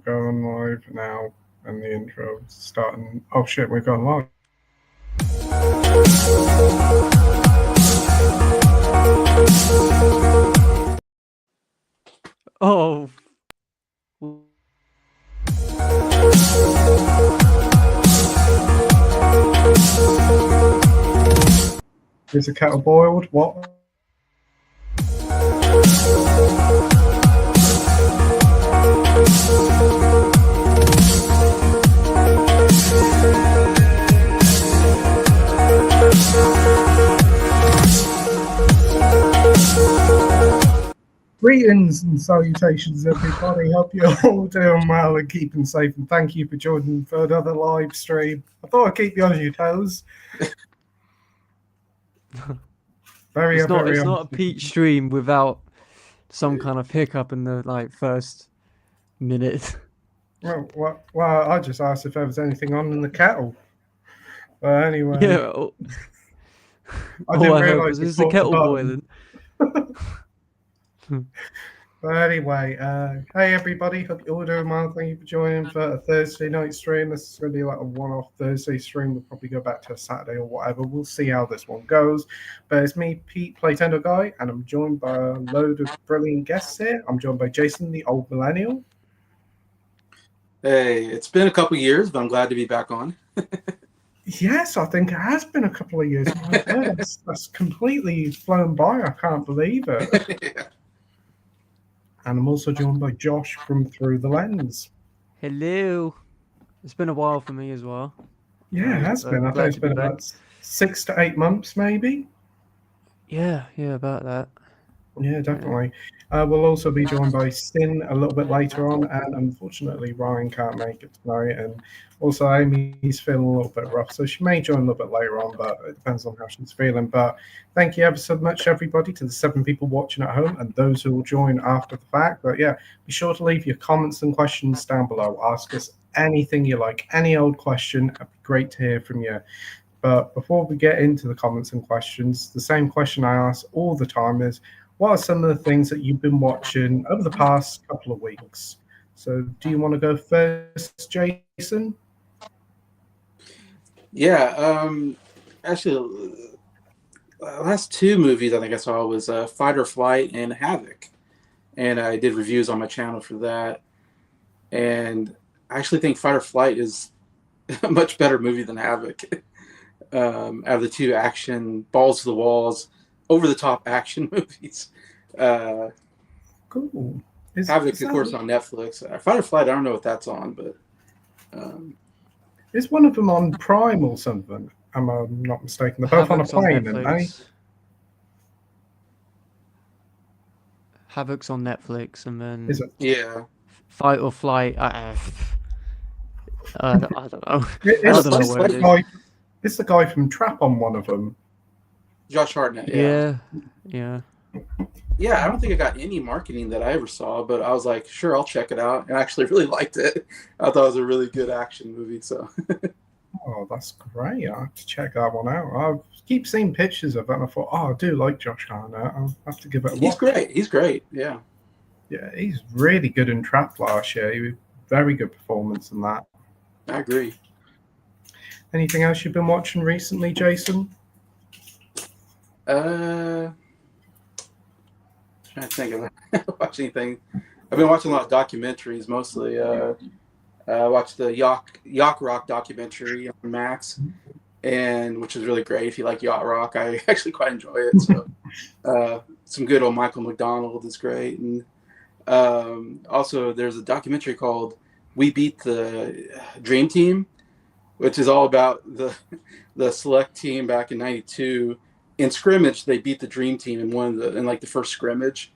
going live now, and the intro starting. Oh shit, we're going live. Oh. Is the kettle boiled? What? Greetings and salutations, everybody. Hope you're all doing well and keeping safe. And thank you for joining for another live stream. I thought I'd keep you on your toes. It's not a peak stream without some kind of hiccup in the first minute. Well, I just asked if there was anything on in the kettle. But anyway, Yeah. I didn't heard realise was you this the fought the kettle button. boiling. But anyway, hey everybody, hope you're all doing well. Thank you for joining for a Thursday night stream. This is going to be like a one-off Thursday stream. We'll probably go back to a Saturday or whatever. We'll see how this one goes. But it's me, Pete, Playtendoguy, and I'm joined by a load of brilliant guests here. I'm joined by Jason, the old millennial. Hey, it's been a couple years, but I'm glad to be back on. Yes, I think it has been a couple of years. My God, that's completely flown by. I can't believe it. Yeah. And I'm also joined by Josh from Through the Lens. Hello. It's been a while for me as well. Yeah, it has been. I think it's been about 6 to 8 months, maybe. Yeah, about that. Yeah, definitely. We'll also be joined by Sin a little bit later on, and unfortunately Ryan can't make it tonight, and also Amy's feeling a little bit rough, so she may join a little bit later on, but it depends on how she's feeling. But thank you ever so much, everybody, to the 7 people watching at home and those who will join after the fact. But yeah, be sure to leave your comments and questions down below. Ask us anything you like, any old question. It'd be great to hear from you. But before we get into the comments and questions, the same question I ask all the time is, what are some of the things that you've been watching over the past couple of weeks? So do you want to go first, Jason? Yeah, actually, the last 2 movies I think I saw was Fight or Flight and Havoc. And I did reviews on my channel for that. And I actually think Fight or Flight is a much better movie than Havoc. Out of the 2 action, balls to the walls, over-the-top action movies. Cool. Havoc, of course, on Netflix. Fight or Flight, I don't know what that's on, but... is one of them on Prime or something? Am I not mistaken? They're both Havoc's on a plane, aren't they? Havoc's on Netflix, and then... Is it? Yeah. Fight or Flight... I don't know. It's the guy from Trap on one of them. Josh Hartnett, yeah. Yeah, I don't think I got any marketing that I ever saw, but I was like, sure, I'll check it out. And I actually really liked it. I thought it was a really good action movie. So. Oh, that's great. I have to check that one out. I keep seeing pictures of it, and I thought, oh, I do like Josh Hartnett. I'll have to give it a watch. He's great. Yeah. Yeah, he's really good in Trap last year. He was very good performance in that. I agree. Anything else you've been watching recently, Jason? Trying to think of watch anything. I've been watching a lot of documentaries, mostly. I watched the Yacht Rock documentary on Max, and which is really great. If you like yacht rock, I actually quite enjoy it. So, some good old Michael McDonald is great, and also there's a documentary called "We Beat the Dream Team," which is all about the select team back in '92. In scrimmage, they beat the Dream Team in the first scrimmage,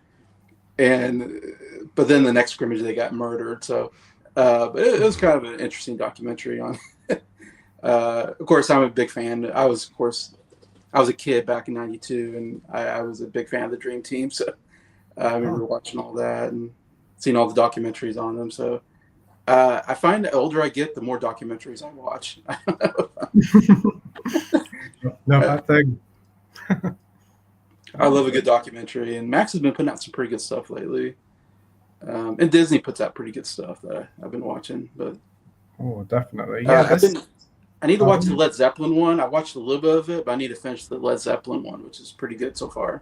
but then the next scrimmage they got murdered. So, but it was kind of an interesting documentary on. Of course, I'm a big fan. I was a kid back in '92, and I was a big fan of the Dream Team. So I remember watching all that and seeing all the documentaries on them. So I find the older I get, the more documentaries I watch. No bad thing. I love a good documentary, and Max has been putting out some pretty good stuff lately. And Disney puts out pretty good stuff that I've been watching. But Oh, definitely. Yeah, I need to watch the Led Zeppelin one. I watched a little bit of it, but I need to finish the Led Zeppelin one, which is pretty good so far.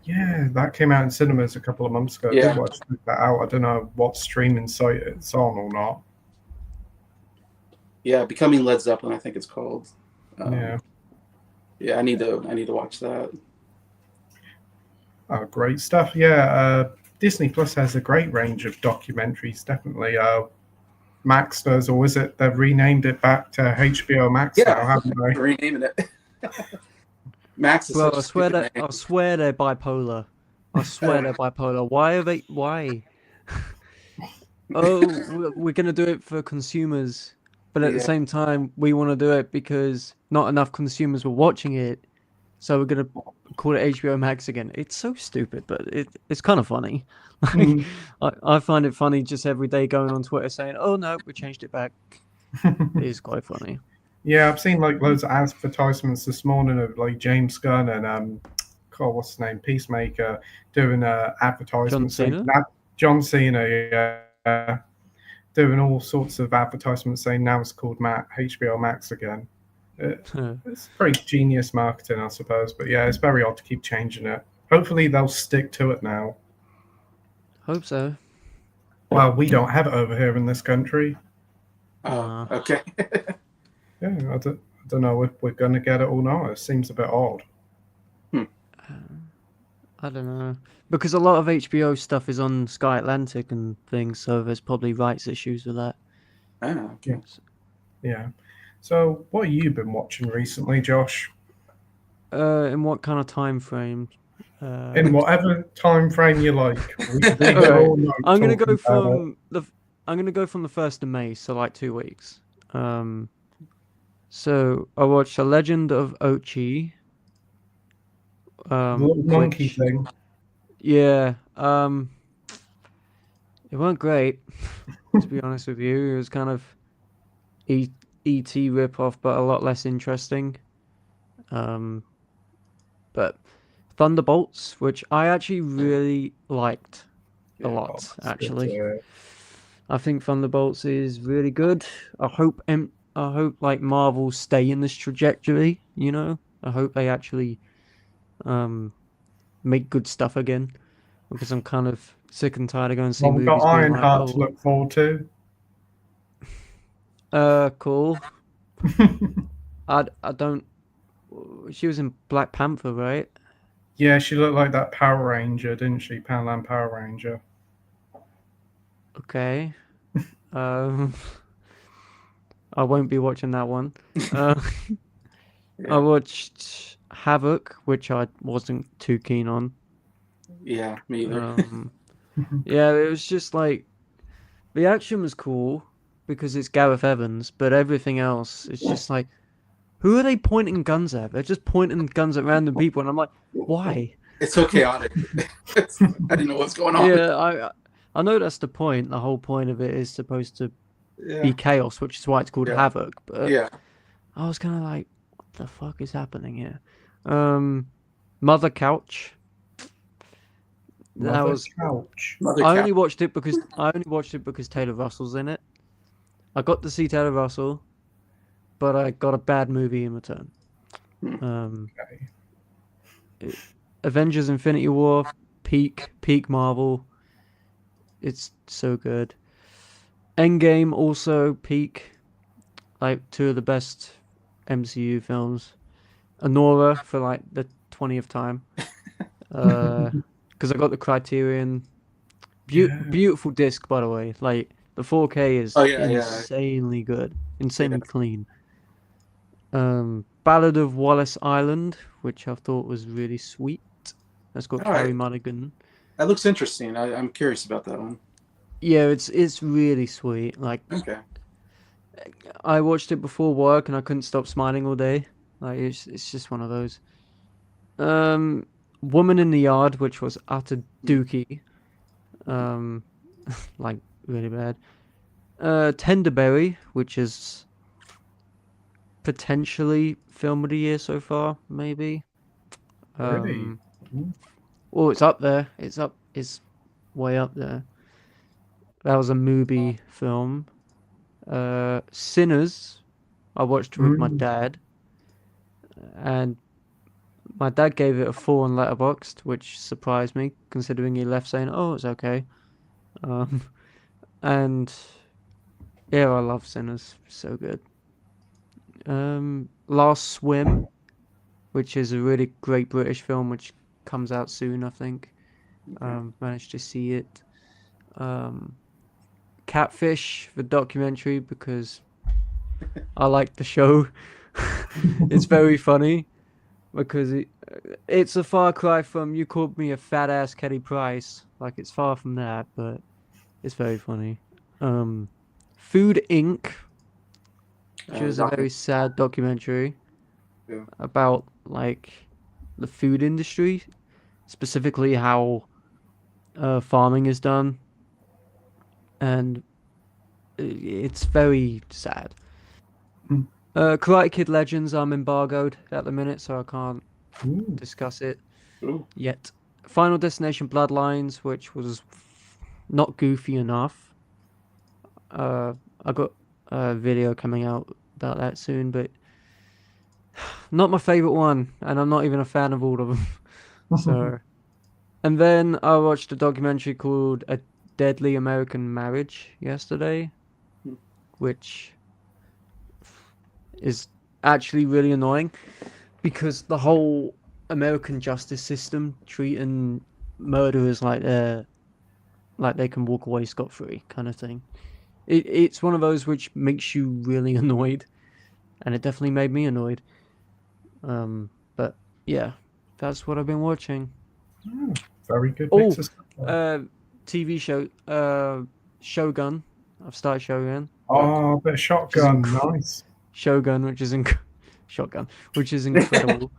Yeah, that came out in cinemas a couple of months ago. Yeah. I did watch that out. I don't know what streaming site it's on or not. Yeah, Becoming Led Zeppelin, I think it's called. Yeah. Yeah, I need to watch that. Oh, great stuff. Yeah, Disney Plus has a great range of documentaries, definitely. Max does, or is it they've renamed it back to HBO Max now, haven't they? Renaming it. Max is Bro, such I a swear stupid that name. I swear they're bipolar. I swear they're bipolar. Why are they? Why? Oh, we're gonna do it for consumers, but at the Yeah. same time, we want to do it because not enough consumers were watching it, so we're gonna call it HBO Max again. It's so stupid, but it's kind of funny. Like, I find it funny just every day going on Twitter saying, "Oh no, we changed it back." It is quite funny. Yeah, I've seen like loads of advertisements this morning of like James Gunn and God, what's his name, Peacemaker, doing advertisements. John Cena? John Cena, yeah, doing all sorts of advertisements saying now it's called HBO Max again. It's pretty genius marketing, I suppose. But yeah, it's very odd to keep changing it. Hopefully they'll stick to it now. Hope so. Well, we don't have it over here in this country. Oh, okay. Yeah, I don't know if we're going to get it or not. It seems a bit odd. I don't know. Because a lot of HBO stuff is on Sky Atlantic and things, so there's probably rights issues with that. Oh, okay. Yeah. So, what have you been watching recently, Josh? In what kind of time frame? In whatever time frame you like. I'm gonna go from the 1st of May, so like 2 weeks. So I watched The Legend of Ochi. The little monkey thing. Yeah. It weren't great, to be honest with you. It was kind of E.T. ripoff, but a lot less interesting. But Thunderbolts, which I actually really liked a lot, actually. I think Thunderbolts is really good. I hope like Marvel stay in this trajectory, you know? I hope they actually make good stuff again, because I'm kind of sick and tired of going to see movies. We've got being Ironheart like, to look forward to. Cool. I don't. She was in Black Panther, right? Yeah, she looked like that Power Ranger, didn't she? Powerland Power Ranger. Okay. I won't be watching that one. I watched Havoc, which I wasn't too keen on. Yeah, me either. Yeah, it was just like the action was cool because it's Gareth Evans, but everything else it's just like, who are they pointing guns at? They're just pointing guns at random people, and I'm like, why? It's so chaotic. I didn't know what's going on. Yeah, I know that's the point. The whole point of it is supposed to be chaos, which is why it's called Havoc. But I was kind of like, what the fuck is happening here? Mother Couch. I only watched it because Taylor Russell's in it. I got to see Taylor Russell, but I got a bad movie in return. Avengers: Infinity War, peak Marvel. It's so good. Endgame also peak, like 2 of the best MCU films. Anora for like the 20th time. Because I got the Criterion. Beautiful disc, by the way. Like the 4K is insanely good, insanely clean. Ballad of Wallace Island, which I thought was really sweet. That's got Carey Mulligan. That looks interesting. I'm curious about that one. Yeah, it's really sweet. Like, I watched it before work and I couldn't stop smiling all day. Like, it's just one of those. Woman in the Yard, which was utter dookie. Like, really bad. Tenderberry, which is potentially film of the year so far, maybe. Really? Well, it's up there. It's way up there. That was a movie film. Sinners, I watched with my Mm. dad, and my dad gave it a 4 on Letterboxd, which surprised me considering he left saying, "Oh, it's okay." Um, and yeah, I love Sinners, so good. Last Swim, which is a really great British film, which comes out soon, I think. Managed to see it. Um, Catfish, the documentary, because I like the show. It's very funny because it's a far cry from "You called me a fat ass Kelly Price." Like it's far from that, but it's very funny. Um, Food Inc., which is a very Document. sad documentary Yeah. about like the food industry, specifically how farming is done, and it's very sad. Mm. Karate Kid Legends, I'm embargoed at the minute, so I can't Ooh. discuss it Ooh. yet. Final Destination Bloodlines, which was not goofy enough. I got a video coming out about that soon, but not my favorite one, and I'm not even a fan of all of them. So, and then I watched a documentary called A Deadly American Marriage yesterday, Hmm. which is actually really annoying because the whole American justice system treating murderers like they can walk away scot free kind of thing. It's one of those which makes you really annoyed, and it definitely made me annoyed. But yeah, that's what I've been watching. Oh, very good mix Oh, of stuff there. TV show, Shogun. I've started Shogun, Oh, a bit of which is shotgun, nice. Shogun, which is Shotgun, which is incredible.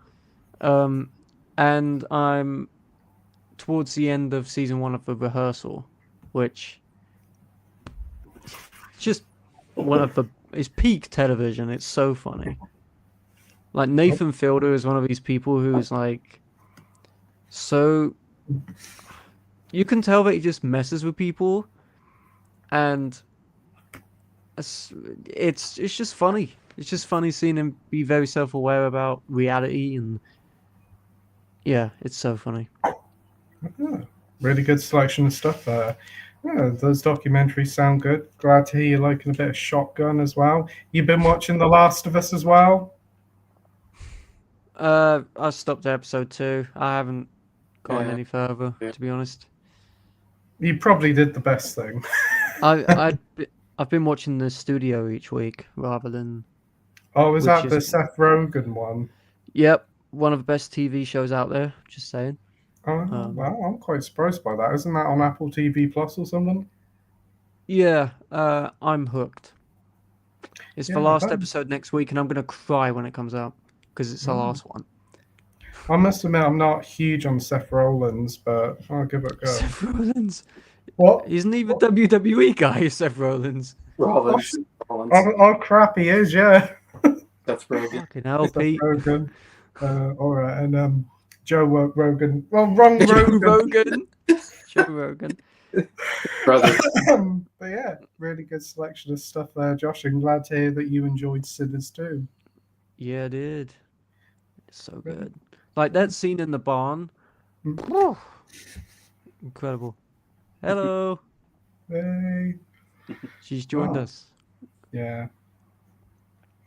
Um, and I'm towards the end of season 1 of The Rehearsal, which is just one of the it's peak television. It's so funny. Like Nathan Fielder is one of these people who's like so you can tell that he just messes with people, and it's just funny. It's just funny seeing him be very self-aware about reality, and yeah, it's so funny. Yeah, really good selection of stuff there. Yeah, those documentaries sound good. Glad to hear you're liking a bit of Shotgun as well. You've been watching The Last of Us as well? I stopped at episode 2. I haven't gotten Yeah. any further, Yeah. to be honest. You probably did the best thing. I've been watching the studio each week rather than Oh, was which that the is Seth Rogen one? yep, one of the best TV shows out there. Just saying. Oh, well, I'm quite surprised by that. Isn't that on Apple TV Plus or something? Yeah, I'm hooked. It's the Yeah, last episode next week, and I'm gonna cry when it comes out because it's the last one. I must admit I'm not huge on Seth Rollins, but I'll give it a go. Seth Rollins. What? Isn't he the WWE guy, Seth Rollins? Rollins. Oh, crap, he is, yeah. That's Rogan. Fucking hell, Seth Pete. Rogen. All right, and Joe Rogan. Well, wrong Joe Rogan. Rogan. Joe Rogan. Brother. But yeah, really good selection of stuff there, Josh. I'm glad to hear that you enjoyed Sinners too. Yeah, I did. It's so Really? good. Like that scene in the barn. Mm. Whew. Incredible. Hello. Hey. She's joined Oh, us. yeah.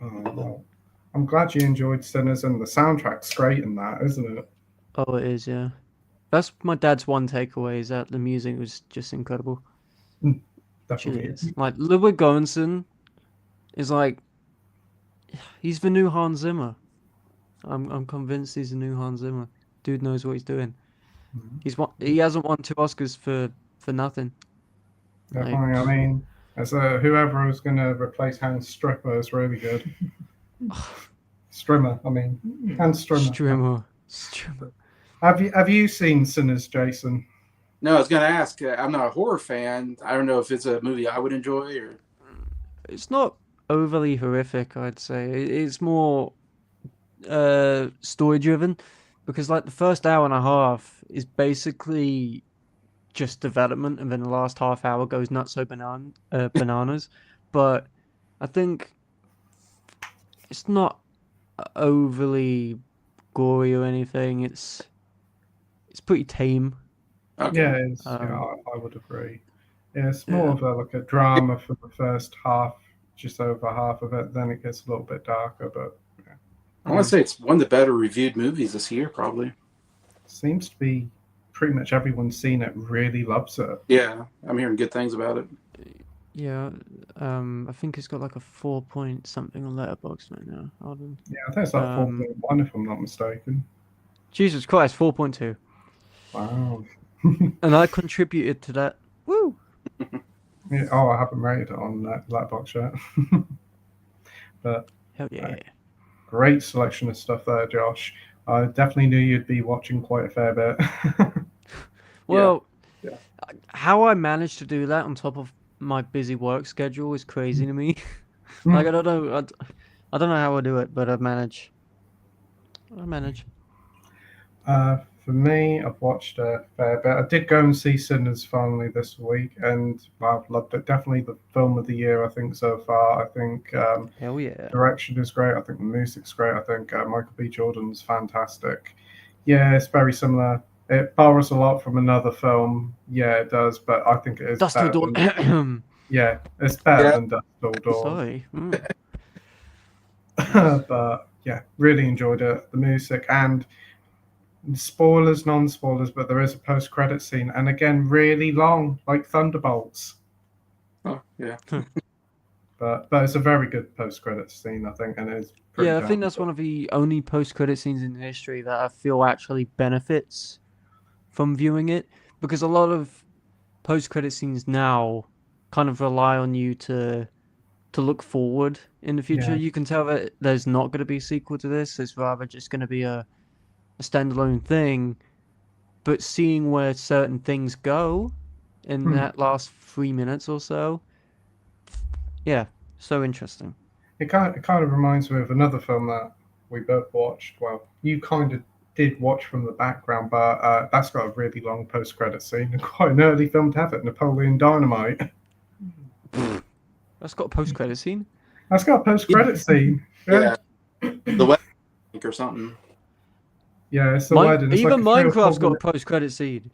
Oh, well. I'm glad you enjoyed Sinners, and the soundtrack's great in that, isn't it? Oh, it is, yeah. That's my dad's one takeaway is that the music was just incredible. Which it Definitely. is. Like Ludwig Göransson is like he's the new Hans Zimmer. I'm convinced he's the new Hans Zimmer. Dude knows what he's doing. He hasn't won 2 Oscars for nothing. Definitely. I mean, as whoever was going to replace Hans Stripper is really good. Strimmer, I mean, Hans Strimmer. Strimmer. Have you seen Sinners, Jason? No, I was gonna ask. I'm not a horror fan. I don't know if it's a movie I would enjoy or. It's not overly horrific, I'd say. It's more story driven because like the first hour and a half is basically just development, and then the last half hour goes nutso bananas. But I think it's not overly gory or anything. It's pretty tame. Okay. Yeah, it's, I would agree. Yeah, it's more of a drama for the first half, just over half of it. Then it gets a little bit darker, but I want to say it's one of the better reviewed movies this year, probably. seems to be pretty much everyone's seen it, really loves it. Yeah, I'm hearing good things about it. Yeah, I think it's got like a 4 point something on Letterboxd right now. Hold on. Yeah, I think it's like 4.1 if I'm not mistaken. Jesus Christ, 4.2. Wow. And I contributed to that. Woo! Yeah, I haven't rated it on that Letterboxd yet. But Hell yeah. great selection of stuff there, Josh. I definitely knew you'd be watching quite a fair bit. Well, Yeah. how I managed to do that on top of my busy work schedule is crazy to me. Like I don't know, I don't know how I do it, but I manage. For me, I've watched a fair bit. I did go and see Sinners finally this week, and I've loved it. Definitely the film of the year, I think, so far. I think Hell yeah. direction is great. I think the music's great. I think Michael B. Jordan's fantastic. Yeah, it's very similar. It borrows a lot from another film. Yeah, it does, but I think it is Dust Till better. Dawn. Yeah, it's better than Dust Till Dawn. Sorry. But yeah, really enjoyed it. The music and spoilers, non-spoilers, but there is a post-credit scene, and again, really long, like thunderbolts. Oh, yeah. But it's a very good post-credit scene, I think, and it's pretty Yeah, I think damn that's good. one of the only post-credit scenes in history that I feel actually benefits from viewing it, because a lot of post-credit scenes now kind of rely on you to look forward in the future. Yeah. You can tell that there's not going to be a sequel to this. It's rather just going to be a standalone thing. But seeing where certain things go in that last 3 minutes or so, yeah, so interesting. It kind of reminds me of another film that we both watched. Well, you kind of did watch from the background, but that's got a really long post-credit scene and quite an early film to have it. Napoleon Dynamite. That's got a post-credit scene. That's got a post-credit scene. Yeah. The wedding or something. Yeah, it's the wedding. It's Even like a 3 or 4 Minecraft's got a minute- post-credit scene.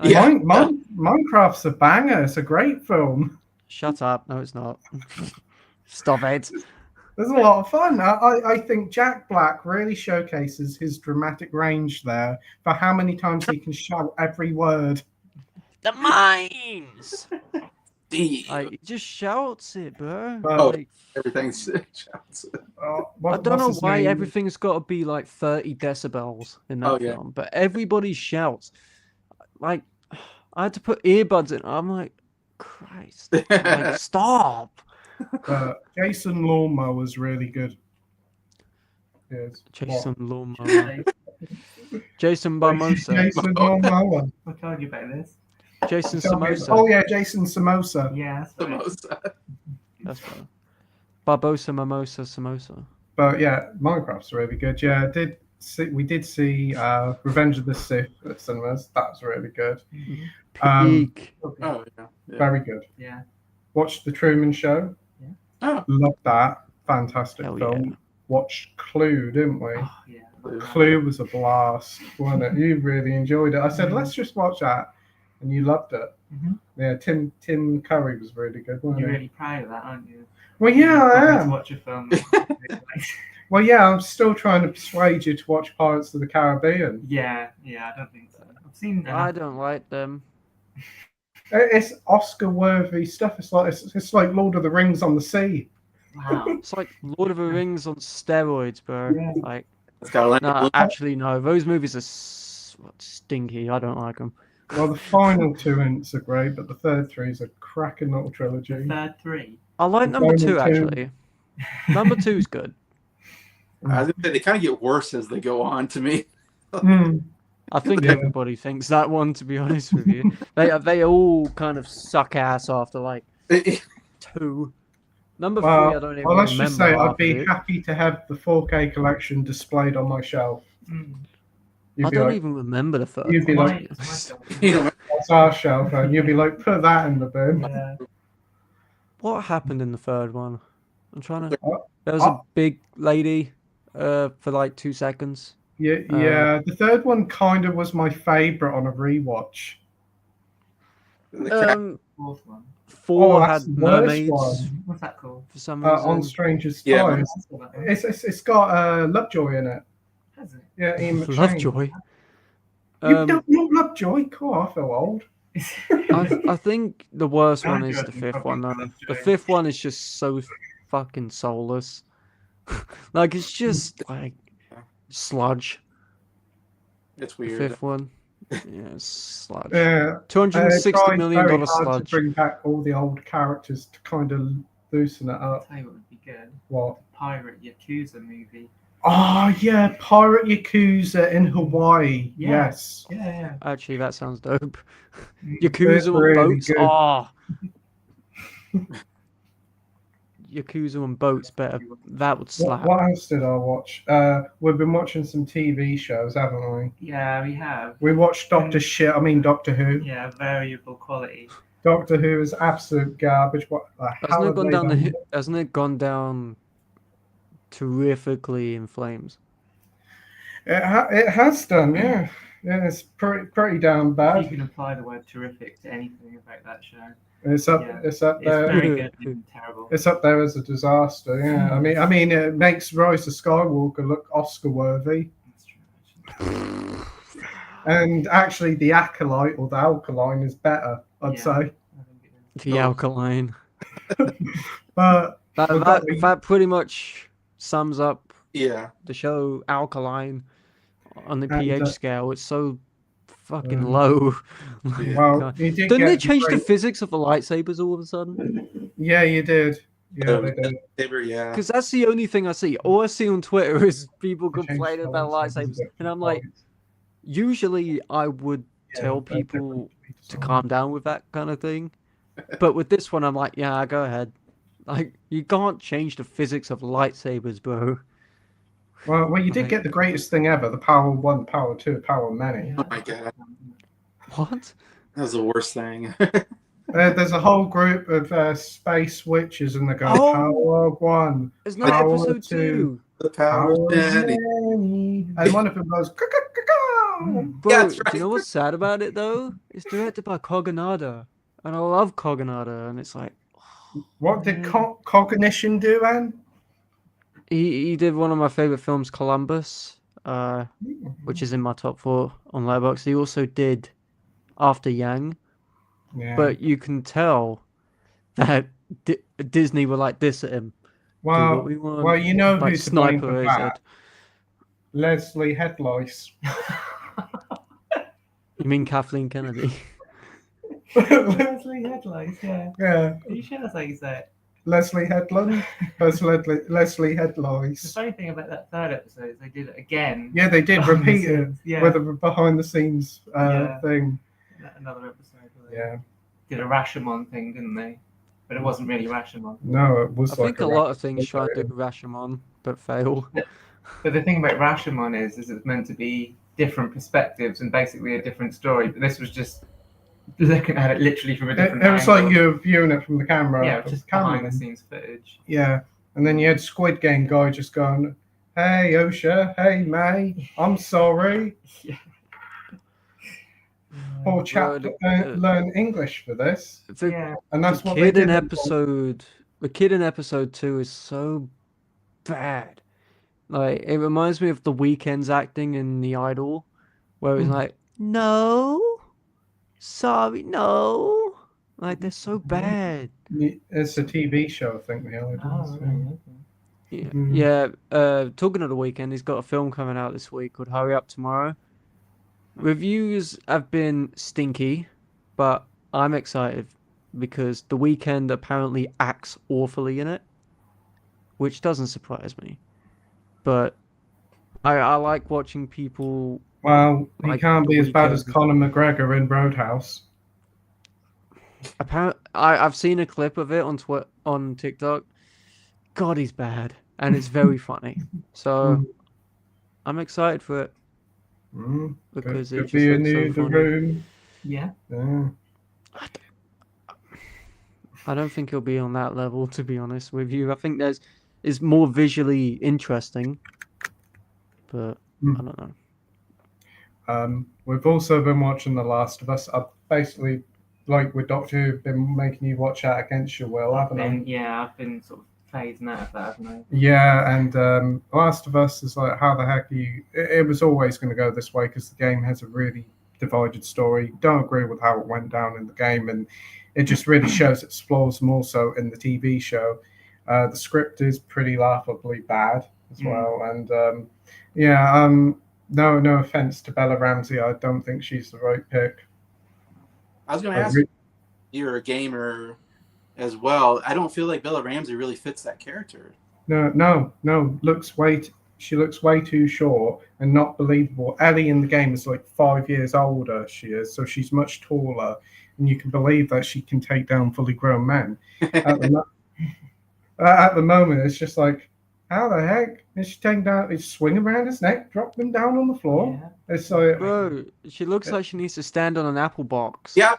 Yeah. Minecraft's a banger. It's a great film. Shut up. No, it's not. Stop it. There's a lot of fun. I think Jack Black really showcases his dramatic range there for how many times he can shout every word. The mines! D. He just shouts it, bro. Oh, Like, Everything's I don't know why everything's got to be like 30 decibels in that film, but everybody shouts. Like, I had to put earbuds in. I'm like, Christ, like, stop. Jason Lawnmower was really good. Yes. Jason Lawnmower. Jason Barmosa. Jason Lawnmower. What told you about this? Jason Samosa. Oh yeah, Jason Samosa. Yeah, the most. That's better. Barbosa, Mimosa, Samosa. But yeah, Minecraft's really good. Yeah, we did see Revenge of the Sith at cinemas. That was really good. Peak. Oh, yeah. Very good. Yeah. Watched The Truman Show. Yeah. Oh. Loved that. Fantastic Hell film. yeah. Watched Clue, didn't we? Oh, yeah. Clue was a blast, wasn't it? You really enjoyed it. I said, let's just watch that, and you loved it. Mm-hmm. Yeah, Tim Curry was really good, wasn't You're he? really proud of that, aren't you? Well, yeah, I am. Watch a film. Well, yeah, I'm still trying to persuade you to watch Pirates of the Caribbean. Yeah, I don't think so. I've seen. I don't like them. It's Oscar-worthy stuff. It's like Lord of the Rings on the sea. Wow. It's like Lord of the Rings on steroids, bro. Yeah. Like, It's got a land no, actually, no. Those movies are stinky. I don't like them. Well, the final 2 ints are great, but the third 3 is a cracking little trilogy. Third 3. I like The number final 2, two. actually. Number 2's good. I was gonna say, they kind of get worse as they go on to me. I think Yeah. everybody thinks that one, to be honest with you. They all kind of suck ass after like 2. Number 3, I don't even Well, let's remember. just say I'd half be of it. happy to have the 4K collection displayed on my shelf. Mm. You'd I be don't like, even remember the first you'd be one. like, You know, That's our shelf, and you'll be like, put that in the bin. Yeah. What happened in the third one? I'm trying to. Oh, There was a big lady, for like 2 seconds. yeah. The third one kind of was my favorite on a rewatch. The cat, Fourth one. 4 that's had the worst mermaids one. What's that called? for some On reason. Stranger Yeah, Skies. That's what that one. It's got Lovejoy in it. Has it? Yeah, Ian McShane. Lovejoy. You don't know Lovejoy? God, I feel old. I think the worst one is the Lovejoy, fifth one though. Lovejoy. The fifth one is just so fucking soulless. Like it's just like sludge. it's The weird. fifth one. Yeah, it's sludge. Yeah, $260 tried million very hard to sludge. bring back all the old characters to kind of loosen it I'll up. tell you what would be good. What? Pirate Yakuza movie. Oh yeah, Pirate Yakuza in Hawaii. Yeah. Yes. Yeah. Actually, that sounds dope. Mm. Yakuza on really boats. good. Ah. Yakuza on boats better. That would slap. What else did I watch? We've been watching some TV shows, haven't we? Yeah, we have. We watched Doctor Who. Yeah, variable quality. Doctor Who is absolute garbage. What the hell have they done? Hasn't it gone down terrifically in flames? It has done, yeah. Yeah, it's pretty damn You bad. can apply the word terrific to anything about that show. It's up Yeah. it's up It's there. very good and terrible. It's up there as a disaster. Yeah, I mean, it makes Rise of Skywalker look Oscar worthy. That's true, actually. And actually, the Acolyte or the Alkaline is better, I'd Yeah. say. I think it is. The alkaline. But That pretty much sums up Yeah. the show Alkaline on the And, pH scale. It's so fucking um, low. well, God. you did Didn't they get change the great- physics of the lightsabers all of a sudden? Yeah, you did. Yeah, they did. Saber, yeah. Because that's the only thing I see. All I see on Twitter is people They changed complaining the about lightsabers, and I'm like, usually I would tell they're people different to design. calm down with that kind of thing. But with this one, I'm like, yeah, go ahead. Like, you can't change the physics of lightsabers, bro. Well, you did Right. get the greatest thing ever: the Power 1, Power 2, Power Many. Oh my god, What? that was the worst thing. There's a whole group of space witches, and they go Oh! Power 1, There's no Power episode 2. 2. The power Power Many. Many. And one of them goes, "Caw-caw-caw-caw." Bro, Yeah, that's do you know right. what's sad about it, though? It's directed by Kogonada. And I love Kogonada, and it's like, What did Cognition do, Anne? he did one of my favorite films, Columbus, which is in my top 4 on Letterboxd. He also did After Yang, Yeah. but you can tell that Disney were like this at him. Do what well, we want. well, you know Like who's to blame Sniper for is that? Leslie Headlice. You mean Kathleen Kennedy? Leslie Headlights, yeah. Yeah, Are you sure that's how you say it? Leslie Headland. That's Leslie The Headlice. funny thing about that third episode is they did it again. Yeah, they did behind the repeat it scenes, yeah. with a behind the scenes Yeah. thing. Another episode. Where they Yeah. did a Rashomon thing, didn't they? But it wasn't really Rashomon. No, it was I like think a lot of things try to do Rashomon, but fail. But the thing about Rashomon is it's meant to be different perspectives and basically a different story. But this was just looking at it literally from a different It was like angle. you're viewing it from the camera. Yeah, of just the camera. behind the scenes footage. Yeah, and then you had Squid Game guy just going, "Hey Osha, hey May, I'm sorry." Yeah. Poor chap learn English for this, Yeah. and that's the what kid they in did. episode 2 is so bad. Like, it reminds me of The Weeknd's acting in The Idol, where he's like, "No, sorry, no." Like, they're so bad. It's a TV show, I think. The Idol Oh, is, really? Yeah, Mhm. yeah. Talking of The Weeknd, he's got a film coming out this week called Hurry Up Tomorrow. Reviews have been stinky, but I'm excited because The Weeknd apparently acts awfully in it, which doesn't surprise me. But I like watching people. Well, he Like can't The be as bad as Weeknd. Conor McGregor in Roadhouse. I've seen a clip of it on TikTok. God, he's bad, and it's very funny. So I'm excited for it Mm. because Could it just be a looks new so The funny. Room. Yeah. Yeah. I don't think it'll be on that level, to be honest with you. I think it's more visually interesting, but I don't know. We've also been watching The Last of Us. I've basically, like with Doctor Who, been making you watch that against your will, haven't I? I've been sort of phasing out of that, haven't I? Yeah, and Last of Us is like, how the heck are you? It was always going to go this way because the game has a really divided story. Don't agree with how it went down in the game, and it just really shows its flaws more so in the TV show. The script is pretty laughably bad as well, and no offense to Bella Ramsey, I don't think she's the right pick. I was going to ask you, you're a gamer as well. I don't feel like Bella Ramsey really fits that character. No. She looks way too short and not believable. Ellie in the game is like 5 years older. She is, so she's much taller, and you can believe that she can take down fully grown men. At the moment, it's just like, how the heck is she taking down? Is swing around his neck, drop them down on the floor? Yeah. It's like, Bro, she looks like she needs to stand on an apple box Yeah.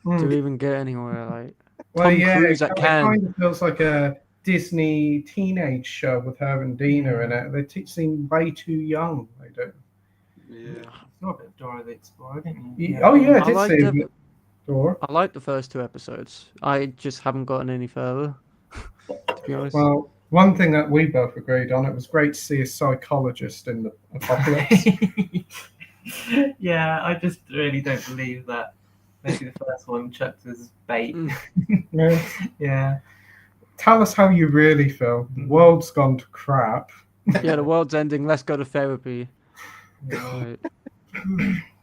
to even get anywhere. Like well, Tom yeah, Cruise it that can. kind of feels like a Disney teenage show with her and Dina in it. They seem way too young. They do. Yeah. It's not a bit of Dora the Explorer, didn't you? Oh yeah, I I did liked see it. it. Dora. I liked the first 2 episodes. I just haven't gotten any further, to be honest. Well, one thing that we both agreed on, it was great to see a psychologist in the apocalypse. Yeah, I just really don't believe that. Maybe the first one chucked as bait. Yeah. Yeah. Tell us how you really feel. The world's gone to crap. Yeah, the world's ending. Let's go to therapy. Right.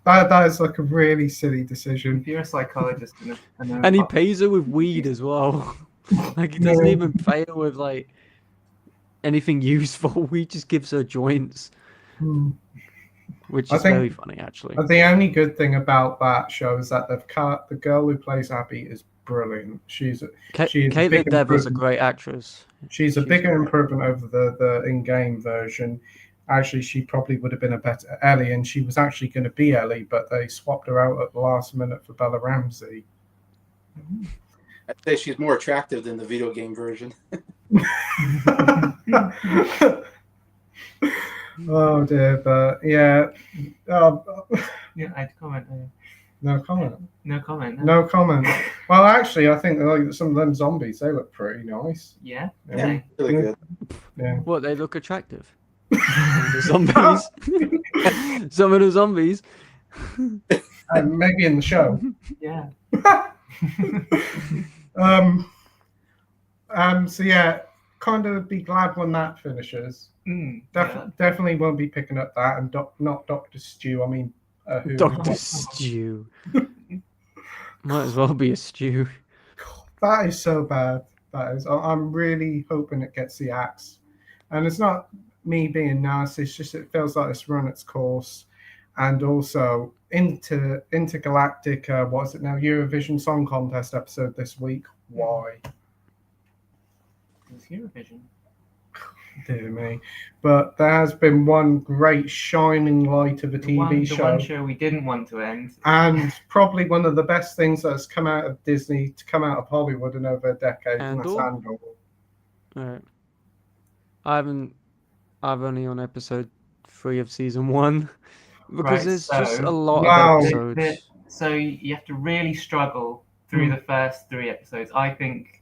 That is like a really silly decision. If you're a psychologist And he pays her with weed as well. Like he doesn't even pay her with like anything useful. He just gives her joints, which is very funny actually. The only good thing about that show is that the girl who plays Abby is brilliant. Caitlin Dever is a great actress. She's a bigger improvement over the in-game version. Actually, she probably would have been a better Ellie, and she was actually going to be Ellie, but they swapped her out at the last minute for Bella Ramsey. I'd say she's more attractive than the video game version. Oh dear, but yeah. Yeah, I'd comment. No comment. No comment. No comment. Well, actually, I think like some of them zombies, they look pretty nice. Yeah. Yeah, really good. Yeah. What, they look attractive? The zombies. Some of the zombies. Maybe in the show. Yeah. So yeah, kind of be glad when that finishes. Definitely won't be picking up that, and not Dr. Stew. I mean, who? Dr. Stew. Might as well be a stew. That is so bad. That is. I'm really hoping it gets the axe, and it's not me being nasty. It's just it feels like it's run its course, and also intergalactic. What is it now? Eurovision Song Contest episode this week. Why? It's Eurovision. Dear me. But there has been one great shining light of a TV show. The one show we didn't want to end. And probably one of the best things that's come out of Disney to come out of Hollywood in over a decade. And that's Andor. Right. I'm only on episode 3 of season 1 because there's just a lot of episodes. So you have to really struggle through the first 3 episodes. I think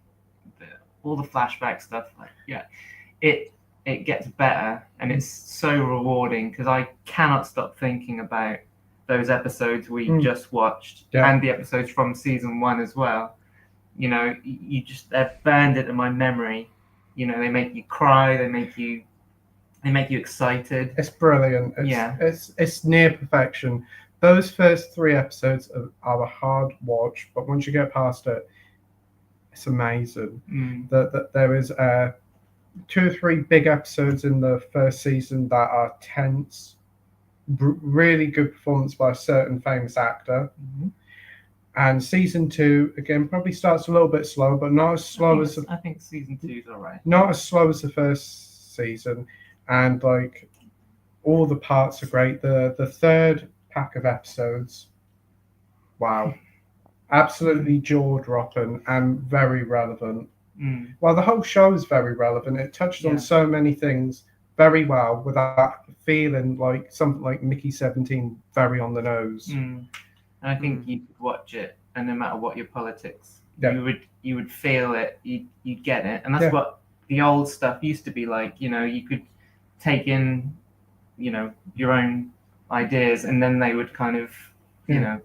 all the flashback stuff, it gets better and it's so rewarding because I cannot stop thinking about those episodes we just watched and the episodes from season 1 as well. You know, they're burned into my memory. You know, they make you cry, they make you excited. It's brilliant. It's near perfection. Those first 3 episodes are a hard watch, but once you get past it, it's amazing. That there is 2 or 3 big episodes in the first season that are tense. Really good performance by a certain famous actor. And season 2 again probably starts a little bit slow, but not as slow as I think season 2 is alright. Not as slow as the first season, and like all the parts are great. The third pack of episodes wow, absolutely jaw-dropping and very relevant. Mm. Well, the whole show is very relevant. It touches on so many things very well without feeling like something like Mickey 17 very on the nose. Mm. And I think you could watch it, and no matter what your politics, Yeah. you would feel it, you get it, and that's what the old stuff used to be like. You know, you could take in, you know, your own ideas, and then they would kind of, you know,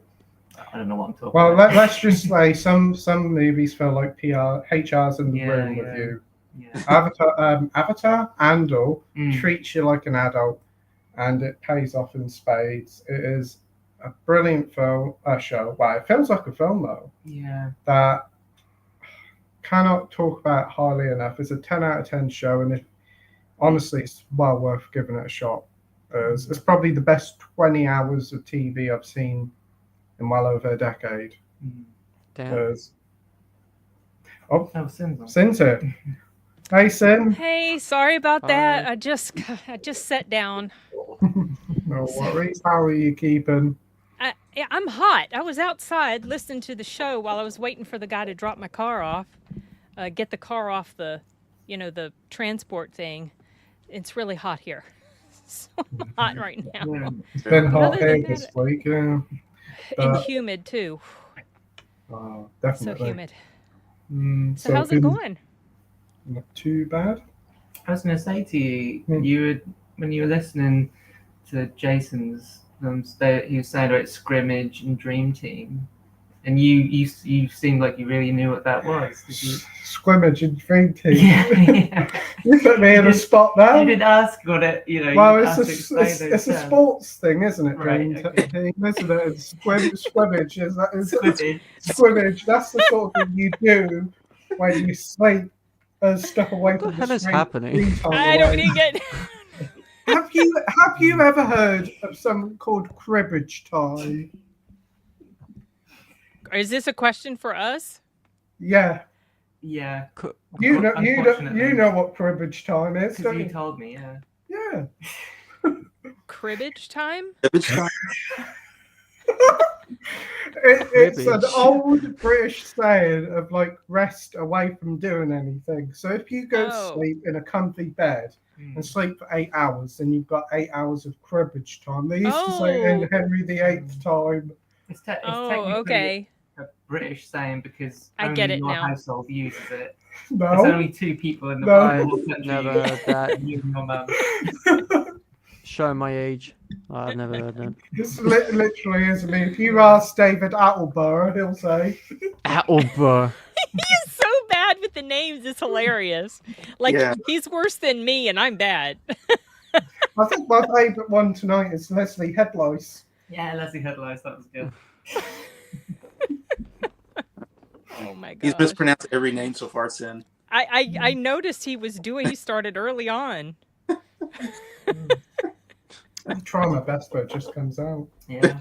I don't know what I'm talking Well, about. let's just say some movies feel like HR's in the room with you. Yeah. Avatar, Andor treats you like an adult, and it pays off in spades. It is a brilliant show. Wow, it feels like a film though. Yeah. That cannot talk about highly enough. It's a 10 out of 10 show, and honestly, it's well worth giving it a shot. It's probably the best 20 hours of TV I've seen in well over a decade. Damn. Oh, Sin's Sin's here. Hey, Sin. Hey, sorry about that. Hi. I just sat down. No worries. How are you keeping? I'm hot. I was outside listening to the show while I was waiting for the guy to drop my car off, get the car off the, the transport thing. It's really hot here. So hot right now. It's been hot other than here this week, yeah. And humid too. Oh, So definitely. humid. So how's it going? Not too bad. I was going to say to you, when you were listening to Jason's, he was saying about Scrimmage and Dream Team, and you seemed like you really knew what that was. Did you? Scrimmage and Dream Team. Yeah. You put me in a spot now. You did ask what it, Well, it's a sports thing, isn't it? Right, Dream okay. Team, isn't it? It's scrimmage. Squibbage. Scrimmage. That's the sort of thing you do when you sleep and step away from What the hell is screen. happening? I don't even get. Have you ever heard of something called cribbage time? Is this a question for us? Yeah. Yeah. You know what cribbage time is, Because don't you you? told me, yeah. Yeah. Cribbage time? It's an Cribbage. old British saying of like rest away from doing anything. So if you go to sleep in a comfy bed and sleep for 8 hours, then you've got 8 hours of cribbage time. They used to say it in Henry VIII time. It's technically okay. a British saying because I only get it your now. household uses it. No. There's only 2 people in the No. whole country Never heard that. you and your mum. Show my age. I've never heard that. This literally is. I mean, if you ask David Attenborough, he'll say. Attleborough. He's so bad with the names. It's hilarious. Like he's worse than me, and I'm bad. I think my favourite one tonight is Leslie Headlice. Yeah, Leslie Headlights, that was good. Oh my god. He's mispronounced every name so far, Sin. I noticed he started early on. I try my best, but it just comes out. Yeah.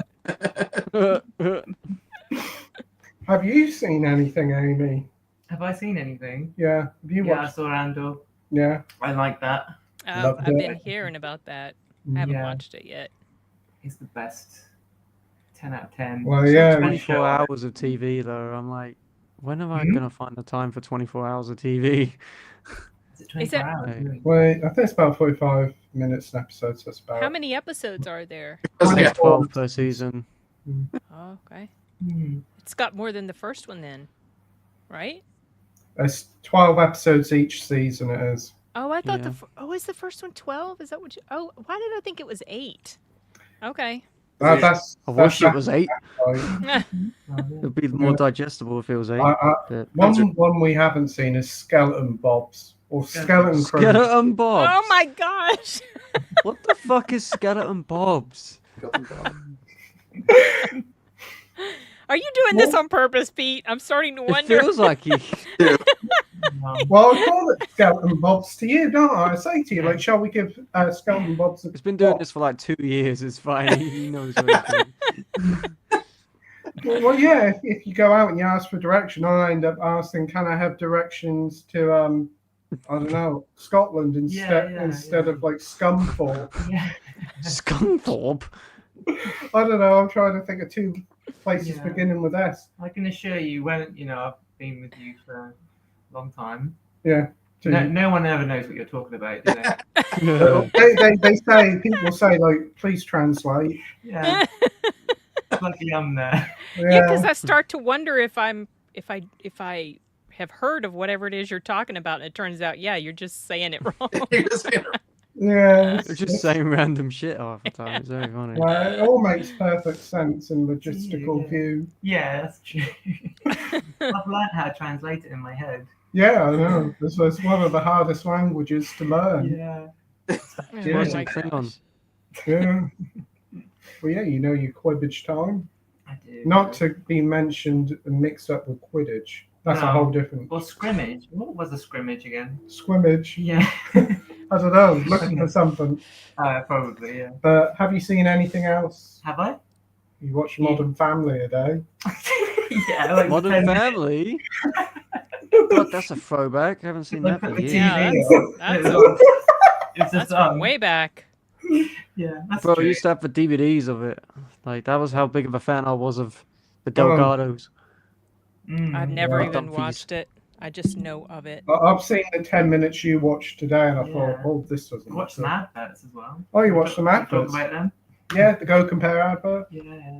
Have you seen anything, Amy? Have I seen anything? Yeah. Have you Yeah, I watched? saw Andor. Yeah. I like that. Loved I've it. been hearing about that. I haven't Yeah. watched it yet. It's the best. 10 out of 10. Well, yeah. 24 hours of TV, though. I'm like, when am I going to find the time for 24 hours of TV? Is it 24 it- hours? Hey. Really? Wait, I think it's about 45 minutes an episode, so it's about. How many episodes are there? It's 12 per season. Oh, okay. Hmm. It's got more than the first one then, right? It's 12 episodes each season, it is. Oh, I thought Yeah. is the first one 12? Is that what you? Oh, why did I think it was 8? Okay. That's I wish it was 8. right. It'd be more digestible if it was 8. but- One we haven't seen is Skeleton Bobs or Skeleton Crew. Skeleton Bobs. Oh my gosh. What the fuck is Skeleton Bobs? Are you doing this on purpose, Pete? I'm starting to It wonder. feels like he. Well, I call it Skeleton Bobs to you, don't I? I say to you, like, shall we give Skeleton Bobs a He's been doing this for like 2 years. It's fine. He knows what he's doing. Well, yeah, if you go out and you ask for direction, I end up asking, can I have directions to, I don't know, Scotland instead of, like, Scunthorpe? Yeah. Scunthorpe? I don't know, I'm trying to think of two places Yeah. beginning with S. I can assure you, when I've been with you for a long time. Yeah. No one ever knows what you're talking about, do they? They say, people say, like, please translate. Yeah. Lucky I'm there. Yeah, because Yeah. I start to wonder if I have heard of whatever it is you're talking about, and it turns out, yeah, you're just saying it wrong. You're just saying it. Yeah. They're just saying random shit half the time. It's very funny. It all makes perfect sense in logistical Yeah. view. Yeah, that's true. I've learned how to translate it in my head. Yeah, I know. It's one of the hardest languages to learn. Yeah. Oh Yeah. What's my in Klingon? gosh. Yeah. Well, yeah, you know your Quidditch time. I do. Not to be mentioned and mixed up with Quidditch. That's a No. whole different Or scrimmage. What was a scrimmage again? scrimmage. Yeah. I don't know. Looking for something. Probably, yeah. But have you seen anything else? Have I? You watched Modern Family a day. Yeah, like Modern 10 minutes. Family? God, that's a throwback. I haven't seen that Like for the years. Yeah, TV. that's- It's That's just from way back. Yeah, that's Bro, I true. used to have the DVDs of it. Like, that was how big of a fan I was of the Oh. Delgados. I've never Yeah. even Dump watched it. I just know of it. I've seen the 10 minutes you watched today, and I Yeah. thought, oh, this doesn't. I watched look some good. adverts as well. Oh, you watched some Talk adverts? about them? Yeah, the Go Compare advert. Yeah.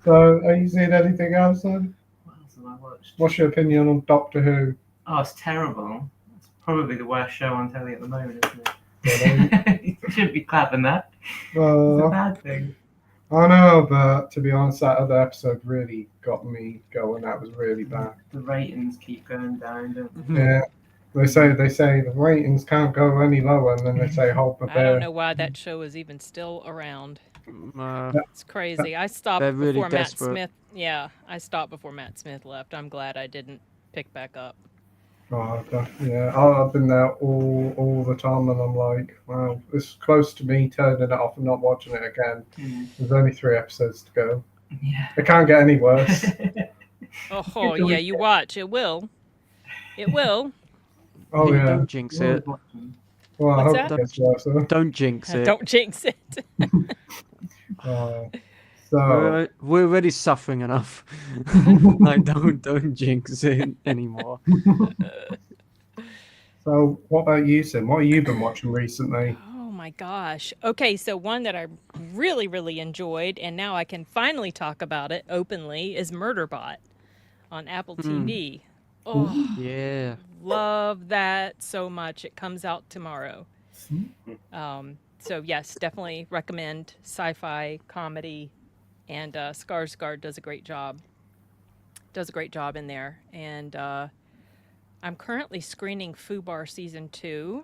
So, are you seeing anything else then? What else have I watched? What's your opinion on Doctor Who? Oh, it's terrible. It's probably the worst show on telly at the moment, isn't it? Really? You shouldn't be clapping that. It's a Uh, bad thing. I know, but to be honest, that other episode really got me going. That was really bad. The ratings keep going down, don't Hmm. they? Yeah, they say the ratings can't go any lower, and then they say hold the I don't bear. know why that show is even still around. Uh, It's crazy. I stopped They're really before desperate. Matt Smith. Yeah, I stopped before Matt Smith left. I'm glad I didn't pick back up. Oh, yeah, I've been there all the time, and I'm like, wow, it's close to me turning it off and not watching it again. There's only 3 episodes to go. Yeah. It can't get any worse. Oh, yeah, you watch. It will. It will. Oh hey, yeah. Don't jinx it. Well, I What's hope that? it gets worse. Huh? Don't jinx it. Don't jinx it. So We're already suffering enough. Like, don't jinx it anymore. So, what about you, Sim? What have you been watching recently? Oh my gosh. Okay, so one that I really, really enjoyed, and now I can finally talk about it openly, is Murderbot on Apple TV. Oh, Yeah. love that so much. It comes out tomorrow. So yes, definitely recommend sci-fi comedy, and Skarsgård does a great job. Does a great job in there, and I'm currently screening Fubar season 2,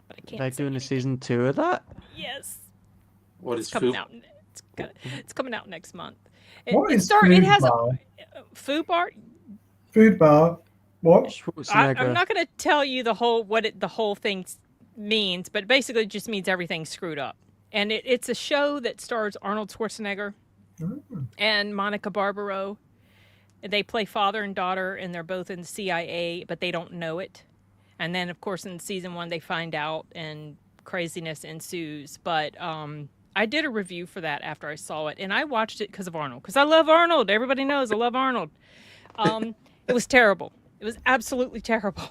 but I can't. They're say doing a anything. season 2 of that? Yes, What is it's coming food? out. It's coming out next month. What is It has Fubar? Fubar. Food bar? What? Schwarzenegger. I'm not going to tell you the whole thing means, but basically it just means everything's screwed up. And it's a show that stars Arnold Schwarzenegger and Monica Barbaro. They play father and daughter, and they're both in the CIA, but they don't know it. And then, of course, in season 1, they find out, and craziness ensues. But I did a review for that after I saw it, and I watched it because of Arnold, because I love Arnold. Everybody knows I love Arnold. It was terrible. It was absolutely terrible.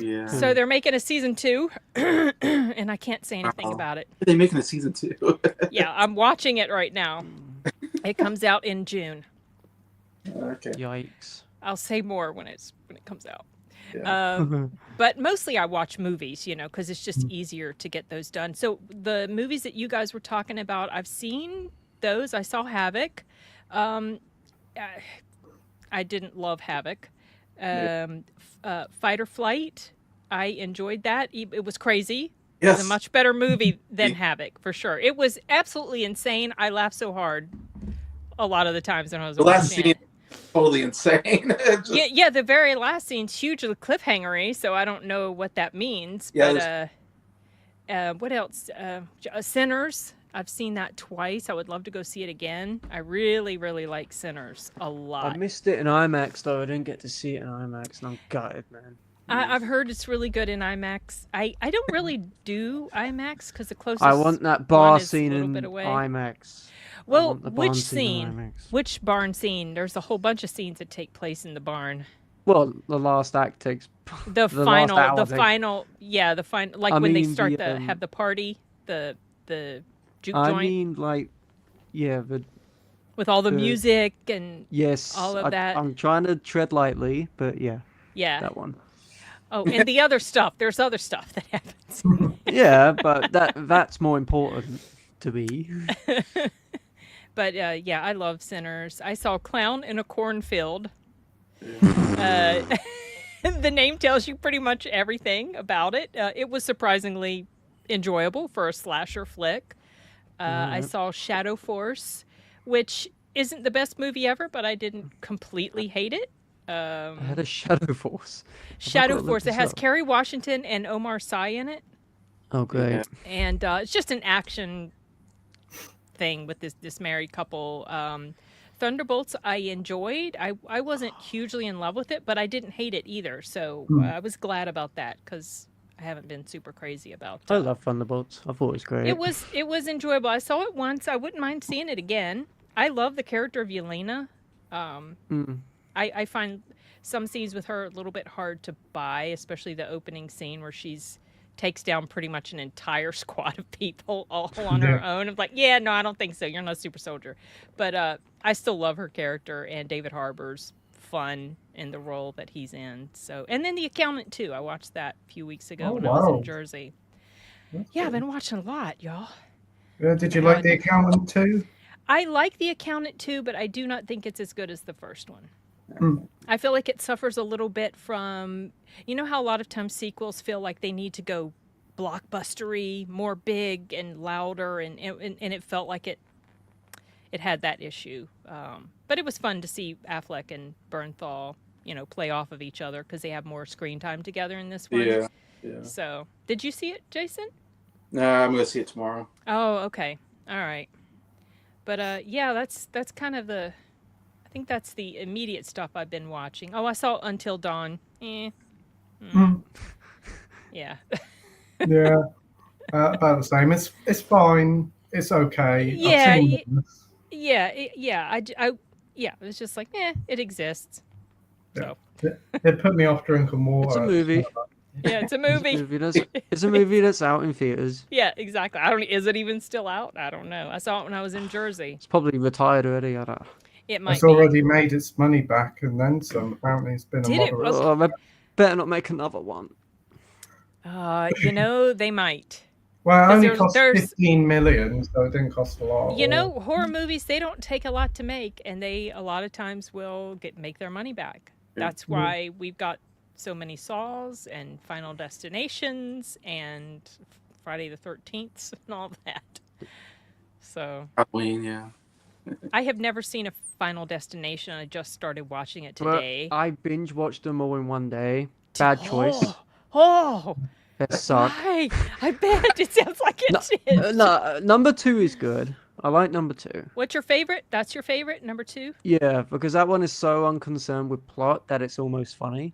Yeah. So they're making a season 2, and I can't say anything about it. Are they making a season 2? Yeah, I'm watching it right now. It comes out in June. Okay. Yikes. I'll say more when it comes out. Yeah. But mostly I watch movies, because it's just easier to get those done. So the movies that you guys were talking about, I've seen those. I saw Havoc. I didn't love Havoc. Fight or Flight, I enjoyed that. It was crazy. It was Yes. a much better movie than Havoc, for sure. It was absolutely insane. I laughed so hard a lot of the times when I was The last watching scene it. totally insane. Just- Yeah, the very last scene's hugely cliffhangery, so I don't know what that means. Yeah, But what else? Sinners. I've seen that twice. I would love to go see it again. I really, really like Sinners a I lot. missed it in IMAX though. I didn't get to see it in IMAX, and I'm gutted, man. I've heard it's really good in IMAX. I don't really do IMAX because the closest I want that one bar is a scene little in bit away. IMAX. I Well, want the which barn in scene? IMAX. Which barn scene? There's a whole bunch of scenes that take place in the barn. Well, the last act takes The the final, last hour the takes- final, yeah, the final, like I when they mean, start the, have the party, the juke I joint mean, like, yeah, but with all the the- music and yes, all of that. I'm trying to tread lightly, but yeah, yeah. that one. Oh, and the other stuff. There's other stuff that happens. Yeah, but that's more important to me. But yeah, I love Sinners. I saw Clown in a Cornfield. The name tells you pretty much everything about it. It was surprisingly enjoyable for a slasher flick. I saw Shadow Force, which isn't the best movie ever, but I didn't completely hate it. I had a Shadow Force. Shadow look Force. It this has up. Kerry Washington and Omar Sy in it, Oh, great. Yeah. and it's just an action thing with this married couple. Thunderbolts I enjoyed. I wasn't hugely in love with it, but I didn't hate it either. So I was glad about that because I haven't been super crazy about it. I love Thunderbolts. I thought it was great. It was enjoyable. I saw it once. I wouldn't mind seeing it again. I love the character of Yelena. I find some scenes with her a little bit hard to buy, especially the opening scene where she's takes down pretty much an entire squad of people all on her own. I'm like, yeah, no, I don't think so. You're not a super soldier. But I still love her character, and David Harbour's fun in the role that he's in. So, and then The Accountant too. I watched that a few weeks ago when I was in Jersey. Yeah, I've been watching a lot, y'all. Did you like The Accountant too? I like The Accountant too, but I do not think it's as good as the first one. Mm. I feel like it suffers a little bit from, you know how a lot of times sequels feel like they need to go blockbustery, more big and louder, and it felt like it had that issue. But it was fun to see Affleck and Bernthal, play off of each other because they have more screen time together in this one. Yeah. So, did you see it, Jason? No, I'm gonna see it tomorrow. Oh, okay, all right. But yeah, that's kind of I think that's the immediate stuff I've been watching. Oh, I saw Until Dawn. Yeah. Yeah, about the same. It's fine. It's okay. Yeah, I've seen this. yeah. It was just like, it exists. So It put me off drinking water. It's a movie. yeah, it's a movie. It's a movie that's out in theaters. Yeah, exactly. Is it even still out? I don't know. I saw it when I was in Jersey. It's probably retired already. I don't know. It might It's be. already made its money back and then some. Apparently, it's been a Did it moderate. really? Oh, they better not make another one. They might. Well, it only There's- cost there's- 15 million, so it didn't cost a lot. Horror movies, they don't take a lot to make, and they a lot of times will make their money back. That's why we've got so many Saws and Final Destinations and Friday the 13th and all that. So Halloween, yeah. I have never seen a Final Destination. I just started watching it Well, today. I binge watched them all in one day. Bad choice. Oh, They suck. why? I bet it sounds like it is. No, number 2 is good. I like number 2. What's your favorite? That's your favorite, number 2? Yeah, because that one is so unconcerned with plot that it's almost funny.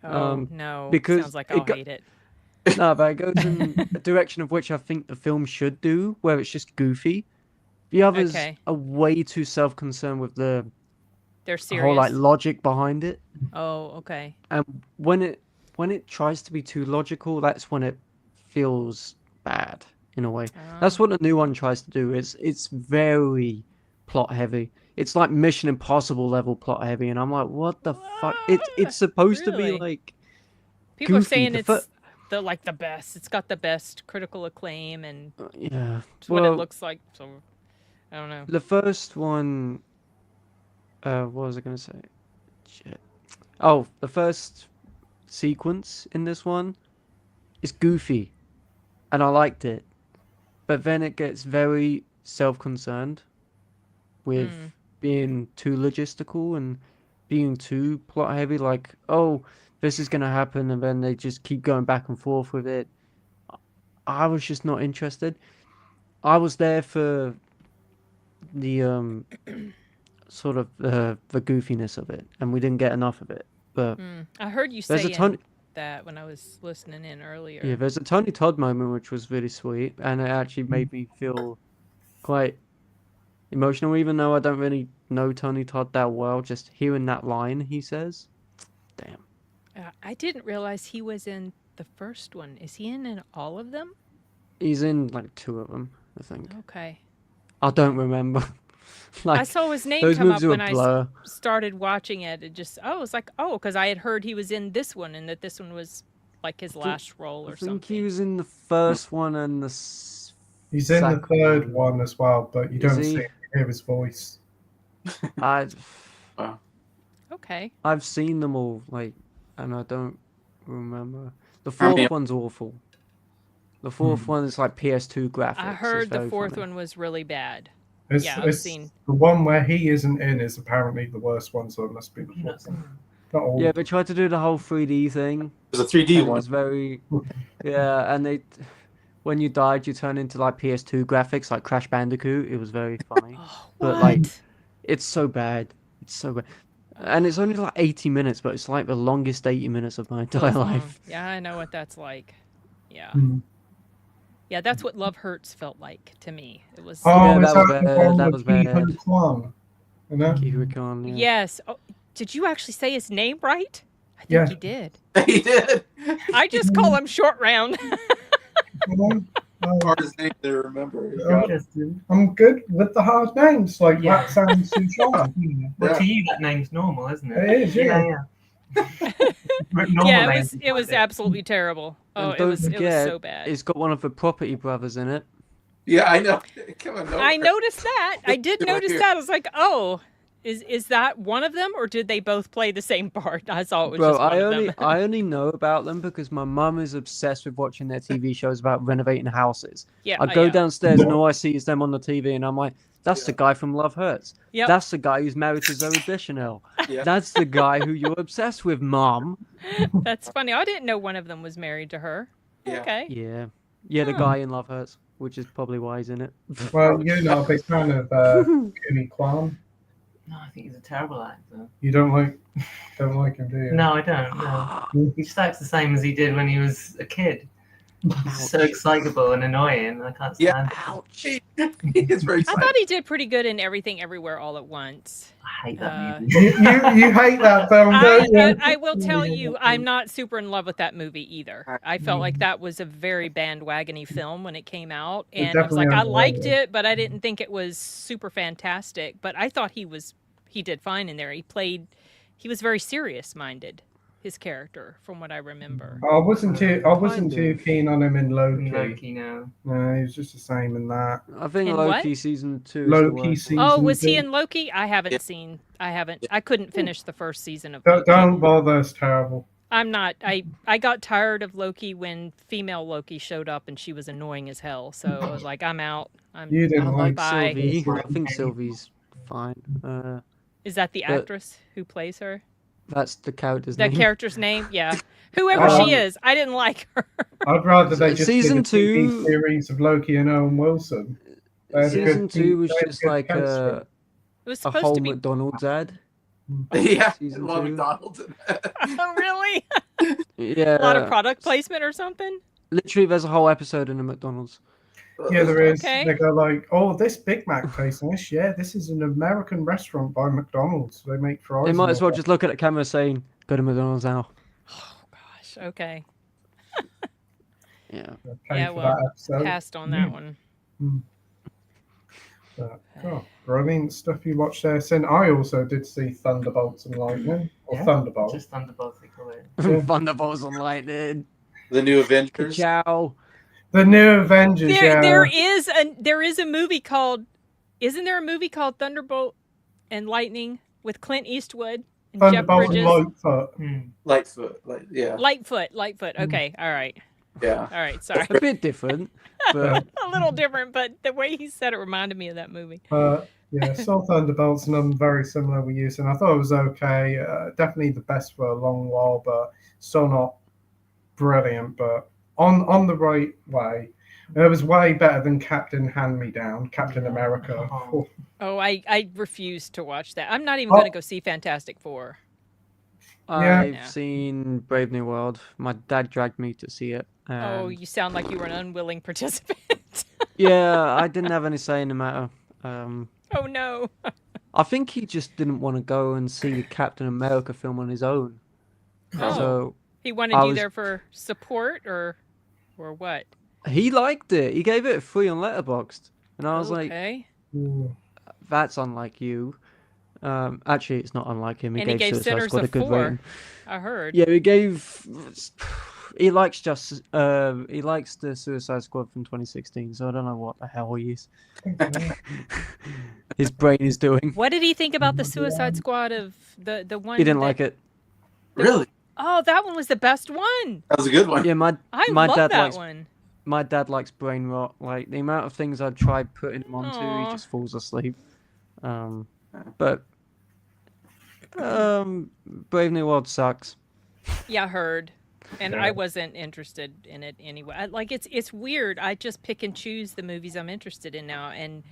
Oh, no. because Sounds like it I'll go- hate it. No, but it goes in a direction of which I think the film should do, where it's just goofy. The others Okay. are way too self-concerned with the They're serious. whole logic behind it. Oh, okay. And when it tries to be too logical, that's when it feels bad in a way. That's what the new one tries to do. It's very plot heavy. It's like Mission Impossible level plot heavy, and I'm like, what the fuck? It's supposed to be Really? like People are goofy. saying The it's the best. It's got the best critical acclaim and yeah. it's what it Well, looks like. So I don't know. the first one. What was I gonna say? Shit. Oh, the first sequence in this one is goofy, and I liked it, but then it gets very self-concerned with being too logistical and being too plot heavy. Like, oh, this is gonna happen, and then they just keep going back and forth with it. I was just not interested. I was there for the sort of the goofiness of it, and we didn't get enough of it. But I heard you there's a saying ton. that when I was listening in earlier. Yeah, there's a Tony Todd moment which was really sweet, and it actually made me feel quite emotional, even though I don't really know Tony Todd that well. Just hearing that line he says, damn. I didn't realize he was in the first one. Is he in all of them? He's in like 2 of them, I think. Okay. I don't remember. I saw his name those come up movies are when a I blur. started watching it. It just, I was like, oh, because I had heard he was in this one and that this one was like his last role or I think something. he was in the first one and the He's in the second third one as well, but you Is don't he? see hear his voice. Okay. I've seen them all, like, and I don't remember. The I mean- fourth one's awful. The fourth one is like PS2 graphics. I It's heard the very fourth funny. one was really bad. It's, Yeah, I've it's seen. the one where he isn't in is apparently the worst one, so it must be the fourth one. Not all. Yeah, they tried to do the whole 3D thing. There's a 3D And it one. was very, yeah, and when you died, you turn into like PS2 graphics, like Crash Bandicoot. It was very funny, Oh, but what? like, it's so bad. It's so bad, and it's only like 80 minutes, but it's like the longest 80 minutes of my entire That's long. life. Yeah, I know what that's like. Yeah. Hmm. Yeah, that's what Love Hurts felt like to me. It was. Oh, Yeah, is that was that the bad, one that with was Ki bad. Hun Kwan? You know? Kiwi Khan, yeah. Yes. Oh, did you actually say his name right? I think Yeah. you did. He did. I just call him Short Round. You know? Hardest name to remember. You got it. I'm good with the hard names, like Yeah. that sounds too strong. Well, Yeah. to you, that name's normal, isn't it? It is, yeah. Normal Yeah, names it was like it. absolutely terrible. Oh, And it don't was forget, so bad. it's got one of the Property Brothers in it. Yeah, I know. Come on, I noticed that. I did Right notice here. that. I was like, oh, is that one of them, or did they both play the same part? I saw it was Bro, just one I of only them. I only know about them because my mum is obsessed with watching their TV shows about renovating houses. Yeah, I go yeah. downstairs and all I see is them on the TV, and I'm like, that's the Yeah. guy from Love Hurts. Yep. That's the guy who's married to Zoe Deschanel. Yeah. That's the guy who you're obsessed with, Mom. That's funny. I didn't know one of them was married to her. Yeah. Okay. Yeah, the Huh. guy in Love Hurts, which is probably why he's in it. Well, you're not a big fan of Jimmy Kwan. No, I think he's a terrible actor. You don't like him, do you? No, I don't. No. He just acts the same as he did when he was a kid. He's so excitable and annoying. I can't Yeah. stand him. Ouch. It's very I exciting. thought he did pretty good in Everything Everywhere All at Once. I hate that movie. You hate that film, don't you? I will tell you, I'm not super in love with that movie either. I felt like that was a very bandwagony film when it came out, It and I was like, definitely I liked underrated. it, but I didn't think it was super fantastic. But I thought he did fine in there. He was very serious minded. His character, from what I remember. I wasn't too Kind of. keen on him in Loki. Loki now. No, he was just the same in that. I think In Loki what? season 2 is Loki the worst one. season Oh, was he 2. in Loki? I haven't seen. I couldn't finish the first season of Don't, Loki. don't bother, it's terrible. I'm not. I got tired of Loki when female Loki showed up and she was annoying as hell. So I was like, I'm out. You didn't I like like Bye. Sylvie. I think Sylvie's fine. Is that the But- actress who plays her? That's the character's That name. character's name? Yeah. Whoever she is, I didn't like her. I'd rather they just Season did a TV 2 series of Loki and Owen Wilson. They had a Season good 2 was they had just good like chemistry. It was a supposed whole to be. McDonald's ad. Yeah. Season One 2. McDonald's. Oh, really? Yeah. A lot of product placement or something? Literally, there's a whole episode in a McDonald's. Yeah, there is. Okay. They go like, "Oh, this Big Mac tastes nice. Yeah, this is an American restaurant by McDonald's. They make fries." They might and as well all just look at the camera saying, "Go to McDonald's now." Oh, gosh. Okay. Yeah. that. Pay Yeah, for well, that episode. Passed on that one. But, oh, brilliant stuff you watched there. Sin, I also did see Thunderbolts and Lightning, or Yeah, Thunderbolts. Just Thunderbolts, they call it. Thunderbolts and lightning. The new Avengers. Ciao. The new Avengers. yeah. There is a movie called. Isn't there a movie called Thunderbolt and Lightning with Clint Eastwood and Jeff Thunderbolt and Bridges? Lightfoot. Lightfoot. Yeah. Lightfoot. Okay, all right. Yeah. All right, sorry. A bit different, but A little different, but the way he said it reminded me of that movie. Yeah, saw Thunderbolts and I'm very similar with you, and I thought it was okay. Definitely the best for a long while, but still not brilliant. But on the right way. It was way better than Captain Hand Me Down, Captain America. Oh. Oh, I refuse to watch that. I'm not even Oh. going to go see Fantastic Four. Yeah. I've Yeah. seen Brave New World. My dad dragged me to see it. Oh, and- you sound like you were an unwilling participant. Yeah, I didn't have any say in the matter. Oh no. I think he just didn't want to go and see the Captain America film on his own. Oh. So He wanted I you was- there for support or what? he liked it. He gave it a 3 on Letterboxd, and I was like, Okay. Ooh. "That's unlike you." Actually, it's not unlike him. He And he gave gave Suicide Sinners Squad a a good 4. rating. I heard. Yeah, he gave. He likes he likes the Suicide Squad from 2016. So I don't know what the hell he is. His brain is doing. What did he think about the Suicide Squad of the one? He didn't that- like it. Really? Oh, that one was the best one. That was a good one. Yeah, my I my love dad that likes one. my dad likes brain rot. Like the amount of things I've tried putting him onto, Aw. he just falls asleep. But Brave New World sucks. Yeah, I heard. And Yeah. I wasn't interested in it anyway. It's weird. I just pick and choose the movies I'm interested in now. And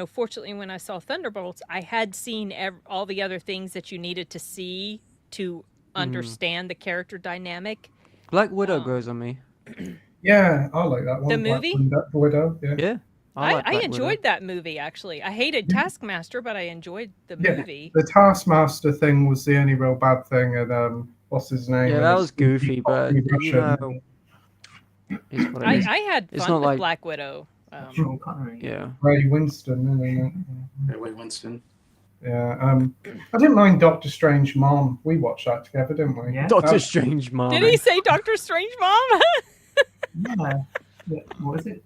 fortunately, when I saw Thunderbolts, I had seen all the other things that you needed to see to understand the character dynamic. Black Widow Oh. grows on me. Yeah, I like that one. The Black movie? Widow, yeah. Yeah, I like I Black enjoyed Widow. that movie actually. I hated Taskmaster, but I enjoyed the Yeah. movie. The Taskmaster thing was the only real bad thing, and what's his name? Yeah, And that it's was goofy, but you Russian. know, it's what it I is. had It's fun not with like- Black Widow. Sean Connery. Yeah. Ray Winston, isn't it? Ray Winston. Yeah. I didn't mind Doctor Strange Mom. We watched that together, didn't we? Yeah. Doctor Oh. Strange, mom. Did he say Doctor Strange Mom? Yeah. What is it?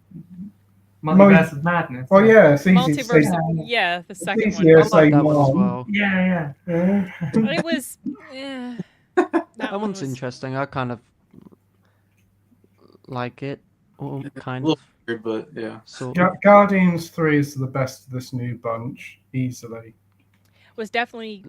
Multiverse of Madness. Oh yeah, it's easy to say. Multiverse. Yeah, the second one. easier. I Say like that one as mom. well. Yeah. Yeah. It was. That one's interesting. I kind of like it, or kind Little of. weird, but yeah. Sort Gu- of. Guardians 3 is the best of this new bunch, easily. Was definitely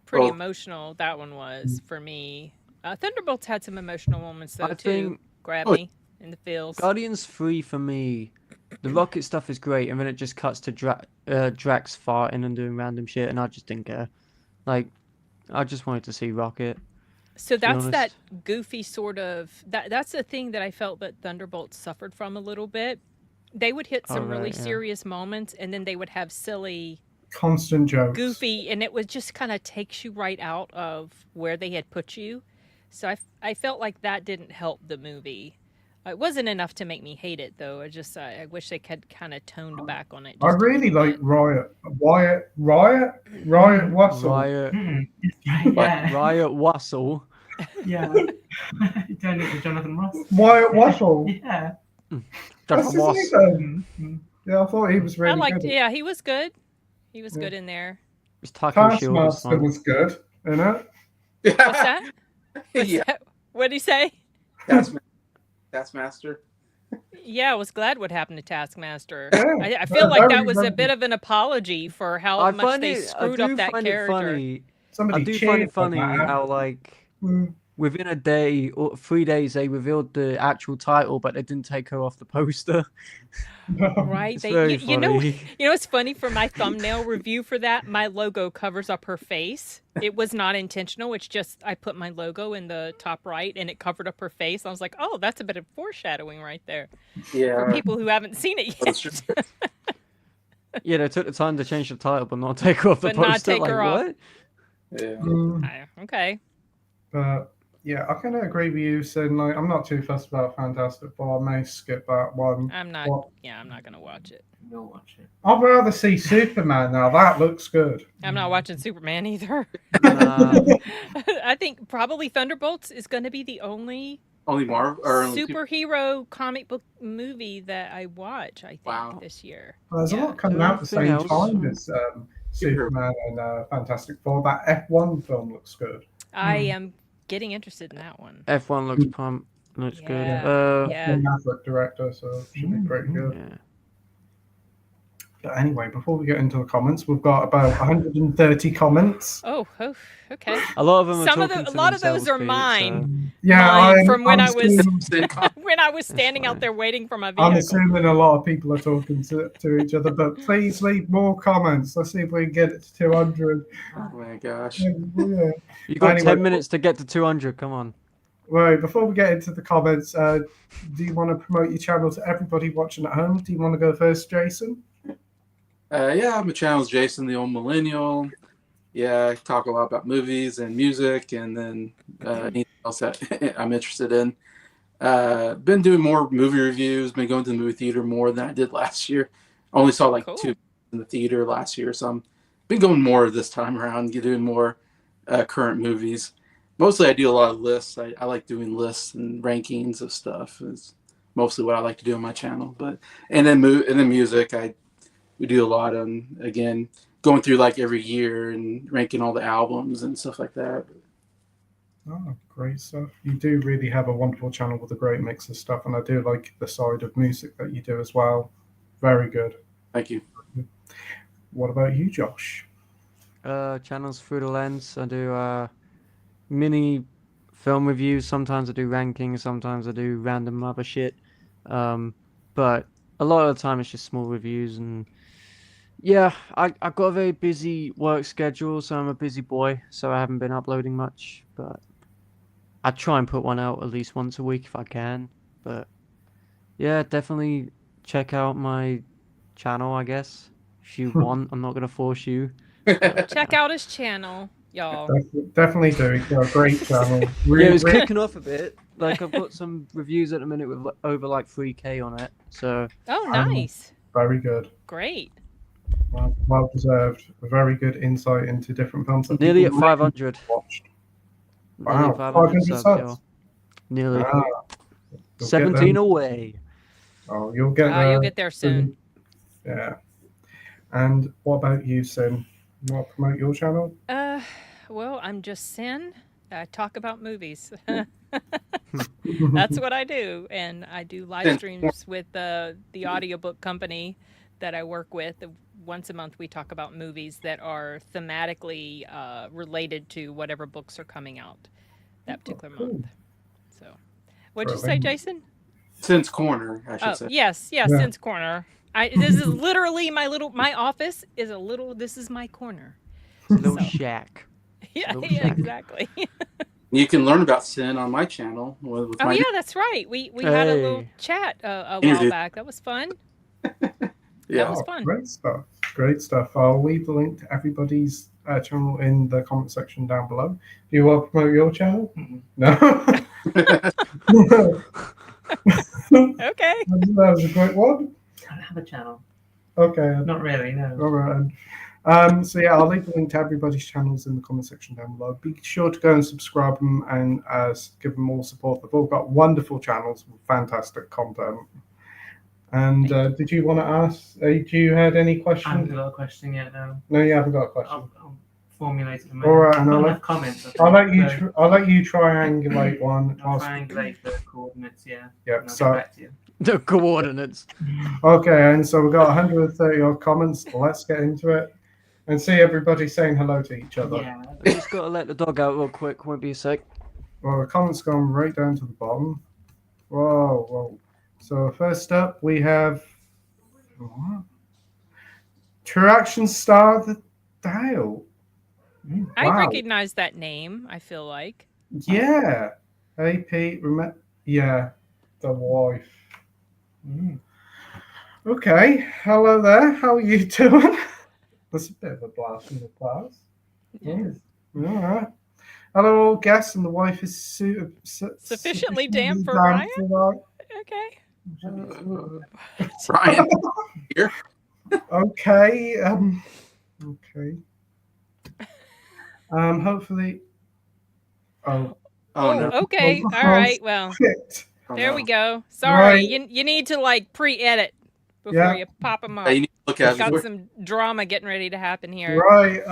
pretty Well- emotional. That one was for me. Thunderbolts had some emotional moments though I too. think Grab Oh. me in the feels. Guardians 3 for me, the rocket stuff is great, and then it just cuts to Drax farting and doing random shit, and I just didn't care. Like, I just wanted to see Rocket. So be that's that honest. goofy sort of that's the thing that I felt that Thunderbolts suffered from a little bit. They would hit some really right, yeah. serious moments, and then they would have silly, Constant jokes. goofy, and it would just kind of takes you right out of where they had put you. So I felt like that didn't help the movie. It wasn't enough to make me hate it, though. I wish they had kind of toned back on it. I just a really little like bit. Riot Wassel. Riot, Yeah. Riot Wassel. Yeah. Turned into Jonathan Ross. Wyatt Wassel. Yeah. That's Jonathan his Ross. name. Yeah, I thought he was really I liked. good. Yeah, he was good. He was Yeah. good in there. It's Taco Shield. It's Taskmaster fun. was good, innit? What's that? What's Yeah. that? What'd he say? That's Master. Yeah, I was glad what happened to Taskmaster. Yeah. I feel like that very was a good. bit of an apology for how I much find they it. I screwed do up that find it character. funny. Somebody I do find cheered it funny on that. how like Mm. within a day or 3 days they revealed the actual title, but they didn't take her off the poster. Right? It's They, very you know, funny. it's funny for my thumbnail review for that. My logo covers up her face. It was not intentional. It's just I put my logo in the top right, and it covered up her face. I was like, oh, that's a bit of foreshadowing right there for Yeah. people who haven't seen it That's yet. true. Yeah, they took the time to change the title, but not take her off the But not poster. take Like her off. what? Yeah. Mm. Okay. Yeah, I kind of agree with you, saying like I'm not too fussed about Fantastic Four. I may skip that one. I'm not. What? Yeah, I'm not gonna watch it. We'll watch it. I'd rather see Superman now. That looks good. I'm not watching Superman either. Nah. I think probably Thunderbolts is going to be the only Only Marvel or only superhero comic book movie that I watch. I think Wow. this year. There's a Yeah. lot coming out at the Anything same else? time as Superman and Fantastic Four. That F1 film looks good. I am getting interested in that one. F1 looks looks Yeah. good. Yeah. Ben Affleck director, so it should be pretty good. Yeah. Anyway, before we get into the comments, we've got about 130 comments. Oh, okay. A lot of them are Some of talking a to lot of those themselves, are Pete, mine. Yeah, Mine from when I was assuming, when I was standing fine. out there waiting for my I'm vehicle. assuming a lot of people are talking to each other, but please leave more comments. Let's see if we can get it to 200. Oh my gosh. Yeah. You got Anyway, 10 minutes to get to 200. Come on. Right, before we get into the comments, do you want to promote your channel to everybody watching at home? Do you want to go first, Jason? Yeah, my channel is Jason the Old Millennial. Yeah, I talk a lot about movies and music, and then anything else that I'm interested in. Been doing more movie reviews. Been going to the movie theater more than I did last year. I only saw like Cool. 2 in the theater last year, so I'm been going more this time around. Doing more current movies. Mostly, I do a lot of lists. I like doing lists and rankings of stuff. Is mostly what I like to do on my channel. But and then music, we do a lot on, again, going through like every year and ranking all the albums and stuff like that. Oh, great stuff. You do really have a wonderful channel with a great mix of stuff, and I do like the side of music that you do as well. Very good. Thank you. What about you, Josh? Channels Through the Lens. I do mini film reviews. Sometimes I do rankings. Sometimes I do random other shit. But a lot of the time it's just small reviews. And yeah, I've got a very busy work schedule, so I'm a busy boy. So I haven't been uploading much. But I try and put one out at least once a week if I can. But yeah, definitely check out my channel, I guess. If you want, I'm not going to force you. Check out his channel, y'all. Definitely do. He's got a great channel. Yeah, it was Really, kicking off a bit. Like, I've got some reviews at the minute with over like 3K on it. So Oh, nice. very good. Great. Well deserved. A very good insight into different films that nearly at people really 500. watched. Nearly Wow, at 500 500 subs, subs. y'all. Nearly. Ah, you'll 17 get them. away. Oh, you'll get there. You'll get there soon. Yeah. And what about you, Sim? You want to promote your channel? Well, I'm just Sin. I talk about movies. That's what I do, and I do live streams with the audiobook company that I work with. Once a month, we talk about movies that are thematically related to whatever books are coming out that particular month. So, what'd you say, Jason? Since Corner, I should say. Yes, Yeah. Sin's Corner. This is literally my office is a little. This is my corner. Little So. shack. Yeah, Little shack. exactly. You can learn about Sin on my channel. With Oh my yeah, that's right. We had a little Hey. chat a while Interview. back. That was fun. Yeah. That was fun. Great stuff. Great stuff. I'll leave the link to everybody's channel in the comment section down below. Do you want to promote your channel? Mhm. No. Okay. That was a great one. I don't have a channel. Okay. Not really, no. All right. So yeah, I'll leave the link to everybody's channels in the comment section down below. Be sure to go and subscribe them and give them all support. They've all got wonderful channels with fantastic content. And did you want to ask? Do you had any I haven't questions? got a question yet, no. No, you haven't got a question. I'll formulate it in a All right, and Not I'll enough let, comments. I I'll think, let you. so I'll let you triangulate one. I'll triangulate the coordinates, yeah. Yep. And I'll So get back to you. The coordinates. okay, and so we've got 130 odd comments. Let's get into it and see everybody saying hello to each other. Yeah. I just got to let the dog out real quick. Won't be a sec. Well, the comments gone right down to the bottom. Whoa. So first up, we have what? True Action Star the Dale. I Wow. recognize that name. I feel like. Yeah. AP. Yeah, the wife. Okay. Hello there. How are you doing? That's a bit of a blast from the class. Yes. All right. Hello, all guests, and the wife is Sufficiently damp for damp Ryan? for Okay. Ryan. Here. that. Okay. Okay. Hopefully. Oh. Oh no. Okay. Oh, All right. Well, shit. Oh, there no. we go. Sorry. Right. You need to like pre-edit before Yeah. you pop them up. Hey, you need to look at Got it. some drama getting ready to happen here. Right.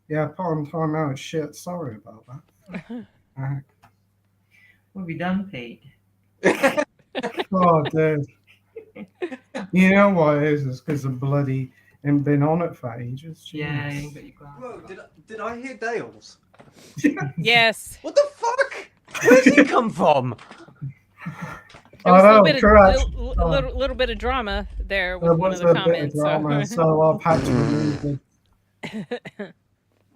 Yeah. Put on time out. Shit. Sorry about that. What have you done, Pete? Oh, dude. You know what it is? It's because the bloody ain't been on it for ages. Yeah, Jeez. you got your glass. Whoa, did I hear Dales? Yes. What the fuck? Where'd he come from? There was a little know, bit of correct. little bit of drama there There with one was of the a bit of comments. drama, so I've had to remove it.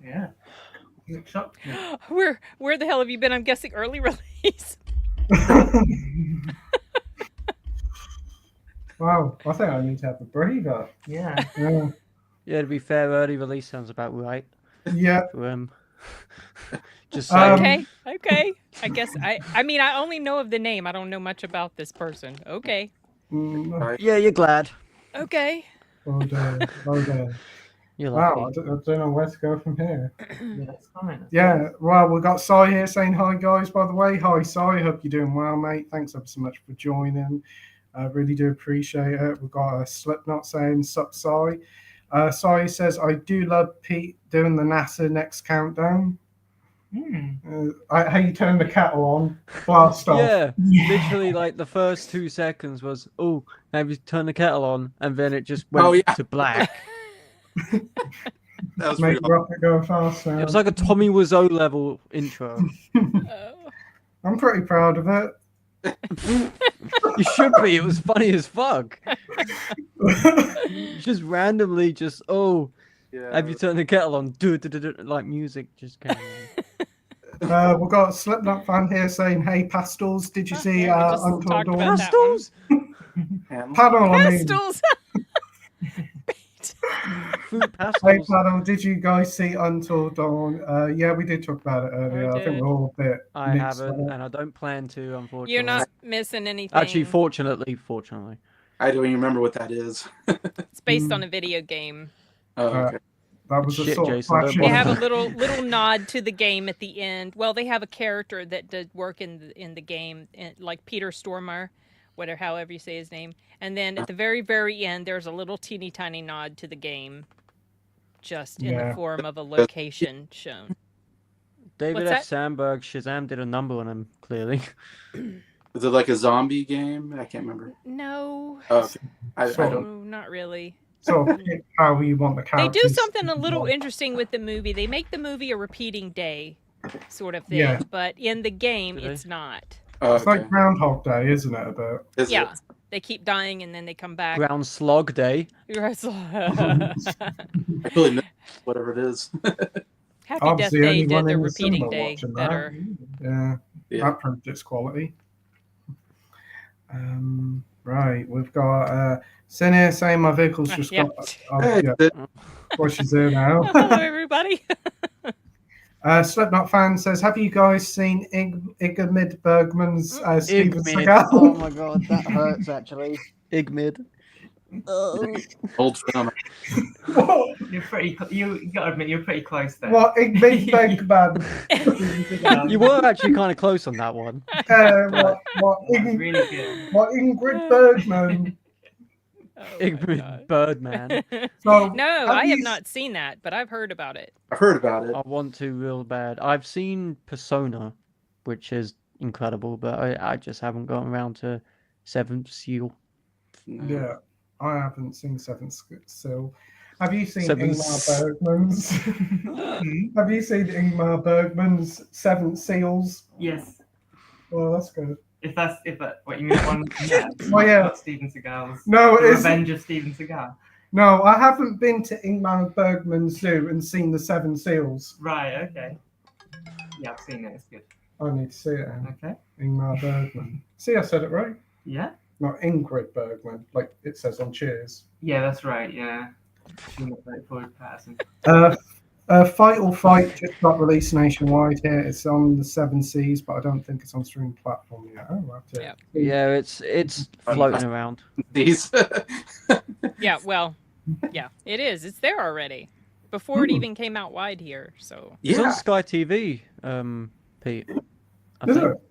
Yeah. It shocked me. Where the hell have you been? I'm guessing early release. Wow, I think I need to have a breather. Yeah. Yeah. Yeah, to be fair, early release sounds about right. Yeah. For just saying. Okay. I guess I mean I only know of the name. I don't know much about this person. Okay. Mm, Yeah, you're glad. Okay. oh dear. Oh dear. You're Wow, lucky. I don't know where to go from here. Yeah, that's comment. Yeah, well, we've got Sai here saying hi, guys, by the way. Hi, Sai. Hope you're doing well, mate. Thanks ever so much for joining. I really do appreciate it. We've got a Slipknot saying, sup, Sai. Sai says, I do love Pete doing the NASA next countdown. How you turn the kettle on, blast off. Yeah, literally, like the first 2 seconds was, oh, have you turned the kettle on? And then it just went to black. That was Make pretty the rocket go faster. It was like a Tommy Wiseau level intro. I'm pretty proud of it. You should be. It was funny as fuck. Just randomly, have you turned the kettle on? Like music just came on. We've got a Slipknot fan here saying, hey, Pastels, did you see Yeah, we just Untold talked Dawn? about that one. Pastels? Paddle, I mean. Pastels. Fruit Hey, pastels. Paddle, did you guys see Untold Dawn? Yeah, we did talk about it earlier. I think did. we're all a bit I mixed haven't, on it. and I don't plan to, unfortunately. You're not missing anything. Actually, fortunately. I don't even remember what that is. It's based on a video game. Oh, okay. That was a Shit, sort of Jason, don't flash They bother. have a one. little nod to the game at the end. Well, they have a character that did work in the game, like Peter Stormare, however you say his name. And then at the very end, there's a little teeny tiny nod to the game, just in the form of a location shown. David What's F. that? Sandberg, Shazam did a number on him, clearly. Is it like a zombie game? I can't remember. No, Oh, okay. I So- don't. not really. So pick how you want the They characters. do something a little interesting with the movie. They make the movie a repeating day sort of thing, Yeah. but in the game, Do they? it's not. Oh, It's okay. like Groundhog Day, isn't it, a bit? Is it? Yeah, they keep dying and then they come back. Ground Slog Day. I really missed whatever it is. Happy I'm Death the Day only did one the in the repeating cinema day watching that. better. Yeah, Yeah. that proved its quality. Right, we've got Sin here saying my vehicle's just Yeah. got. Hey, Yeah, it- well, she's there now. Hello, everybody. Slipknot fan says, have you guys seen Igmid Bergman's Steven Igmid. Seagal? Oh my god, that hurts actually. Igmid. old film. What? You're pretty. You gotta admit, you're pretty close there. What? Igmid Bergman? You were actually kind of close on that one. What That's really good. What Ingrid Bergman? Oh, my Igmid God. Birdman. So, No, have I have you- not seen that, but I've heard about it. I've heard about it. I want to real bad. I've seen Persona, which is incredible, but I just haven't gotten around to Seventh Seal. Yeah, I haven't seen Seventh Seal. Have you seen Seven Ingmar Bergman's? Have you seen Ingmar Bergman's Seven Seals? Yes. Well, that's good. If that what you mean that one? Yeah. Oh, yeah. Not Steven Seagal's. No, The it is. Revenge of Steven Seagal. No, I haven't been to Ingmar Bergman's zoo and seen the Seven Seals. Right. Okay. Yeah, I've seen it. It's good. I need to see it. Okay. Ingmar Bergman. See, I said it right. Yeah. Not Ingrid Bergman, like it says on Cheers. Yeah, that's right. Yeah. She looked like Floyd Patterson. Fight or Fight just got released nationwide here. It's on the Seven Seas, but I don't think it's on streaming platform yet. Oh, we'll have to- Yeah. Yeah, it's floating around. These. Yeah, well, yeah, it is. It's there already. Before it even came out wide here, so. It's on Yeah. Sky TV, Pete. I Is think. it?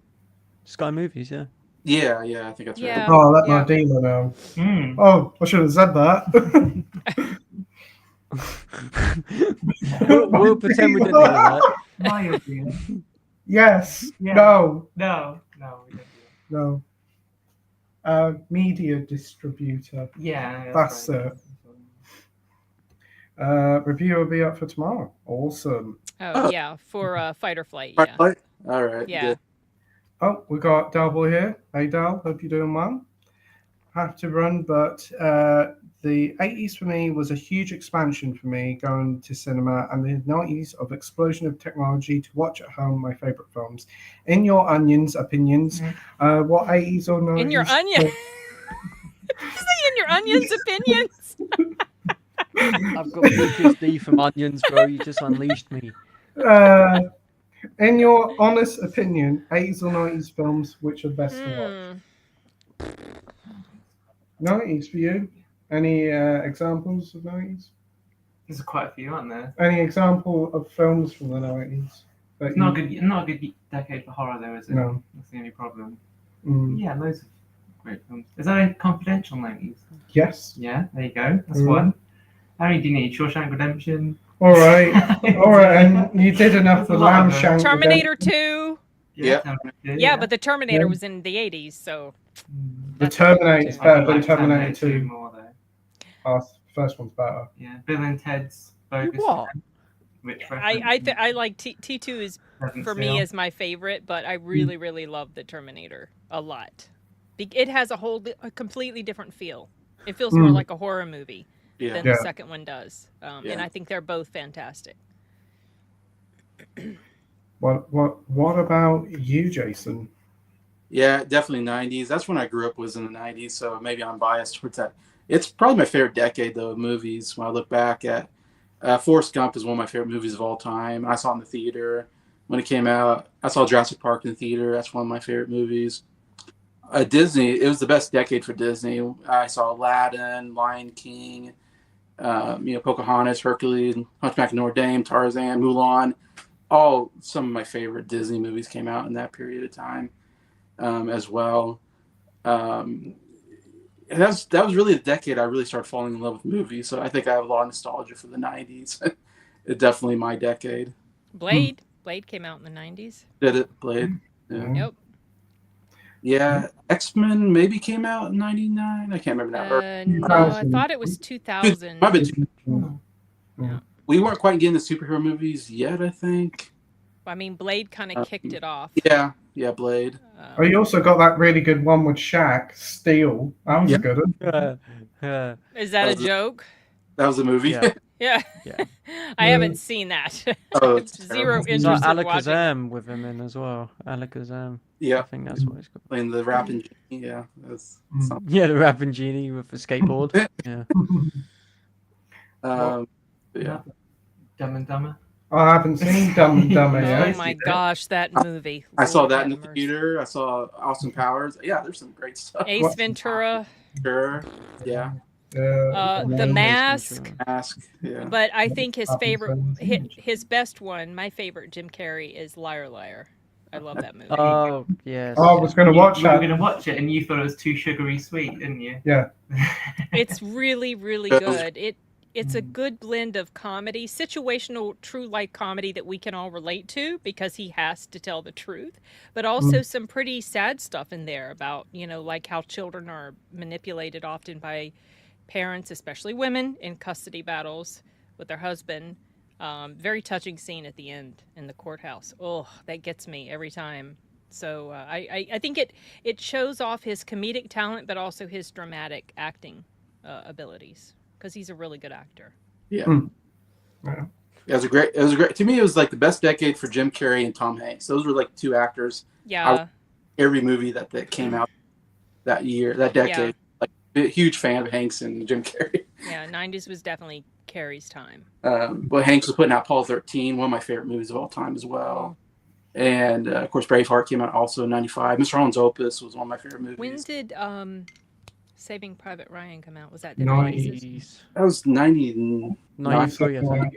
Sky Movies, yeah. Yeah, I think that's Yeah. right. Oh, I'll let Yeah. my dealer know. Hmm. Oh, I should have said that. we'll pretend we didn't hear that. Mario Deal. Yes. Yeah. No. No, we don't do No. Media distributor. Yeah, That's right. Review will be up for tomorrow. Awesome. Oh Oh. yeah, for Fight or Flight. Right, Yeah. right. All right. Yeah. Good. Oh, we got Dalboy here. Hey, Dal. Hope you're doing well. Have to run, but the 80s for me was a huge expansion for me going to cinema, and the 90s of explosion of technology to watch at home. My favorite films. In your opinions, what 80s or 90s? In your onion. Did you say in your onions opinions? I've got PTSD from onions, bro. You just unleashed me. In your honest opinion, 80s or 90s films, which are best to watch? 90s for you? Any examples of 90s? There's quite a few, aren't there? Any example of films from the 90s? It's not a good decade for horror, though, is it? No. That's the only problem. Mm. Yeah, loads of great films. Is that a Confidential 90s? Yes. Yeah, there you go. That's one. How many do you need? Shawshank Redemption? All right. All right. And you did enough for There's a lot of them. Lamb Shank. Terminator 2. Yeah. Terminator, Yeah, but the Terminator Yeah. was in the 80s, so. The that's a good Terminator's too. I better do than like Terminator 2. more, though. First one's better. Yeah, Bill and Ted's Bogus. What? Which I like T2 is for me is is my favorite, but I really love the Terminator a lot. It has a completely different feel. It feels more like a horror movie Yeah. than Yeah. the second one does, and Yeah. I think they're both fantastic. What about you, Jason? Yeah, definitely 90s. That's when I grew up, was in the 90s, so maybe I'm biased towards that. It's probably my favorite decade, though, of movies. When I look back at Forrest Gump is one of my favorite movies of all time. I saw it in the theater when it came out. I saw Jurassic Park in the theater. That's one of my favorite movies. Disney, it was the best decade for Disney. I saw Aladdin, Lion King, Pocahontas, Hercules, Hunchback of Notre Dame, Tarzan, Mulan. All some of my favorite Disney movies came out in that period of time as well. And that was really the decade I really started falling in love with movies. So I think I have a lot of nostalgia for the 90s. It's definitely my decade. Blade came out in the 90s. Did it? Blade? Yeah. Yep. Yeah. X-Men maybe came out in 99. I can't remember now. No, I thought it was 2000. Might be Yeah. We weren't quite getting the superhero movies yet, I think. I mean, Blade kind of kicked it off. Yeah, Blade. Oh, you also got that really good one with Shaq, Steel. That was a good one. Is that a joke? That was a movie. Yeah. Yeah. Yeah. I haven't seen that. Oh, It's it's zero terrible. It's interest like in watching. Alakazam with him in as well. Alakazam. I Yeah, think that's what it's called. playing the rapping. Yeah, that's something. Yeah, the rapping genie with the skateboard. Yeah. Yeah. Dumb and Dumber. I haven't seen Dumb and Dumber Oh yet. my gosh, that movie. I saw Lord that in have the mercy. theater. I saw Austin Powers. Yeah, there's some great stuff. Ace Ventura, Sure. Yeah. The Mask. Mask. Yeah. But I think his favorite, his best one, my favorite Jim Carrey is Liar Liar. I love that movie. Oh, yes. I was going to watch You were that. going to watch it, and you thought it was too sugary sweet, didn't you? Yeah. It's really good. It's a good blend of comedy, situational, true life comedy that we can all relate to because he has to tell the truth, but also some pretty sad stuff in there about, like how children are manipulated often by parents, especially women, in custody battles with their husband. Very touching scene at the end in the courthouse. Oh, that gets me every time. So I think it shows off his comedic talent, but also his dramatic acting abilities. Because he's a really good actor. Yeah. Yeah. It was a great. To me, it was like the best decade for Jim Carrey and Tom Hanks. Those were like two actors. Yeah. Every movie that came out that year, that decade, like a huge fan of Hanks and Jim Carrey. Yeah, 90s was definitely Carrey's time. But Hanks was putting out Apollo 13, one of my favorite movies of all time as well. And of course, Braveheart came out also in '95. Mr. Holland's Opus was one of my favorite movies. When did Saving Private Ryan come out? Was that 90s. That was 90. 93, I think. Was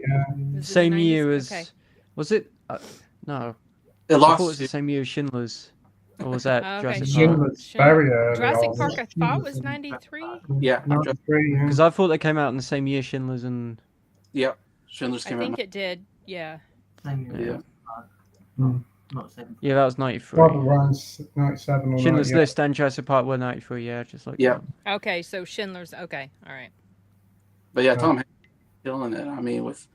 it Same the year 90s? as... Okay. Was it? No. It I lost. thought it was the same year as Schindler's. Or was that Okay. Jurassic Park? Schindler's very early. Jurassic on. Park, I thought, was 93. Yeah. 93, yeah. Because I thought they came out in the same year Schindler's and... Yep. Schindler's I came think out. it did. Yeah. Yeah. not 7. Yeah, that was 93. Probably around 97 or Schindler's 98. List and Jurassic Park were 93. Yeah, just like Yeah. Okay, so Schindler's. Okay, all right. But yeah, Tom Hanks killing it. I mean, with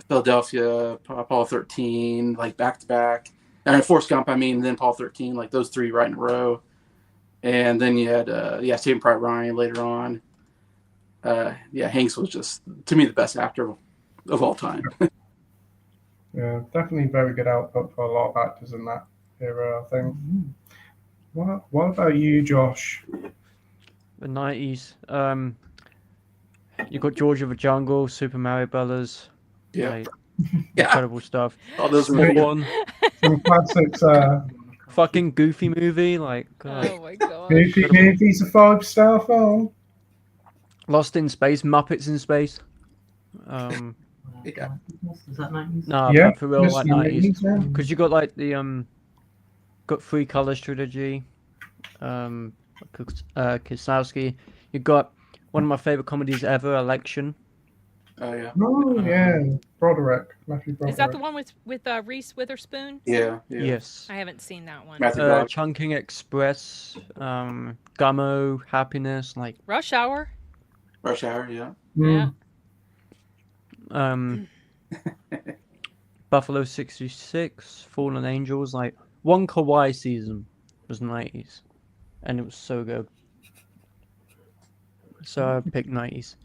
Philadelphia, Apollo 13, like back to back, and Forrest Gump. I mean, then Apollo 13, like those three right in a row. And then you had Saving Private Ryan later on. Hanks was just, to me, the best actor of all time. Yeah, definitely very good output for a lot of actors in that era, I think. What about you, Josh? the 90s. You got George of the Jungle, Super Mario Brothers. Yeah. Like, Yeah. incredible stuff. All those Sweet. movies. Some classics. Fucking Goofy movie. Like, God. Oh my gosh. Goofy movies, a 5-star film. Lost in Space, Muppets in Space. Yeah. Is that 90s? Nah, Yeah, but for real, just like 90s, 90s. yeah. Because you got like the got Three Colors trilogy, Kieslowski. You got one of my favorite comedies ever, Election. Oh yeah. Oh, yeah. Matthew Broderick. Is that the one with Reese Witherspoon? Yeah. Yes. I haven't seen that one. Matthew Broderick. Chunking Express, Gummo, Happiness, like Rush Hour. Rush Hour. Yeah. Mm. Buffalo 66, Fallen Angels, like one Kawaii season was 90s, and it was so good. So I picked 90s.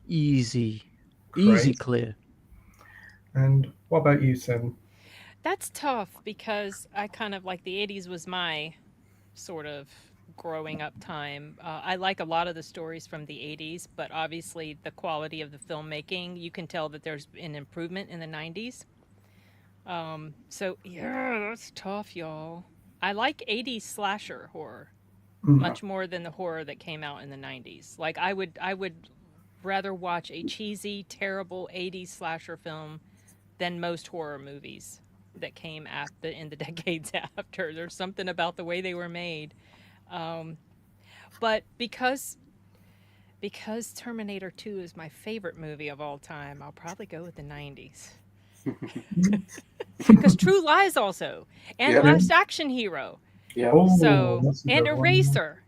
Easy Great. clear. And what about you, Sim? That's tough because I kind of like the 80s was my sort of growing up time. I like a lot of the stories from the 80s, but obviously the quality of the filmmaking, you can tell that there's an improvement in the 90s. So yeah, that's tough, y'all. I like 80s slasher horror much more than the horror that came out in the 90s. Like I would rather watch a cheesy, terrible 80s slasher film than most horror movies that came in the decades after. There's something about the way they were made. But because Terminator 2 is my favorite movie of all time, I'll probably go with the 90s. Because True Lies also, and Yeah. Last Action Hero. Yeah. Oh, So, that's a and good one. Eraser.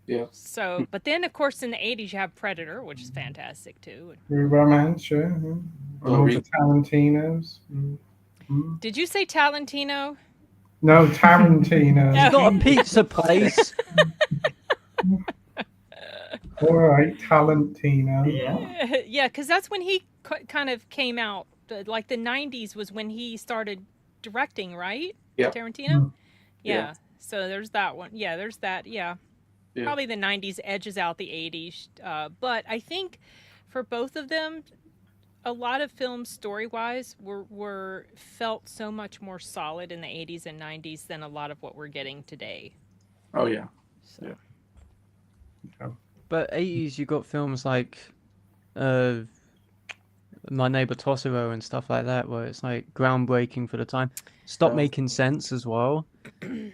Yeah. So, but then of course in the 80s you have Predator, which is fantastic too. Romance, yeah. All the Tarantinos. Did you say Talentino? No, Tarantino. Yeah. It's not a pizza place. All right, Talentino. Yeah. Yeah, because that's when he kind of came out. Like the 90s was when he started directing, right? Yeah. Tarantino? Yeah. Yeah. So there's that one. Yeah, there's that. Yeah. Yeah. Probably the 90s edges out the 80s. But I think for both of them, a lot of films story-wise were felt so much more solid in the 80s and 90s than a lot of what we're getting today. Oh yeah. So. Yeah. But 80s, you got films like My Neighbor Totoro and stuff like that, where it's like groundbreaking for the time. Stop Yeah. making sense as well.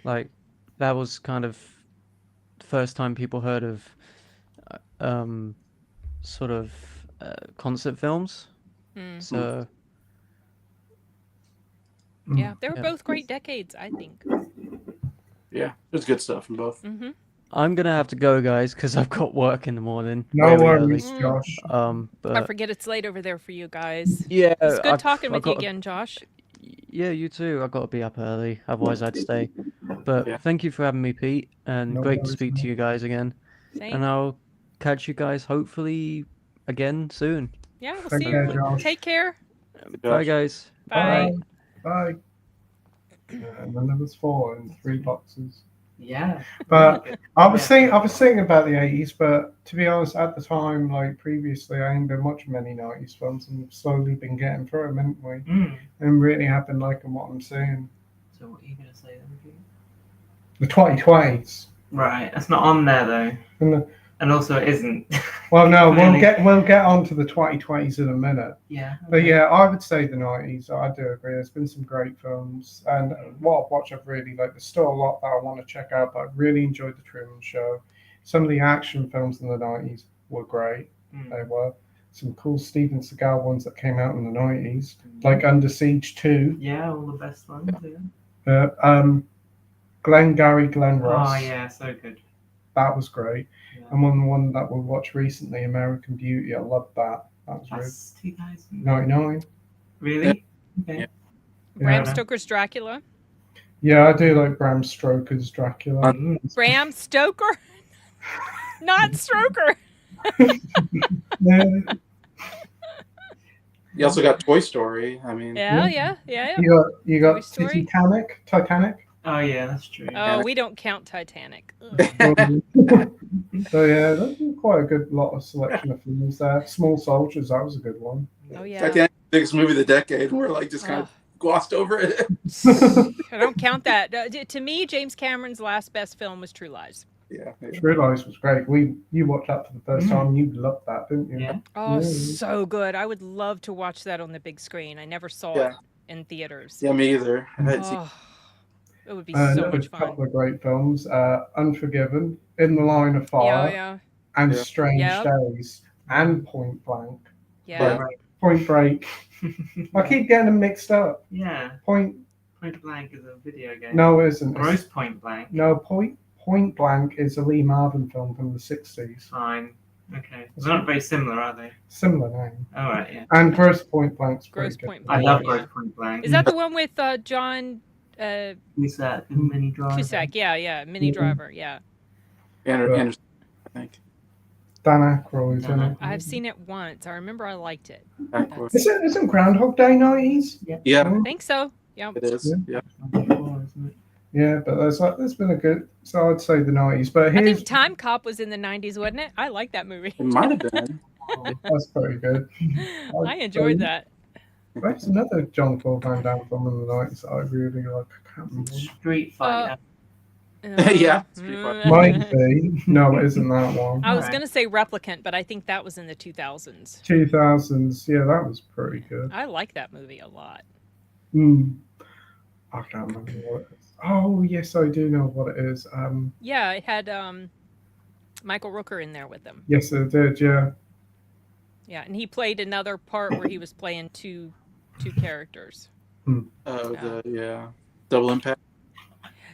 Like that was kind of the first time people heard of sort of concert films. So Yeah, they were Yeah. both great decades, I think. Yeah. There's good stuff in both. Hmm. I'm gonna have to go, guys, because I've got work in the morning. No very worries, early. Josh. I But forget it's late over there for you guys. yeah, It's good I've- talking I've with you got- again, Josh. Yeah, you too. I've got to be up early, otherwise I'd stay. But Yeah. thank you for having me, Pete, and No great to worries, speak to mate. you guys again. Same. And I'll catch you guys hopefully again soon. Yeah, we'll Take see care, you. Josh. Take care. Bye, guys. Bye. Bye. And then there was 4 in 3 boxes. Yeah. But I was thinking about the 80s, but to be honest, at the time, like previously, I ain't been watching many 90s films, and we've slowly been getting through them, haven't we? And really have been liking what I'm seeing. So what are you going to say then? The 2020s. Right, that's not on there though. And also it isn't. Well, no, Clearly. we'll get on to the 2020s in a minute. Yeah. But yeah, I would say the 90s. I do agree. There's been some great films, and what I've watched, I've really liked. There's still a lot that I want to check out, but I really enjoyed The Truman Show. Some of the action films in the 90s were great. They were. some cool Steven Seagal ones that came out in the 90s, like Under Siege 2. Yeah, all the best ones. Yeah. Glenn Ross. Oh yeah, so good. That was great. Yeah. And one that we watched recently, American Beauty. I loved that. That was That's 2000. 99. Really? Okay. Yeah. Bram Yeah. Stoker's Dracula. Yeah, I do like Bram Stoker's Dracula. Bram Stoker, not Stroker. Yeah. You also got Toy Story. I mean, Yeah. You got Toy Story? Titanic. Oh yeah, that's true. Oh, we don't count Titanic. Ugh. So yeah, that's quite a good lot of selection of films there. Small Soldiers, that was a good one. Oh yeah. Titanic, biggest movie of the decade. We're like just kind of glossed over it. I don't count that. To me, James Cameron's last best film was True Lies. Yeah. True Lies was great. You watched that for the first time. You loved that, didn't you? Yeah. Oh, Yeah. so good. I would love to watch that on the big screen. I never saw Yeah. it in theaters. Yeah, me either. I had seen- Oh, it would be And so much a fun. couple of great films: Unforgiven, In the Line of Fire, Yeah. and Yeah. Strange Yep. Days, and Point Blank. Yeah. Right. Point Break. I keep getting them mixed up. Yeah. Point. Point Blank is a video game. No, it isn't. Gross Point Blank. No, Point Blank is a Lee Marvin film from the 60s. Fine. Okay. They're not very similar, are they? Similar name. All right. Yeah. And Gross Point Blank's Gross pretty good. Point I Blank. love Yeah. Gross Point Blank. Is that the one with John Cusack and Mini Driver? Cusack? Yeah. Mini Driver. Yeah. Anderson, I think. Dan Aykroyd, isn't it? I've seen it once. I remember I liked it. Aykroyd. Isn't Groundhog Day 90s? Yeah, I think so. Yeah. it is. Yeah. Isn't it? Yeah, but there's been a good. So I'd say the 90s. But I here's think Time Cop was in the 90s, wasn't it? I like that movie. It might have been. that's pretty good. I enjoyed that. There's another John Claude Van Damme film in the 90s that I really like. I can't remember. Street Fighter. Yeah, Street Fighter. Might be. No, it isn't that one. I was Alright. going to say Replicant, but I think that was in the 2000s. 2000s. Yeah, that was pretty good. I like that movie a lot. I can't remember what it is. Oh, yes, I do know what it is. Yeah, it had Michael Rooker in there with them. Yes, it did, yeah. Yeah, and he played another part where he was playing two characters. Yeah. Double Impact.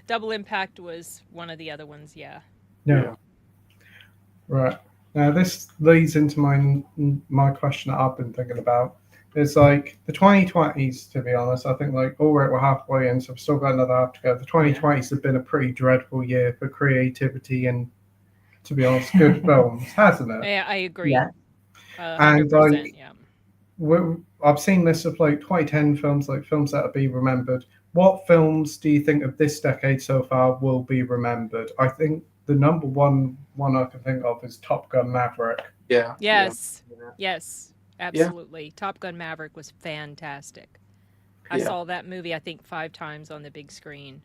Double Impact was one of the other ones, yeah. Yeah. Right. Now, this leads into my question that I've been thinking about. It's like the 2020s, to be honest. I think, like, all right, we're halfway in, so we've still got another half to go. The 2020s have been a pretty dreadful year for creativity and, to be honest, good films, hasn't it? Yeah, I agree. Yeah. 100%, like, yeah. I've seen lists of like 2010 films, like films that will be remembered. What films do you think of this decade so far will be remembered? I think the number one I can think of is Top Gun Maverick. Yeah. Yes. Yeah. Yes. Absolutely. Top Gun Maverick was fantastic. I Yeah. saw that movie, I think, 5 times on the big screen.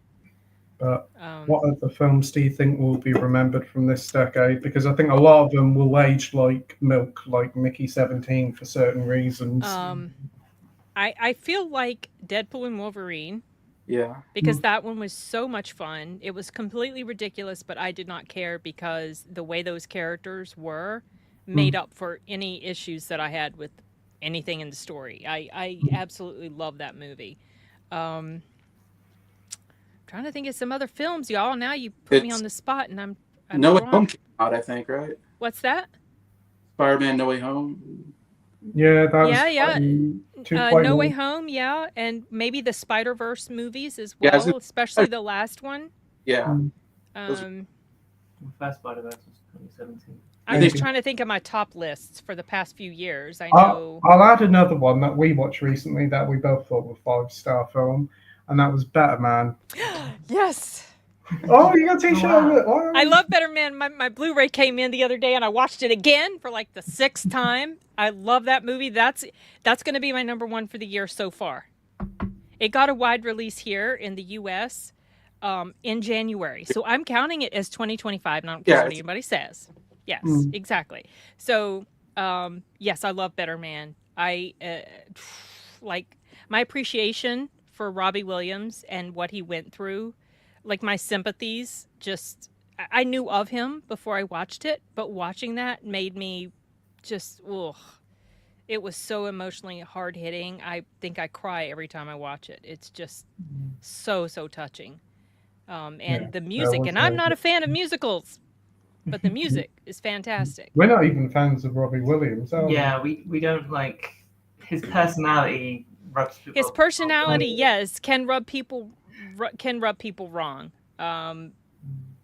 But what other films do you think will be remembered from this decade? Because I think a lot of them will age like milk, like Mickey 17 for certain reasons. I feel like Deadpool and Wolverine, Yeah. because that one was so much fun. It was completely ridiculous, but I did not care because the way those characters were made up for any issues that I had with anything in the story. I absolutely love that movie. Trying to think of some other films, y'all. Now you put me It's- on the spot, and I'm No Way drawn. Home came out, I think, right? What's that? Spider-Man No Way Home. Yeah, that was Yeah. quite No Way new. Home, yeah, and maybe the Spider-Verse movies as Yeah, I well, was especially the last one. Yeah. Mm. The first Spider-Verse was 2017. I'm Maybe. just trying to think of my top lists for the past few years. I I'll, know. I'll add another one that we watched recently that we both thought was a 5-star film, and that was Better Man. Yes, Oh, you got a t-shirt Wow. of it. Oh. I love Better Man. My Blu-ray came in the other day, and I watched it again for like the 6th time. I love that movie. That's going to be my number 1 for the year so far. It got a wide release here in the U.S. In January, so I'm counting it as 2025. And I don't care what anybody says. Yes, exactly. So, yes, I love Better Man. I like my appreciation for Robbie Williams and what he went through. Like my sympathies, just I knew of him before I watched it, but watching that made me just, ugh. It was so emotionally hard hitting. I think I cry every time I watch it. It's just so touching. And the that music, was and I'm very not a good. fan of musicals, but the music is fantastic. We're not even fans of Robbie Williams, are we? Yeah, we don't like his personality rubs people. His personality, yes, can rub people wrong.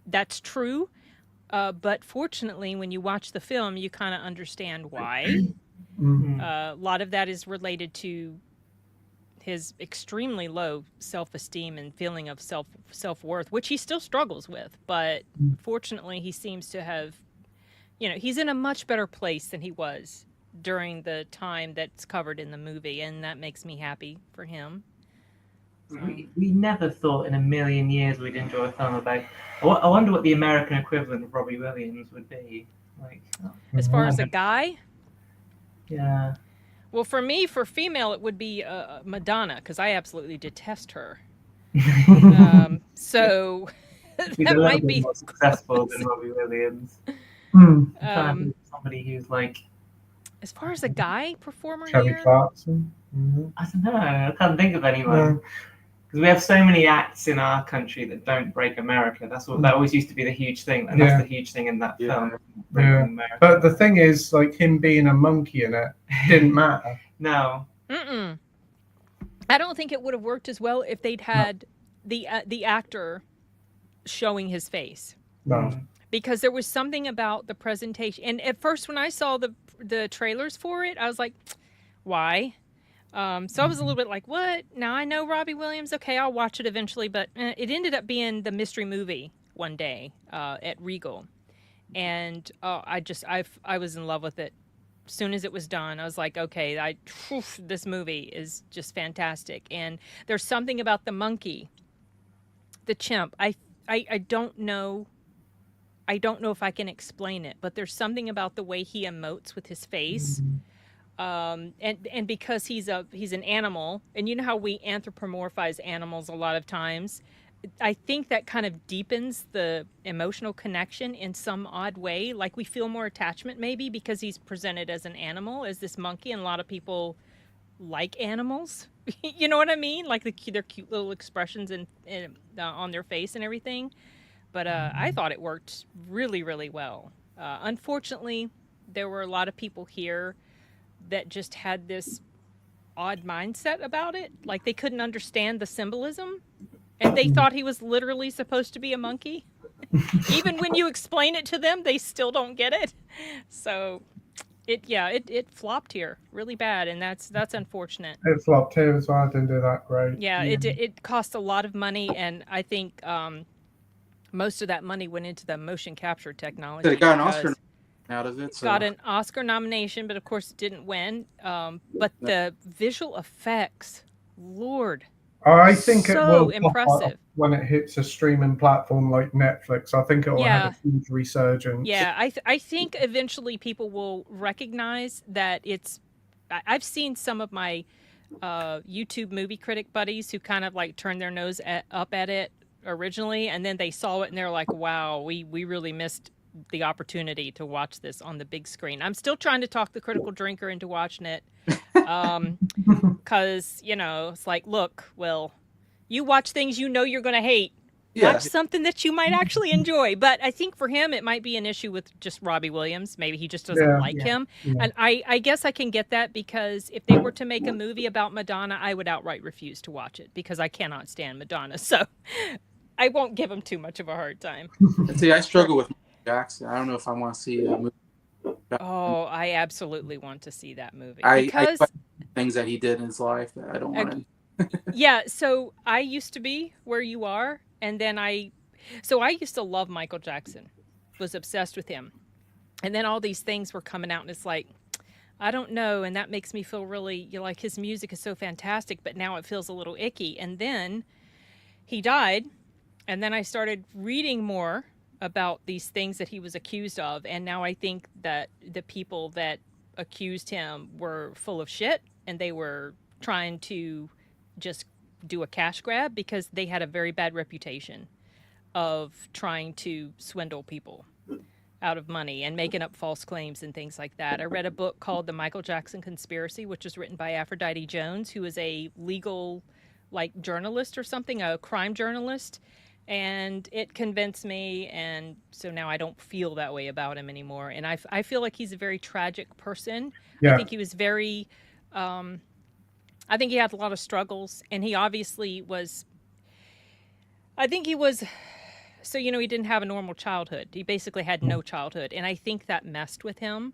That's true. But fortunately, when you watch the film, you kind of understand why. A lot of that is related to his extremely low self-esteem and feeling of self-worth, which he still struggles with. But fortunately, he seems to have, he's in a much better place than he was during the time that's covered in the movie, and that makes me happy for him. We never thought in a million years we'd enjoy a film about. I wonder what the American equivalent of Robbie Williams would be. Like, As far as a guy, yeah. well, for me, for female, it would be Madonna, because I absolutely detest her. So He's that a little might bit be more successful than Robbie Williams. I'm trying to think of somebody who's like. As far as a guy performer Kelly here, Clarkson. I don't know. I can't think of anyone. Because we have so many acts in our country that don't break America. That always used to be the huge thing, and that's the huge thing in that film. Yeah. America. But the thing is, like him being a monkey in it didn't matter. No. I don't think it would have worked as well if they'd had the actor showing his face. No. Because there was something about the presentation, and at first when I saw the trailers for it, I was like, why? So I was a little bit like, what? Now I know Robbie Williams. Okay, I'll watch it eventually. But it ended up being the mystery movie one day at Regal, and I was in love with it. As soon as it was done, I was like, okay, this movie is just fantastic. And there's something about the monkey, the chimp. I don't know. I don't know if I can explain it, but there's something about the way he emotes with his face. And because he's an animal, and you know how we anthropomorphize animals a lot of times, I think that kind of deepens the emotional connection in some odd way. Like we feel more attachment maybe because he's presented as an animal, as this monkey, and a lot of people like animals. You know what I mean? Like their cute little expressions on their face and everything. But I thought it worked really, really well. Unfortunately, there were a lot of people here that just had this odd mindset about it. Like they couldn't understand the symbolism, and they thought he was literally supposed to be a monkey. Even when you explain it to them, they still don't get it. So it flopped here really bad, and that's unfortunate. It flopped here as well. I didn't do that great. Yeah, it cost a lot of money, and I think most of that money went into the motion capture technology. It got an Oscar out of it. So. Got an Oscar nomination, but of course it didn't win. But the visual effects, Lord, I think so it will impressive when it hits a streaming platform like Netflix. I think it will have a huge resurgence. Yeah, I think eventually people will recognize that it's. I've seen some of my YouTube movie critic buddies who kind of like turned their nose up at it originally, and then they saw it and they're like, wow, we really missed the opportunity to watch this on the big screen. I'm still trying to talk the critical drinker into watching it, because it's like, look, Will, you watch things you know you're going to hate. Watch something that you might actually enjoy. But I think for him it might be an issue with just Robbie Williams. Maybe he just doesn't like him. And I guess I can get that, because if they were to make a movie about Madonna, I would outright refuse to watch it because I cannot stand Madonna. So I won't give him too much of a hard time. And see, I struggle with Jackson. I don't know if I want to see a movie. Oh, I absolutely want to see that movie. Because I things that he did in his life that I don't want to. Yeah, so I used to be where you are, and then I used to love Michael Jackson, was obsessed with him. And then all these things were coming out, and it's like, I don't know, and that makes me feel really, like his music is so fantastic, but now it feels a little icky. And then he died, and then I started reading more about these things that he was accused of, and now I think that the people that accused him were full of shit, and they were trying to just do a cash grab because they had a very bad reputation of trying to swindle people. out of money and making up false claims and things like that. I read a book called The Michael Jackson Conspiracy, which was written by Aphrodite Jones, who is a legal journalist or something, a crime journalist. And it convinced me, and so now I don't feel that way about him anymore. And I feel like he's a very tragic person. Yeah. I think he was very, I think he had a lot of struggles, and he obviously was, I think he was, so, he didn't have a normal childhood. He basically had no childhood, and I think that messed with him.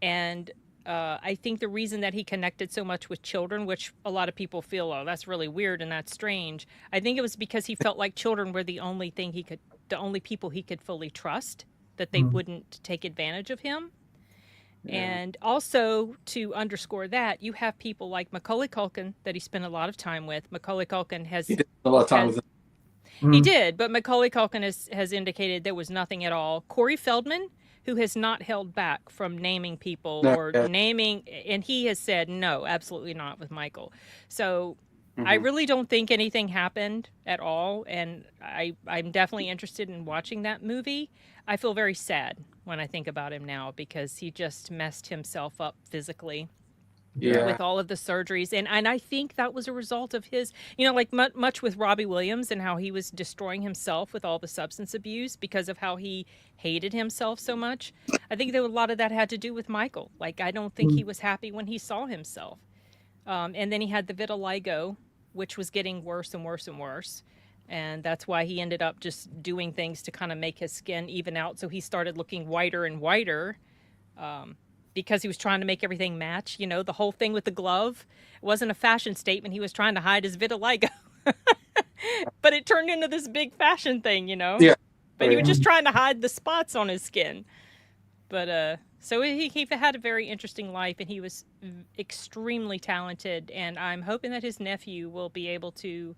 And I think the reason that he connected so much with children, which a lot of people feel, oh, that's really weird and that's strange. I think it was because he felt like children were the only people he could fully trust, that they wouldn't take advantage of him. Yeah. And also, to underscore that, you have people like Macaulay Culkin that he spent a lot of time with. Macaulay Culkin he did a lot of time with him. He did, but Macaulay Culkin has indicated there was nothing at all. Corey Feldman, who has not held back from naming people naming, and he has said, no, absolutely not with Michael. So I really don't think anything happened at all, and I'm definitely interested in watching that movie. I feel very sad when I think about him now because he just messed himself up physically. With all of the surgeries. And I think that was a result of his, much with Robbie Williams and how he was destroying himself with all the substance abuse because of how he hated himself so much. I think that a lot of that had to do with Michael. I don't think he was happy when he saw himself. And then he had the vitiligo, which was getting worse and worse and worse. And that's why he ended up just doing things to kind of make his skin even out. So he started looking whiter and whiter. Because he was trying to make everything match, the whole thing with the glove. It wasn't a fashion statement. He was trying to hide his vitiligo. But it turned into this big fashion thing, Yeah. But he was just trying to hide the spots on his skin. But so he had a very interesting life, and he was extremely talented. And I'm hoping that his nephew will be able to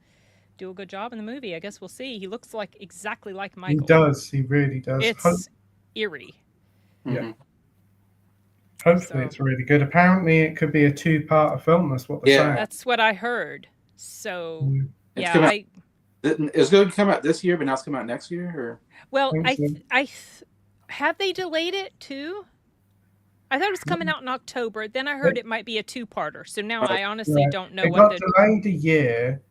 do a good job in the movie. I guess we'll see. He looks exactly like Michael. He does. He really does. It's eerie. Yeah. Hopefully it's really good. Apparently it could be a 2-part film. That's what they're saying. That's what I heard. So it's going to come out this year, but now it's coming out next year, or? Well, have they delayed it too? I thought it was coming out in October. Then I heard it might be a 2-parter. So now I honestly don't know it what got delayed a year.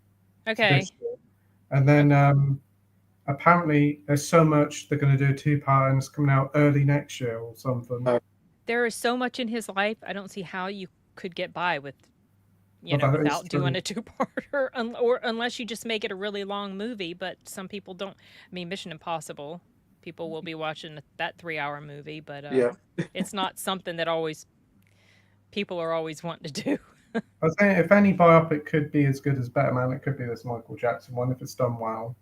Okay. And then apparently there's so much they're going to do a 2-part, and it's coming out early next year or something. There is so much in his life. I don't see how you could get by with, without doing a 2-parter, or unless you just make it a really long movie. But some people don't. I mean, Mission Impossible, people will be watching that 3-hour movie, but it's not something that people are always wanting to do. I was saying, if any biopic could be as good as Better Man, it could be this Michael Jackson one if it's done well.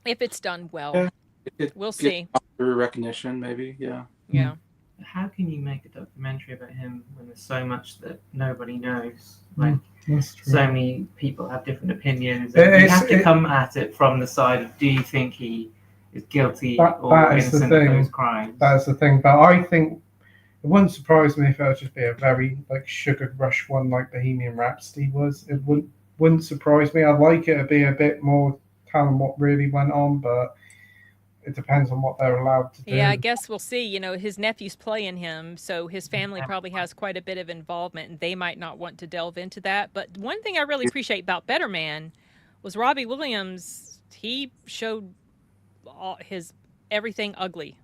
If it's done well, we'll see. Recognition, maybe, yeah. Yeah. How can you make a documentary about him when there's so much that nobody knows? So many people have different opinions. You have to come at it from the side of, do you think he is guilty or innocent of those crimes? That's the thing. But I think it wouldn't surprise me if it would just be a very sugar rush one like Bohemian Rhapsody was. It wouldn't surprise me. I'd like it to be a bit more telling what really went on, but it depends on what they're allowed to do. Yeah, I guess we'll see. His nephew's playing him, so his family probably has quite a bit of involvement, and they might not want to delve into that. But one thing I really appreciate about Better Man was Robbie Williams. He showed his everything ugly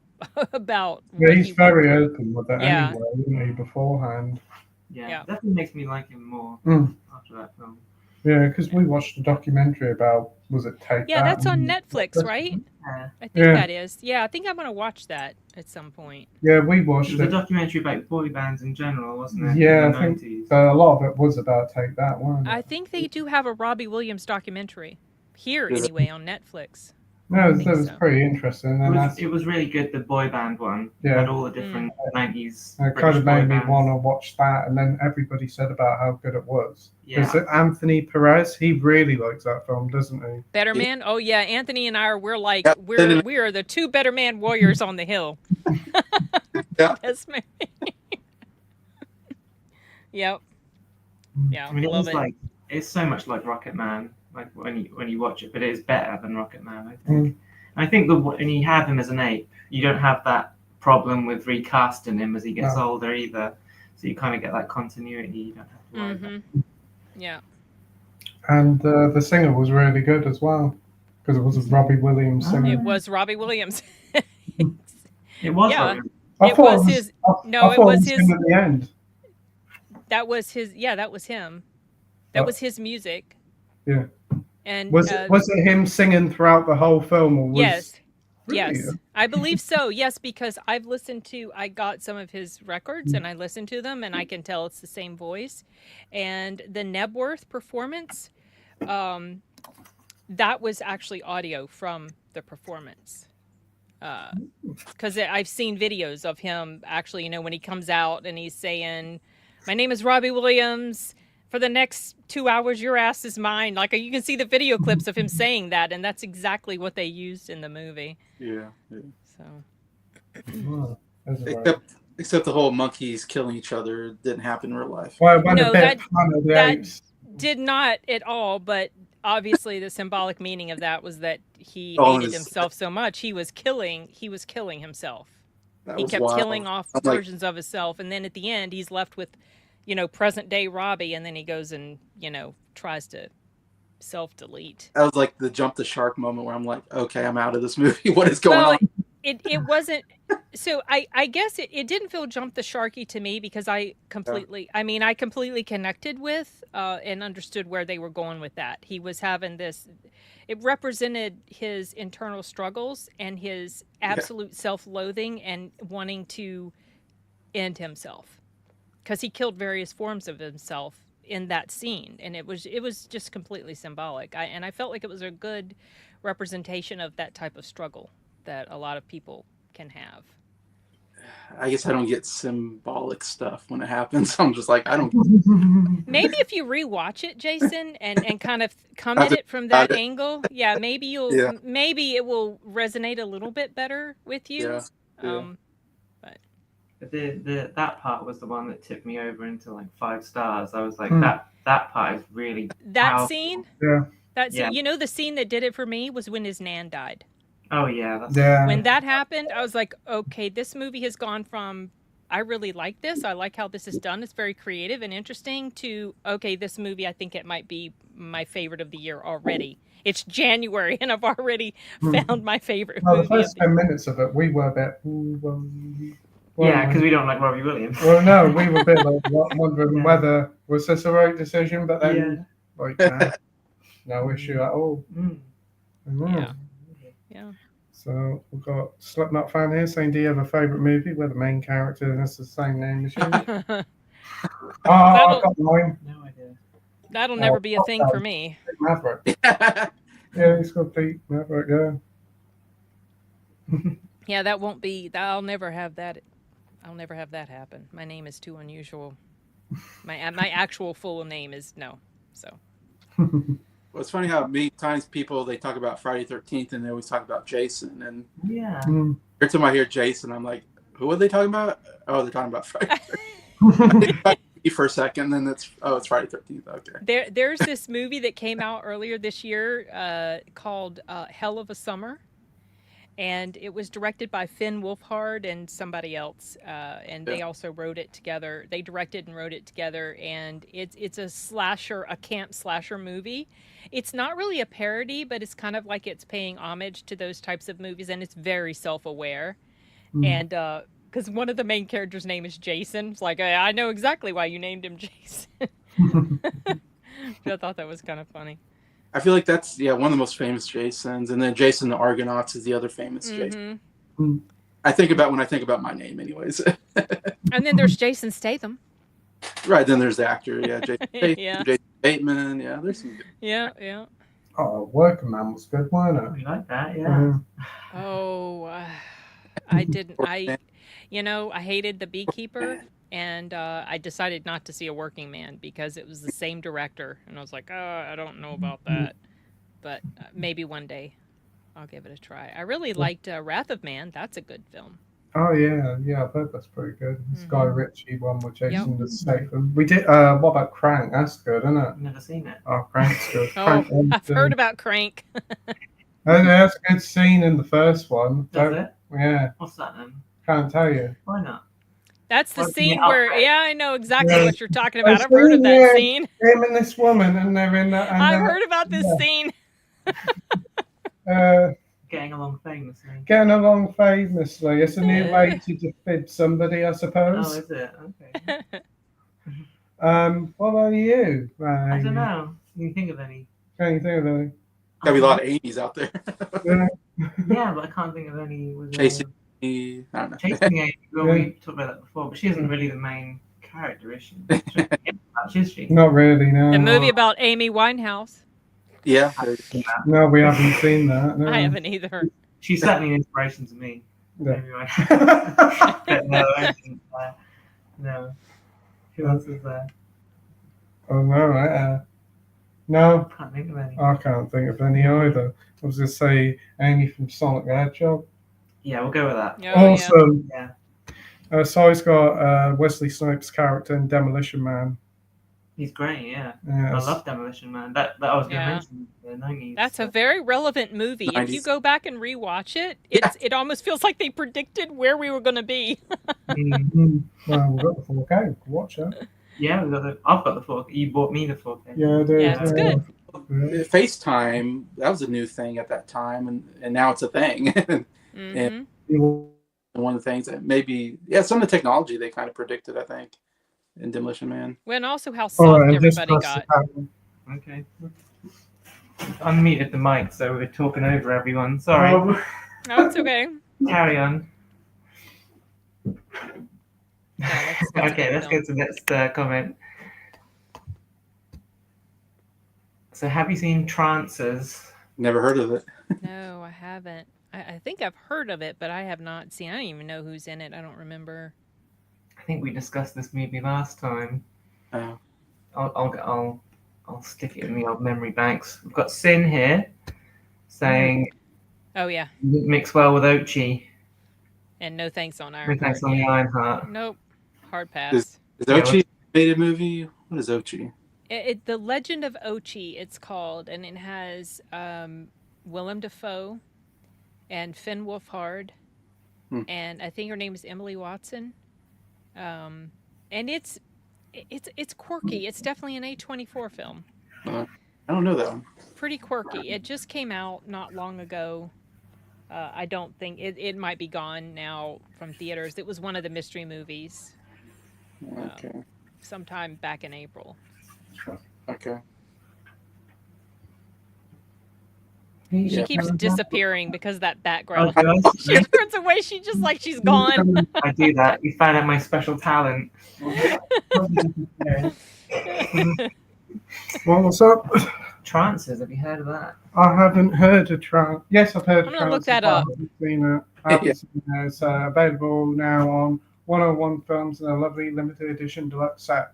about. Yeah, he's very open with it anyway, isn't he, beforehand? Yeah, definitely makes me like him more after that film. Yeah, because we watched a documentary about, was it Take Yeah, That? that's on Netflix, right? Yeah. I think that is. Yeah, I think I'm going to watch that at some point. Yeah, we watched it. It was a documentary about boy bands in general, wasn't it? Yeah, I think a lot of it was about Take That, wasn't it? I think they do have a Robbie Williams documentary here, anyway, on Netflix. No, it was pretty interesting. It was really good, the boy band one. Yeah. Had all the different 90s. It kind of made me want to watch that, and then everybody said about how good it was. Yeah. Because Anthony Perez, he really likes that film, doesn't he? Better Man? Oh, yeah. Anthony and I, we are the 2 Better Man warriors on the hill. Yeah. That's me. Yep. Yeah, I mean, love it. It's so much like Rocket Man. When you watch it, but it is better than Rocket Man, I think. I think when you have him as an ape, you don't have that problem with recasting him as he gets No. older either. So you kind of get that continuity. You don't have to worry about it. Yeah. And the singer was really good as well, because it was Robbie Williams singing. It was Robbie Williams. It was. Yeah. Robbie. I It thought was it his. I No, it thought was him his. at the end. That was his. Yeah, that was him. That Oh. was his music. Yeah. And Was it him singing throughout the whole film? Or was... yes. Really? Yes, I believe so. Yes, because I got some of his records and I listened to them and I can tell it's the same voice. And the Nebworth performance, that was actually audio from the performance. Because I've seen videos of him actually, when he comes out and he's saying, "My name is Robbie Williams. For the next 2 hours, your ass is mine." Like, you can see the video clips of him saying that, and that's exactly what they used in the movie. Yeah. So, Oh, that's right. Except the whole monkeys killing each other didn't happen in real life. Well, it went No, a bit Planet of the that Apes. did not at all. But obviously, the symbolic meaning of that was that he Oh, hated his- himself so much he was killing himself. That He was kept wild. killing off I'm like, versions of himself, and then at the end, he's left with, present day Robbie, and then he goes and tries to self-delete. that was like the jump the shark moment where I'm like, okay, I'm out of this movie. What is going Well, on? it wasn't. So I guess it didn't feel jump the sharky to me because I completely connected with and understood where they were going with that. He was having this. It represented his internal struggles and his absolute self-loathing and wanting to end himself, because he killed various forms of himself in that scene, and it was just completely symbolic. I felt like it was a good representation of that type of struggle that a lot of people can have. I guess I don't get symbolic stuff when it happens. I'm just like, I don't. Maybe if you rewatch it, Jason, and kind of come at it from that angle, maybe maybe it will resonate a little bit better with you. Yeah. But that part was the one that tipped me over into like 5 stars. I was like, that part is really that powerful. scene, Yeah. that scene, Yeah. the scene that did it for me was when his nan died. Oh yeah, that's Yeah. When that happened, I was like, okay, this movie has gone from, I really like this, I like how this is done, it's very creative and interesting, to, okay, this movie, I think it might be my favorite of the year already. It's January, and I've already found my favorite Well, the movie. first 10 minutes of it, we were a bit. yeah, because we don't like Robbie Williams. Well, no, we were a bit like wondering whether was this the right decision, but then like no issue at all. Yeah. So we've got Slipknot fan here saying, "Do you have a favourite movie where the main character has the same name as you?" I've got mine. No idea. That'll never be a thing for me. Maverick. Yeah, he's got Pete Maverick. Yeah. Yeah, that won't be. I'll never have that. I'll never have that happen. My name is too unusual. My actual full name is no. So. Well, it's funny how many times people, they talk about Friday 13th and they always talk about Jason. And Yeah. every time I hear Jason, I'm like, who are they talking about? Oh, they're talking about Friday 13th. I think about it for a second, then it's Friday 13th. Okay. There's this movie that came out earlier this year called Hell of a Summer. And it was directed by Finn Wolfhard and somebody else, and they also wrote it together. They directed and wrote it together, and it's a slasher, a camp slasher movie. It's not really a parody, but it's kind of like it's paying homage to those types of movies, and it's very self-aware. And because one of the main characters' name is Jason, it's like, I know exactly why you named him Jason. I thought that was kind of funny. I feel like that's one of the most famous Jasons, and then Jason the Argonauts is the other famous Jason. I think about when I think about my name, anyways. And then there's Jason Statham. Right, then there's the actor, Jason Statham, Yeah. Jason Bateman, there's some good. Yeah. Oh, Working Man was good, wasn't it? We like that, yeah. Oh, I didn't. I hated The Beekeeper, and I decided not to see A Working Man because it was the same director, and I was like, I don't know about that, but maybe one day I'll give it a try. I really liked Wrath of Man. That's a good film. Oh yeah, I've heard that's pretty good. It's Guy Ritchie one with Jason Statham. We did. What about Crank? That's good, isn't it? Never seen it. Oh, Crank's good. Oh, Crank I've heard about Crank. That's a good scene in the first one. Does it? Yeah. What's that then? Can't tell you. Why not? That's the Well, scene yeah, where, okay. yeah, I know exactly Yeah. what you're talking about. I've heard of that scene. Him and this woman, and they're in that. And I've heard about this scene. Getting along famously. Getting along famously. It's a new Yeah. way to defib somebody, I Oh, suppose. is it? Okay. What about you? I don't know. Can you think of any? Can you think of any? Gotta be a lot of Amy's out there. Yeah. Yeah, but I can't think of any. With, Chasing Amy. I don't know. Chasing Amy. Well, Yeah. we talked about that before, but she isn't really the main character, is she? Is she? Not really, no. The movie about Amy Winehouse. Yeah. No, we haven't seen that. No. I haven't either. She's certainly an inspiration to me. Yeah. Anyway. But no, I didn't, no. Who else is there? Oh, no, no, Can't think of any. I can't think of any either. I was going to say Amy from Sonic the Hedgehog. Yeah, we'll go with that. Oh, Awesome. Yeah. So he's got Wesley Snipes' character in Demolition Man. He's great, yeah. Yes. I love Demolition Man. That I was going to Yeah. mention the 90s. That's a very relevant movie. If you 90s. go back and rewatch it, it almost feels like they predicted where we were going to be. Well, we've got the 4K. We can watch it. Yeah, I've got the 4K. You bought me the 4K. Yeah, I do. Yeah, it's good. FaceTime, that was a new thing at that time, and now it's a thing. hmm And one of the things that maybe, some of the technology they kind of predicted, I think, in Demolition Man. Well, and also how All soft right, and just everybody press the got. button. Okay. Unmuted the mic, so we're talking over everyone. Sorry. Oh, No, it's okay. Carry on. Yeah, let's Okay, let's go go to the next comment. So, have you seen Trances? Never heard of it. No, I haven't. I think I've heard of it, but I have not seen. I don't even know who's in it. I don't remember. I think we discussed this movie last time. Oh. I'll stick it in the old memory banks. We've got Sin here saying Oh yeah, mix well with Ochi. and no thanks on No Ironheart. thanks on the Ironheart. Nope, hard pass. Is Ochi a animated movie? What is Ochi? The Legend of Ochi, it's called, and it has Willem Dafoe and Finn Wolfhard, and I think her name is Emily Watson. And it's quirky. It's definitely an A24 film. I don't know that one. Pretty quirky. It just came out not long ago. I don't think it might be gone now from theaters. It was one of the mystery movies Okay. sometime back in April. Okay. She keeps disappearing because of that background. Oh, She turns away. She's gone. I do that. You found out my special talent. What's up? Trances, have you heard of that? I haven't heard of Trans. Yes, I've heard I'm of gonna look Trans. that up. I haven't seen it. I haven't seen it. It's available now on 101 Films in a lovely limited edition deluxe set.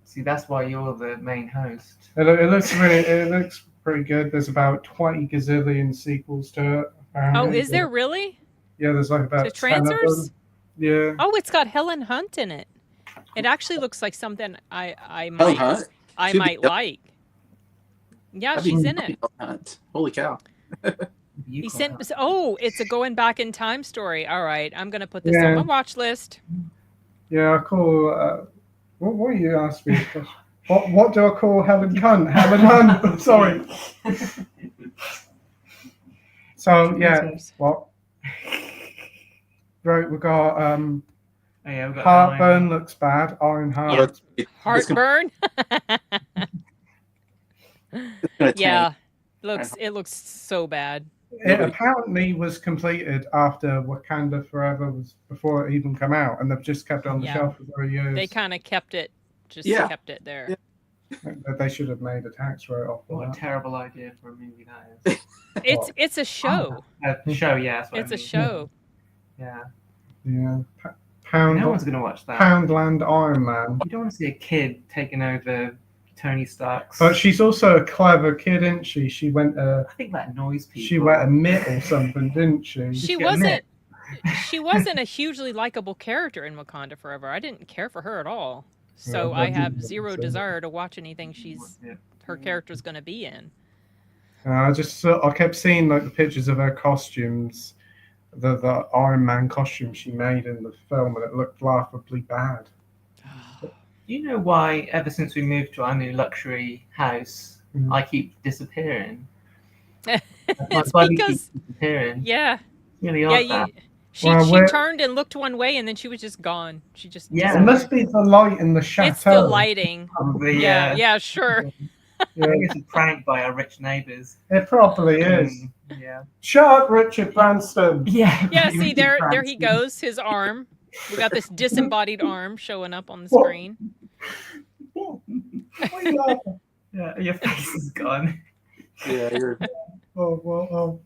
See, that's why you're the main host. It looks pretty good. There's about 20 gazillion sequels to it. Oh, apparently. is there really? Yeah, there's like about To 10 of them. Trancers? Yeah. Oh, it's got Helen Hunt in it. It actually looks like something I Helen might Hunt? I She'd be might dope. like. Yeah, That'd be- she's in that'd it. be Helen Hunt. Holy cow. He sent. Oh, it's a going back in time story. All right, I'm gonna put this on my watch list. Yeah, I call. What are you asking me? What do I call Helen Hunt? Helen Hunt. Sorry. So yeah, what? Right, we got Oh, yeah, we've got Heartburn looks bad. Ironheart. Heartburn. It's gonna Yeah, tank. it looks so bad. It apparently was completed after Wakanda Forever was before it even come out, and they've just kept it on the Yeah. shelf for 3 years. They kind of kept it there. Yeah. They should have made a tax write-off for What a that. terrible idea for a movie that is. It's a show. Show, yeah. That's what It's I a mean. show. Yeah. Yeah. No one's going to watch that. Poundland Iron Man. You don't want to see a kid taking over Tony Stark's. But she's also a clever kid, isn't she? She went I think that annoys people. she went a mitt or something, didn't she? She get wasn't. She wasn't a hugely likable character in Wakanda Forever. I didn't care for her at all. So Yeah, I I have didn't zero say that. desire to watch anything Yeah. her character's going to be in. I kept seeing like the pictures of her costumes the Iron Man costume she made in the film, and it looked laughably bad. Do you know why, ever since we moved to our new luxury house, I keep disappearing? My It's body because keeps disappearing. yeah, Really yeah. odd that. She Well, turned and looked one way, and then she was just gone. She just Yeah. It disappeared. must be the light in the chateau. It's the lighting. Probably, Yeah, sure. Yeah, Maybe it's a prank by our rich neighbours. it probably is. Yeah. Shut up, Richard Branston. Yeah. Yeah, pretty see much there pranks. he goes, his arm. We got this disembodied arm showing up on the What? screen. What are you laughing? Yeah, your face is gone. Yeah, you're. Oh.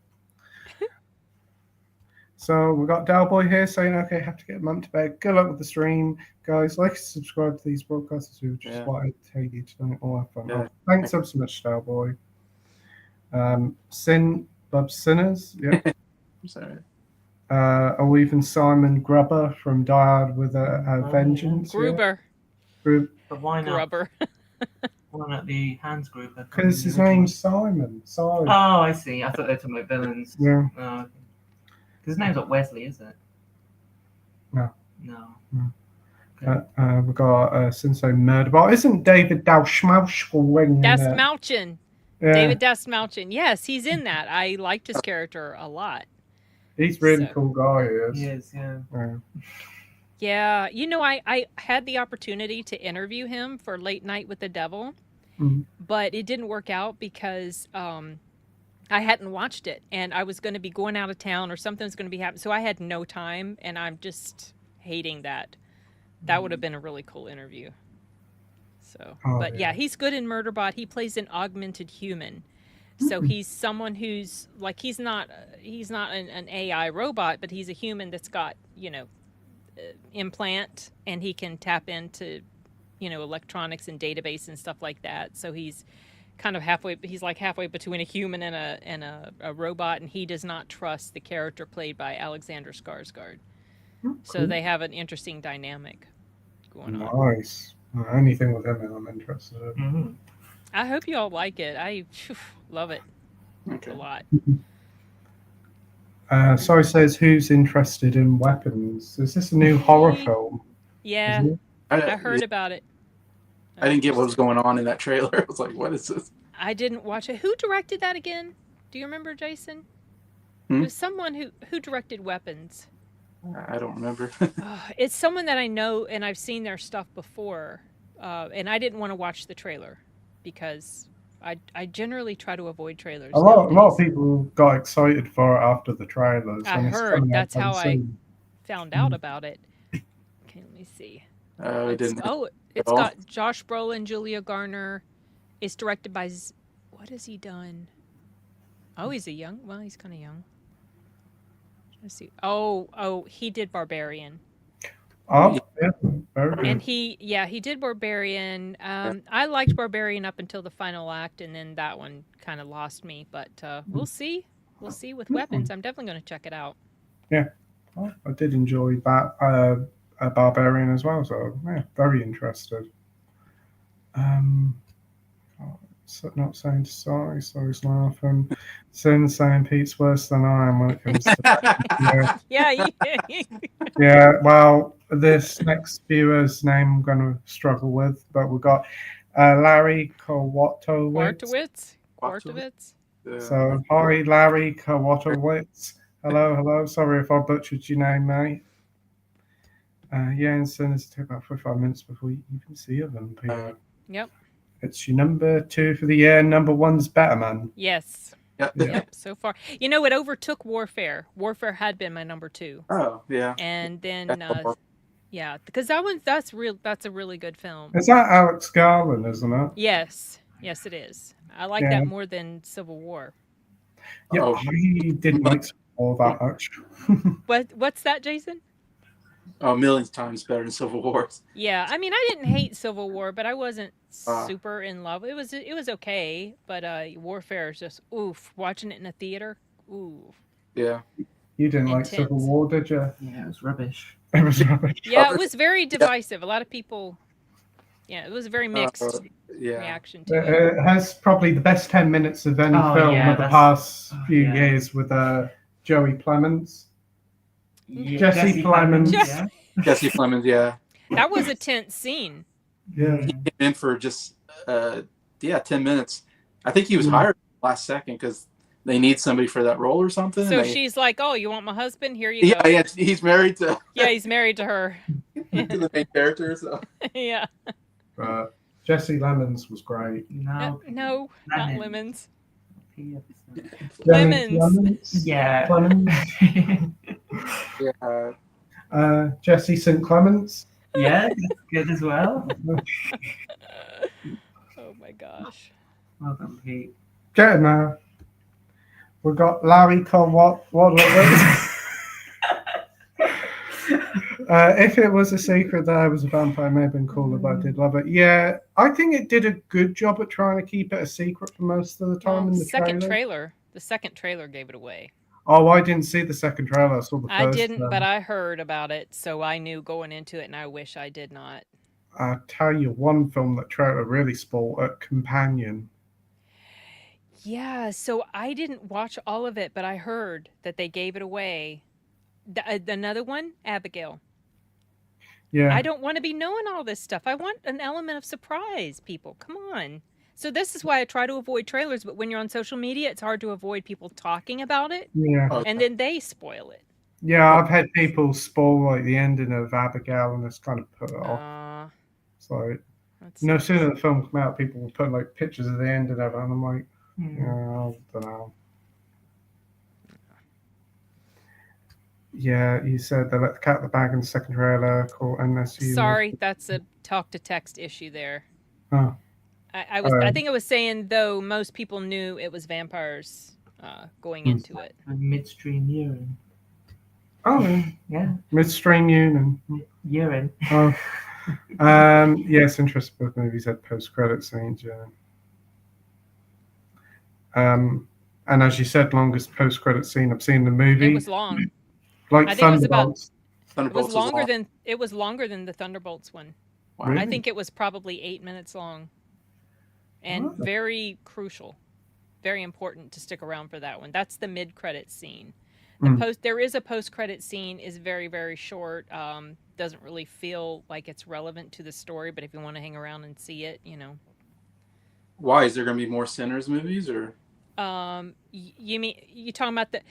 So we've got Dalboy here saying, okay, have to get mum to bed. Good luck with the stream. Guys, like and subscribe to these broadcasts who just Yeah. want to tell you tonight. All have fun. Yeah. Oh, thanks so much, Dalboy. Sin loves sinners. Yep. I'm sorry. Or even Simon Grubber from Die Hard with a Vengeance. Gruber. But why not? Grubber. Why not the Hans group? Because his name's Simon. Simon. Oh, I see. I thought they were talking about villains. Yeah. Oh, okay. His name's not Wesley, is it? No. No. We've got Sensei Murderbot. Isn't David Dalschmauschling? Dastmalchian. Yeah, David Dastmalchian. Yes, he's in that. I liked his character a lot. he's a really So- cool guy. He He is. is, yeah. Yeah. Yeah, you know, I had the opportunity to interview him for Late Night with the Devil, Mhm. but it didn't work out because I hadn't watched it, and I was going to be going out of town or something was going to be happening, so I had no time, and I'm just hating that. That would have been a really cool interview. So, Oh, but yeah. yeah, he's good in Murderbot. He plays an augmented human. So he's someone who's like he's not an AI robot, but he's a human that's got, implant, and he can tap into, electronics and database and stuff like that. So he's kind of he's like halfway between a human and a robot, and he does not trust the character played by Alexander Skarsgård. So they have an interesting dynamic going on. Nice. Anything with him, I'm interested in. Mm-hmm. I hope you all like it. I love it Okay. a lot. Sorry says, who's interested in weapons? Is this a new horror film? Yeah, Isn't it? I heard about it. I didn't get what was going on in that trailer. I was like, what is this? I didn't watch it. Who directed that again? Do you remember, Jason? Hmm? It was someone who directed Weapons. I don't remember. It's someone that I know, and I've seen their stuff before. And I didn't want to watch the trailer because I generally try to avoid trailers. A lot of nowadays. people got excited for it after the trailers. I and it's heard. coming out That's how very I soon. found out about it. Okay, let me see. I didn't. It's all. got Josh Brolin, Julia Garner. It's directed by what has he done? Oh, he's he's kind of young. Let's see. Oh, he did Barbarian. Oh, yeah, very good. And he did Barbarian. I liked Barbarian up until the final act, and then that one kind of lost me. But we'll see. We'll see with Weapons. I'm definitely going to check it out. Oh, I did enjoy that Barbarian as well, so yeah, very interested. Not saying sorry's laughing. Sin saying Pete's worse than I am when it comes to Yeah. yeah. Well, this next viewer's name I'm going to struggle with, but we've got Larry Kowatowicz. Kwartowicz. So hi, Larry Kowatowicz. Hello. Sorry if I butchered your name, mate. Yeah, and Sin is take about 45 minutes before you even see a vampire. Yep. It's your number 2 for the year. Number 1's Better Man. Yes. Yep. Yep. So far, it overtook Warfare. Warfare had been my number 2, Oh, yeah. and then That's the yeah, because that's a really good film. Is that Alex Garland, isn't it? Yes, it is. I like Yeah. that more than Civil War. Yeah, Oh. I didn't like all that much. What's that, Jason? Oh, millions times better than Civil Wars. Yeah, I mean, I didn't hate Civil War, but I wasn't Ah. super in love. It was okay, but Warfare is just oof. Watching it in a theater, ooh. Yeah. You didn't like Intense. Civil War, did you? Yeah, it was rubbish. It was rubbish. Yeah, it was very divisive. A lot of people. Yeah, it was a very mixed Yeah. reaction to it. It has probably the best 10 minutes of any Oh, film yeah, of the that's- past oh, few yeah. years with Joey Plemons. Jesse Plemons. Yeah. Jesse Plemons, yeah. That was a tense scene. Yeah. He came in for just 10 minutes. I think he was hired last second because they need somebody for that role or something. So she's like, "Oh, you want my husband? Here you yeah, go." yeah, he's married to Yeah, he's married to her. to the main character. So Yeah. Jesse Lemons was great. No. No, not Lemons. lemons. Lemons. Lemons. Yeah. Clemens. yeah, Jesse St. Clements. Yeah, that's good as well. Oh my gosh. Well done, Pete. Getting there. We've got Larry Cole. What if it was a secret that I was a vampire, it may have been cooler, but I did love it. Yeah, I think it did a good job at trying to keep it a secret for most of the time in the trailer. The second trailer gave it away. Oh, I didn't see the second trailer. I saw the first. I didn't, but I heard about it, so I knew going into it, and I wish I did not. I'll tell you one film that trailer really spoiled, Companion. Yeah, so I didn't watch all of it, but I heard that they gave it away. Another one, Abigail. Yeah. I don't want to be knowing all this stuff. I want an element of surprise, people. Come on. So this is why I try to avoid trailers, but when you're on social media, it's hard to avoid people talking about it, Yeah. and then they spoil it. Yeah, I've had people spoil like the ending of Abigail, and it's kind of put it off. So no sooner the film come out, people will put like pictures of the end and everything. And I'm like, I don't know. Yeah, you said they let the cat in the bag in the second trailer. Cool. Sorry, that's a talk to text issue there. Oh. I think I was saying though most people knew it was vampires going into it. Midstream urine. Oh yeah. Midstream urine. Urine. Oh. Yes, interesting. Both movies had post-credit scenes. Yeah. And as you said, longest post-credit scene I've seen in the movie. It was long. Like I think Thunderbolts. It was longer than the Thunderbolts one. Wow. Really? I think it was probably 8 minutes long. And very crucial. Very important to stick around for that one. That's the mid-credit scene. There is a post-credit scene, is very, very short. Doesn't really feel like it's relevant to the story, but if you want to hang around and see it, Why is there going to be more Sinners movies or? You mean you talking about the?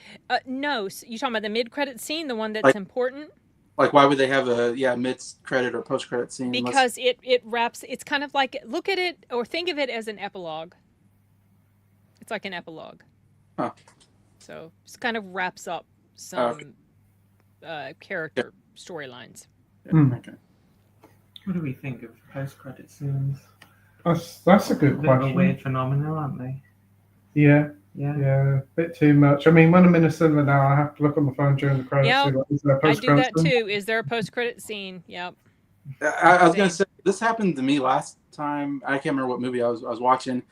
No, you talking about the mid-credit scene, the one that's important. Like, why would they have a mid-credit or post-credit scene? Because it wraps. It's kind of like, look at it or think of it as an epilogue. It's like an epilogue. Huh. So it kind of wraps up some character storylines. Okay. What do we think of post-credit scenes? That's a good A bit of a question. weird phenomenon, aren't they? Yeah. Yeah. Yeah, a bit too much. I mean, when I'm in a cinema now, I have to look on the phone during the credits. Yeah, See, like, is there a I do post-credit that scene? too. Is there a post-credit scene? Yep. I was gonna say this happened to me last time. I can't remember what movie I was watching,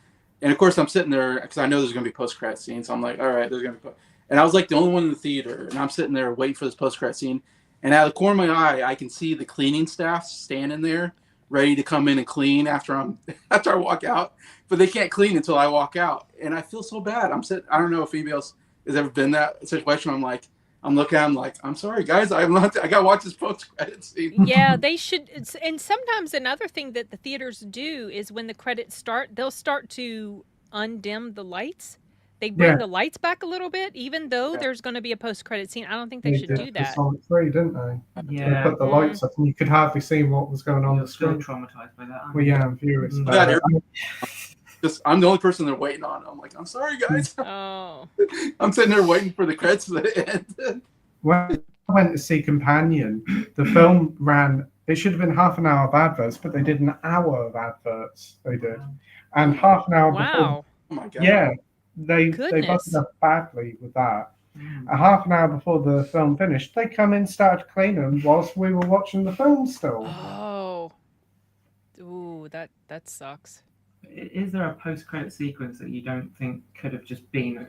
and of course I'm sitting there because I know there's gonna be post-credit scene. So I'm like, all right, there's gonna be. And I was like the only one in the theater, and I'm sitting there waiting for this post-credit scene. And out of the corner of my eye, I can see the cleaning staff standing there, ready to come in and clean after I walk out. But they can't clean until I walk out, and I feel so bad. I'm sitting. I don't know if anybody else has ever been in that situation. I'm looking at them like, I'm sorry, guys. I gotta watch this post-credit scene. Yeah, they should. And sometimes another thing that the theaters do is when the credits start, they'll start to undim the lights. They bring the lights back a little bit, even though there's going to be a post-credit scene. I don't think they should do that. Sonic 3, didn't they? Yeah. They put the lights up, and you could hardly see what was going on the Still screen. traumatized by that. Well, yeah, I'm furious. Mm. about it. I'm the only person they're waiting on. I'm like, I'm sorry, guys. Oh. I'm sitting there waiting for the credits to end. When I went to see Companion, the film ran. It should have been half an hour of adverts, but they did an hour of adverts. They did, and half an hour before. Wow. Oh my god. Yeah, they Goodness. busted up badly with that. A half an hour before the film finished, they come in, started cleaning whilst we were watching the film still. Oh. Ooh, that sucks. Is there a post-credit sequence that you don't think could have just been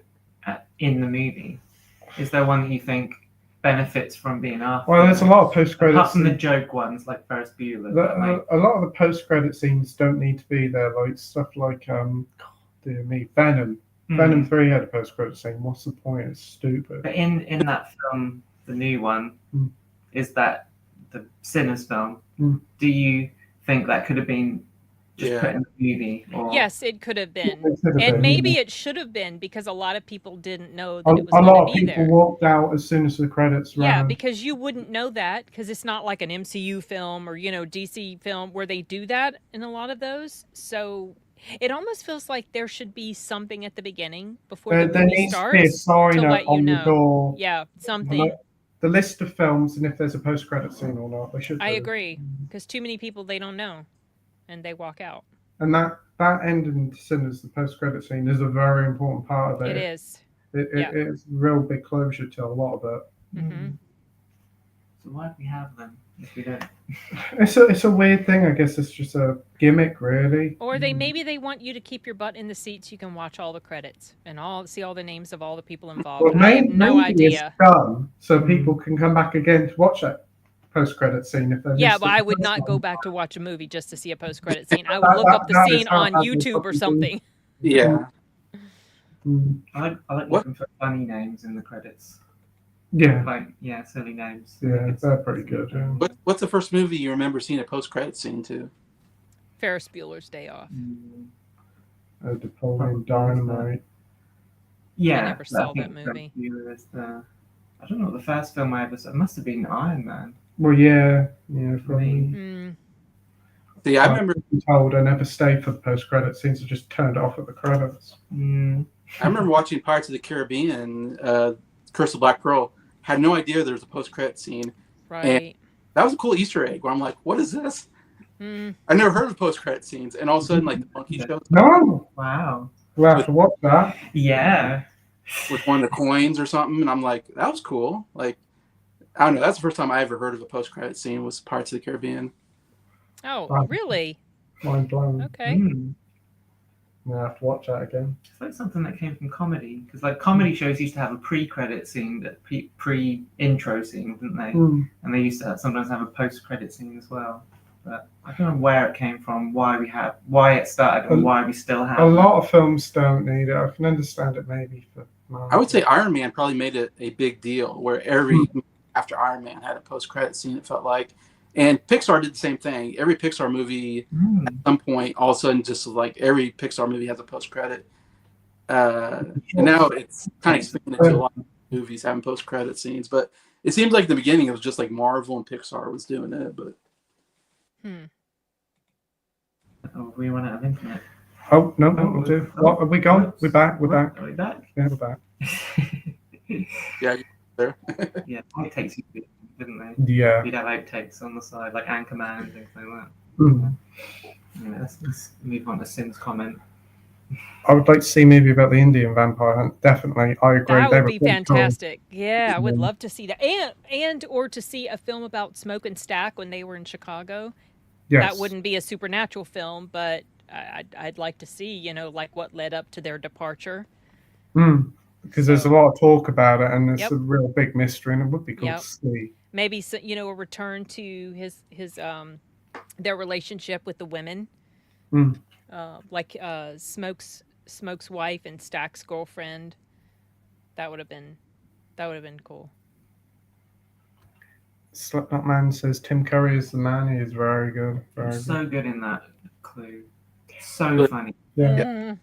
in the movie? Is there one that you think benefits from being after? Well, there's a lot of post-credits. Apart from the joke ones like Ferris Bueller. A lot of the post-credit scenes don't need to be there, like stuff like dear me, Venom. Venom 3 had a post-credit scene. What's the point? It's stupid. But in that film, the new one, Mm. is that the Sinners film. Mm. Do you think that could have been just Yeah. put in the movie? Or... Yes, it could have been. It could have And been, maybe yeah. it should have been because a lot of people didn't know A, that it was a going lot to of be people there. walked out as soon as the credits Yeah, ran. because you wouldn't know that because it's not like an MCU film or, DC film where they do that in a lot of those. So it almost feels like there should be something at the beginning before the There movie needs to be a starts sign to up let you on the know. door. Yeah, something. The list of films and if there's a post-credit scene or not. They should. I do. agree because too many people, they don't know and they walk out. And that ending to Sinners, the post-credit scene, is a very important part of it. It is. It is real big closure to a lot of it. Mhm. So why do we have them if we don't? It's a weird thing. I guess it's just a gimmick, really. Or maybe they want you to keep your butt in the seat so you can watch all the credits and see all the names of all the people involved. Well, I have no maybe idea. it's done so people can come back again to watch that post-credit scene if they Yeah, missed but the I would first not one. go back to watch a movie just to see a post-credit scene. I would look up the That is scene how on bad they YouTube or fucking do. something. Yeah. Mm, I like What? looking for funny names in the credits. yeah, Like, yeah, silly names. yeah, they're pretty good. Yeah. What's the first movie you remember seeing a post-credit scene to? Ferris Bueller's Day Off. Napoleon Dynamite. Yeah, I never saw I think that movie. Was I don't know, the first film I ever saw. It must have been Iron Man. Well, yeah, probably. Mm. See, I remember Told I never stayed for the post-credit scenes. I just turned it off at the credits. Mm. I remember watching Pirates of the Caribbean, Curse of Black Pearl. Had no idea there was a post-credit scene. Right. That was a cool Easter egg where I'm like, what is this? Mm. I never heard of post-credit scenes, and all of a sudden, like the monkey shows No, Wow. we'll have to watch that. Yeah. with one of the coins or something, and I'm like, that was cool. Like, I don't know. That's the first time I ever heard of a post-credit scene was Pirates of the Caribbean. Oh, Wow. really? Mind blown. Okay. Mm. We'll have to watch that again. It's like something that came from comedy, because like comedy shows used to have a pre-credit scene, that pre-intro scene, didn't they? Mm. And they used to sometimes have a post-credit scene as well. But I don't know where it came from, why it started, and why we still have A it. lot of films don't need it. I can understand it maybe for Marvel. I would say Iron Man probably made it a big deal, where after Iron Man had a post-credit scene, it felt like. And Pixar did the same thing. Every Pixar movie, at some point, all of a sudden, just like every Pixar movie has a post-credit. And now it's kind of expanded to a lot of movies having post-credit scenes. But it seems like in the beginning it was just like Marvel and Pixar was doing it. But Oh, we run out of internet. Oh, no, we'll do. What, are we gone? We're back. We're back. Are we back? Yeah, we're back. yeah, there. Yeah, outtakes used to be, didn't they? Yeah. You'd have outtakes on the side, like Anchorman and things like that. Mm. Yeah, let's move on to Sim's comment. I would like to see a movie about the Indian vampire hunt. Definitely. I agree. That They would were be pretty cool. fantastic. Yeah, I would Yeah. love to see that. And or to see a film about Smoke and Stack when they were in Chicago. Yes. That wouldn't be a supernatural film, but I'd like to see, like what led up to their departure. Mm. Because there's a lot of talk about it, and it's Yep. a real big mystery, and it would be cool Yep. to see. Maybe a return to his their relationship with the women, Mm. like Smoke's wife and Stack's girlfriend. That would have been cool. Slipknot Man says Tim Curry is the man. He is very good. Very good. So good in that clue. So funny. Yeah.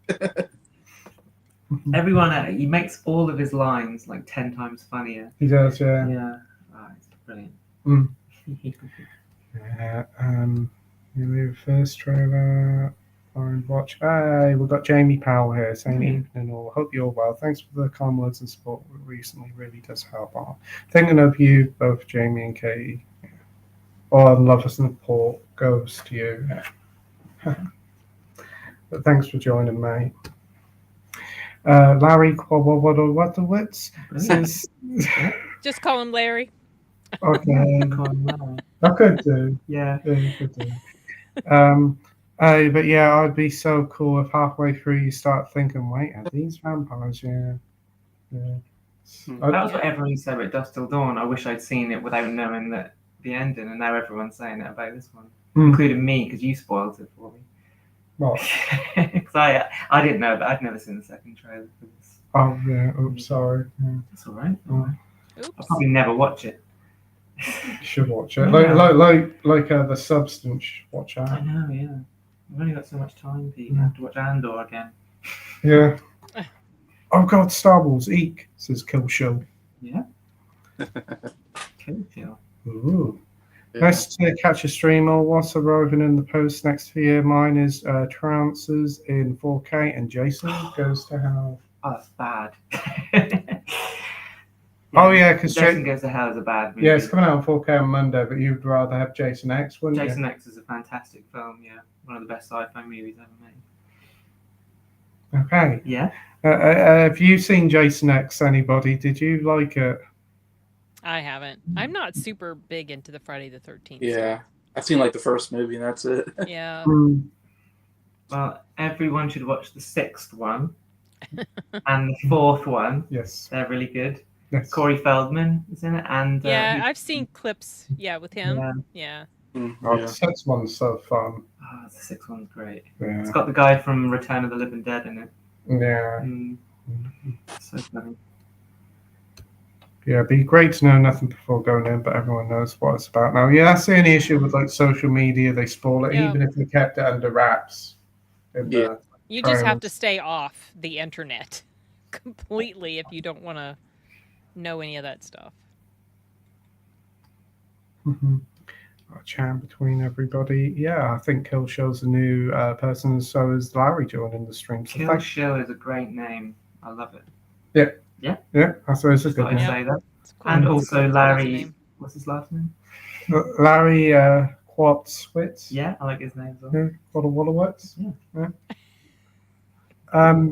Mhm. Everyone, he makes all of his lines like 10 times funnier. He does, yeah. Yeah. Oh, it's brilliant. Mm. Yeah. You move first trailer. Orange watch. Hey, we've got Jamie Powell here saying evening all. Hope you're well. Thanks for the kind words and support recently. Really does help out. Thinking of you both, Jamie and Katie. Oh, love us and support goes to you. But thanks for joining, mate. Larry Quawadowitz says, Just call him Larry. okay, Wow. I could do. Yeah. Yeah, you could do. But yeah, I'd be so cool if halfway through you start thinking, wait, are these vampires? Yeah. That was what everyone said about Dusk Till Dawn. I wish I'd seen it without knowing that the ending, and now everyone's saying it about this one, including me, because you spoiled it for me. What? Because I didn't know, but I'd never seen the second trailer for this. Oh, yeah. Oops, sorry. Yeah. That's all right. Oh. I'll Oops. probably never watch it. You should watch it. Yeah. Like The Substance. Watch I out. know, yeah. I've only got so much time, Pete. I have to watch Andor again. Yeah. Oh God, Star Wars. Eek, says Kill Show. Yeah. Kill. Ooh. Yeah. Nice to catch a stream or what's arriving in the post next year. Mine is Trances in 4K and Jason Goes to Hell. Oh, that's bad. Oh, yeah, 'cause Jason Goes to Hell is a bad movie. Yeah, it's coming out on 4K on Monday, but you'd rather have Jason X, wouldn't Jason you? X is a fantastic film, yeah. One of the best sci-fi movies ever made. Okay. Yeah. Have you seen Jason X, anybody? Did you like it? I haven't. I'm not super big into the Friday the 13th. Yeah. I've seen like the first movie and that's it. Yeah. Well, everyone should watch the 6th one and the 4th one. Yes. They're really good. Yes. Corey Feldman is in it, and Yeah, I've seen clips. Yeah, with him. Yeah. Yeah. Oh, the sixth one's so fun. Oh, the 6th one's great. Yeah. It's got the guy from Return of the Living Dead in it. Yeah. So funny. Yeah, it'd be great to know nothing before going in, but everyone knows what it's about now. Yeah, that's the only issue with like social media. They spoil it, Yeah. even if they kept it under wraps. Yeah. You just have to trailers. stay off the internet completely if you don't want to know any of that stuff. A chat between everybody. Yeah, I think Kill Show's a new person, and so is Larry joining the stream. So Kill Show is a great name. I love it. yeah, I suppose it's a Just thought good I'd name. say that. It's cool. And It's also cool. It's a Larry, name. what's his last name? Larry Quartzwitz. Yeah, I like his name as well. Yeah, Wallowitz. Yeah.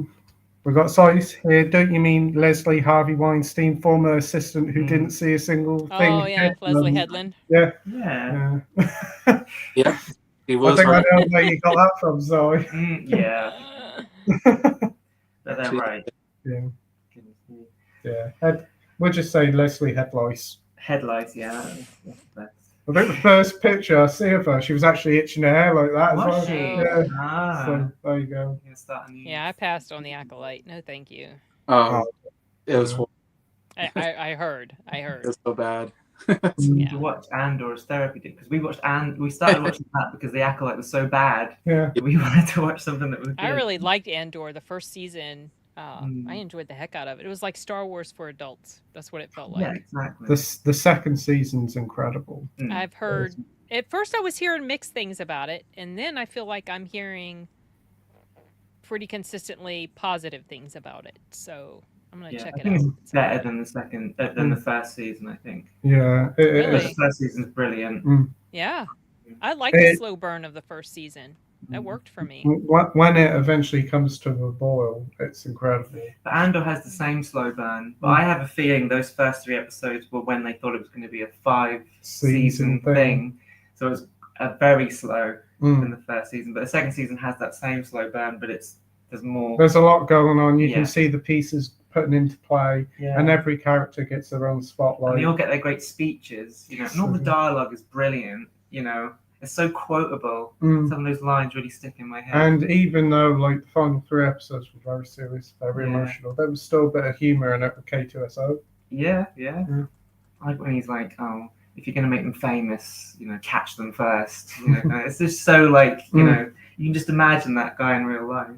We've got Sice here. Don't you mean Leslie Harvey Weinstein, former assistant who didn't see a single thing? Oh, yeah, Leslie Headland. Yeah. Yeah. Yeah. Yeah. He I was think I right. know where you got that from, Zoe. Yeah, but they're right. Yeah. Goodness me. Yeah. We'll just say Leslie Headlice. Headlights, yeah, that's the best. I think the first picture I see of her, she was actually itching her hair like that as well. Was she? Yeah. Ah, So there you go. you're gonna start a new. Yeah, I passed on the Acolyte. No, thank you. Oh, it was horrible. I heard. It was so bad. We need Yeah. to watch Andor as therapy did because we started watching that because the Acolyte was so bad. Yeah. We wanted to watch something that was good. I really liked Andor the first season. Mm. I enjoyed the heck out of it. It was like Star Wars for adults. That's what it felt like. Yeah, exactly. The second season's incredible. Mm. I've heard. At first, I was hearing mixed things about it, and then I feel like I'm hearing pretty consistently positive things about it. So I'm gonna check I it think out. it's better than the first season. I think Yeah. Really? the first season's brilliant. Yeah, I like the slow burn of the first season. That worked for me. When it eventually comes to a boil, it's incredible. But Andor has the same slow burn, but I have a feeling those first 3 episodes were when they thought it was going to be a 5-season thing. So it was very slow in the first season. But the second season has that same slow burn, but there's more. There's a lot going on. You Yeah. can see the pieces putting into play, and every character gets their own spotlight. And they all get their great speeches, and all the dialogue is brilliant. It's so quotable. Some of those lines really stick in my head. And even though like the final 3 episodes were very serious, very emotional, there was still a bit of humor in it with K2SO. Yeah. I like when he's like, "Oh, if you're going to make them famous, catch them first." It's just so like, you can just imagine that guy in real life.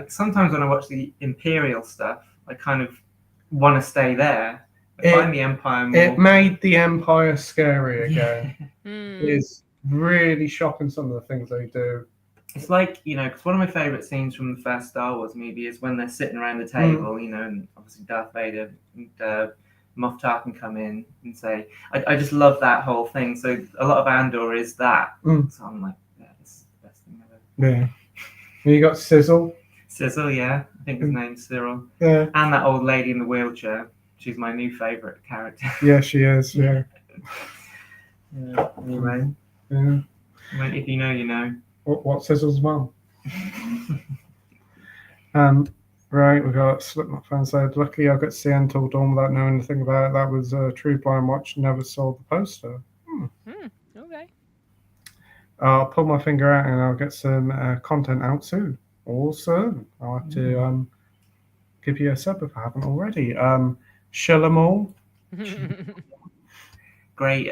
Sometimes when I watch the Imperial stuff, I kind of want to stay there. I find the Empire more... It made the Empire scary again. Mm. It's really shocking some of the things they do. It's like, because one of my favorite scenes from the first Star Wars movie is when they're sitting around the table, and obviously Darth Vader and Moff Tarkin come in and say, I just love that whole thing. So a lot of Andor is that. So I'm like, yeah, this is the best thing ever. Yeah. And you got Sizzle. Sizzle, yeah. I think his name's Cyril. Yeah. And that old lady in the wheelchair. She's my new favorite character. Yeah, she is. Yeah. Anyway. Yeah. Well, if you know, you know. What Sizzle's mum? Right, we got Slipknot fan said, luckily I got to see Until Dawn without knowing anything about it. That was a true blind watch, never saw the poster. Okay. I'll pull my finger out and I'll get some content out soon. Also, I'll have to give you a sub if I haven't already. Shalom all. Great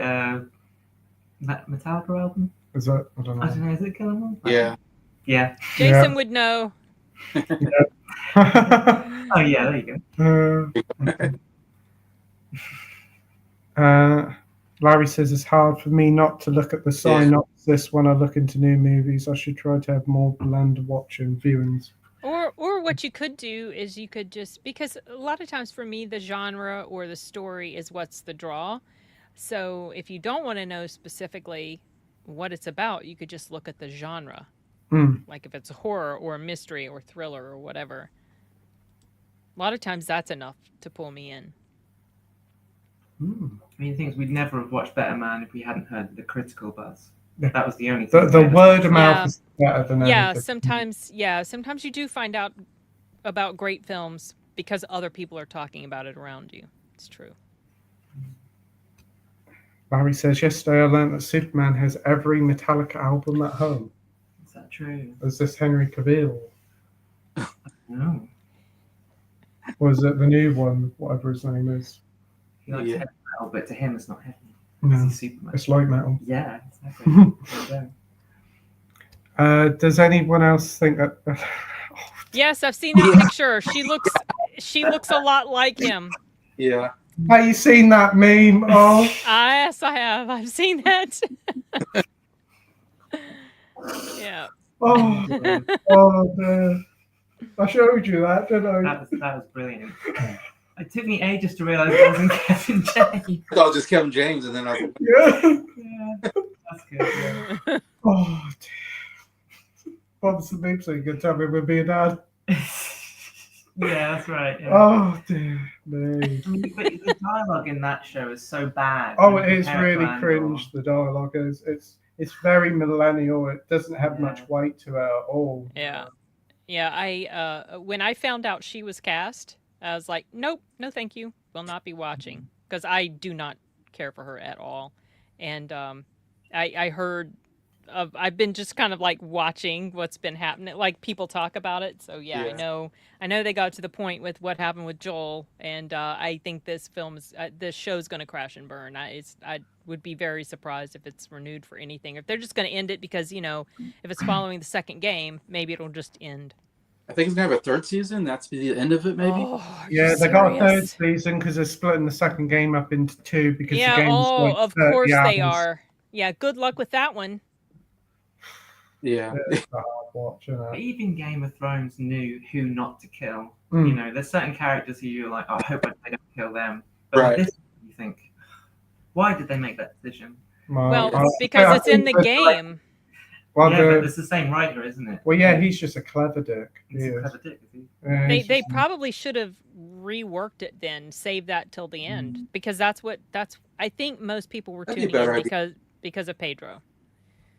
Metallica album. Is that? I don't I don't know. know. Is it Kill 'Em All? Yeah. Yeah. Jason would know. Oh yeah. There you go. Larry says it's hard for me not to look at the synopsis when I look into new movies. I should try to have more blend watching viewings. Or what you could do is you could just, because a lot of times for me the genre or the story is what's the draw. So if you don't want to know specifically what it's about, you could just look at the genre. Like if it's a horror or a mystery or thriller or whatever. A lot of times that's enough to pull me in. I mean, the thing is, we'd never have watched Better Man if we hadn't heard the critical buzz. That was the only thing. The word of mouth is better than anything. Sometimes you do find out about great films because other people are talking about it around you. It's true. Larry says, yesterday I learned that Superman has every Metallica album at home. Is that true? Is this Henry Cavill? No. Or is it the new one, whatever his name is? He likes heavy metal, but to him it's not heavy. No, He's Superman. it's light metal. Yeah, exactly. Does anyone else think that... Yes, I've seen that picture. She looks a lot like him. Yeah. Have you seen that meme? Oh, Yes, I have. I've seen that. Yeah. Oh, I showed you that, didn't I? That was brilliant. It took me ages to realise it wasn't Kevin James. I thought it was just Kevin James, and then I was Yeah. That's good. Yeah. Oh, dear. Bob's the meme, so you can tell me we're being dad. Yeah, that's right. Yeah. Oh, dear me. But the dialogue in that show is so bad. Oh, it is really cringe, the dialogue is. It's very millennial. It doesn't have much weight to it at all. Yeah. Yeah, I when I found out she was cast, I was like, nope, no thank you. Will not be watching. Because I do not care for her at all. And I heard I've been just kind of like watching what's been happening, like people talk about it. So yeah. I know they got to the point with what happened with Joel, and I think this show's going to crash and burn. I would be very surprised if it's renewed for anything. If they're just going to end it because, if it's following the second game, maybe it'll just end. I think it's gonna have a third season. That's the end of it, maybe. Oh, yeah, they got a third season because they're splitting the second game up into two because the game's like of 30 course they hours. are. Yeah, good luck with that one. Yeah. It's a hard watch, isn't it? Even Game of Thrones knew who not to kill. Mm. There's certain characters who you're like, oh, I hope I don't kill them. But with this, you think, why did they make that decision? Well, because it's in the game. Well, but it's the same writer, isn't it? Well, yeah, he's just a clever dick. He's a clever dick, is he? They probably should have reworked it then, save that till the end, because that's I think most people were tuning in because of Pedro.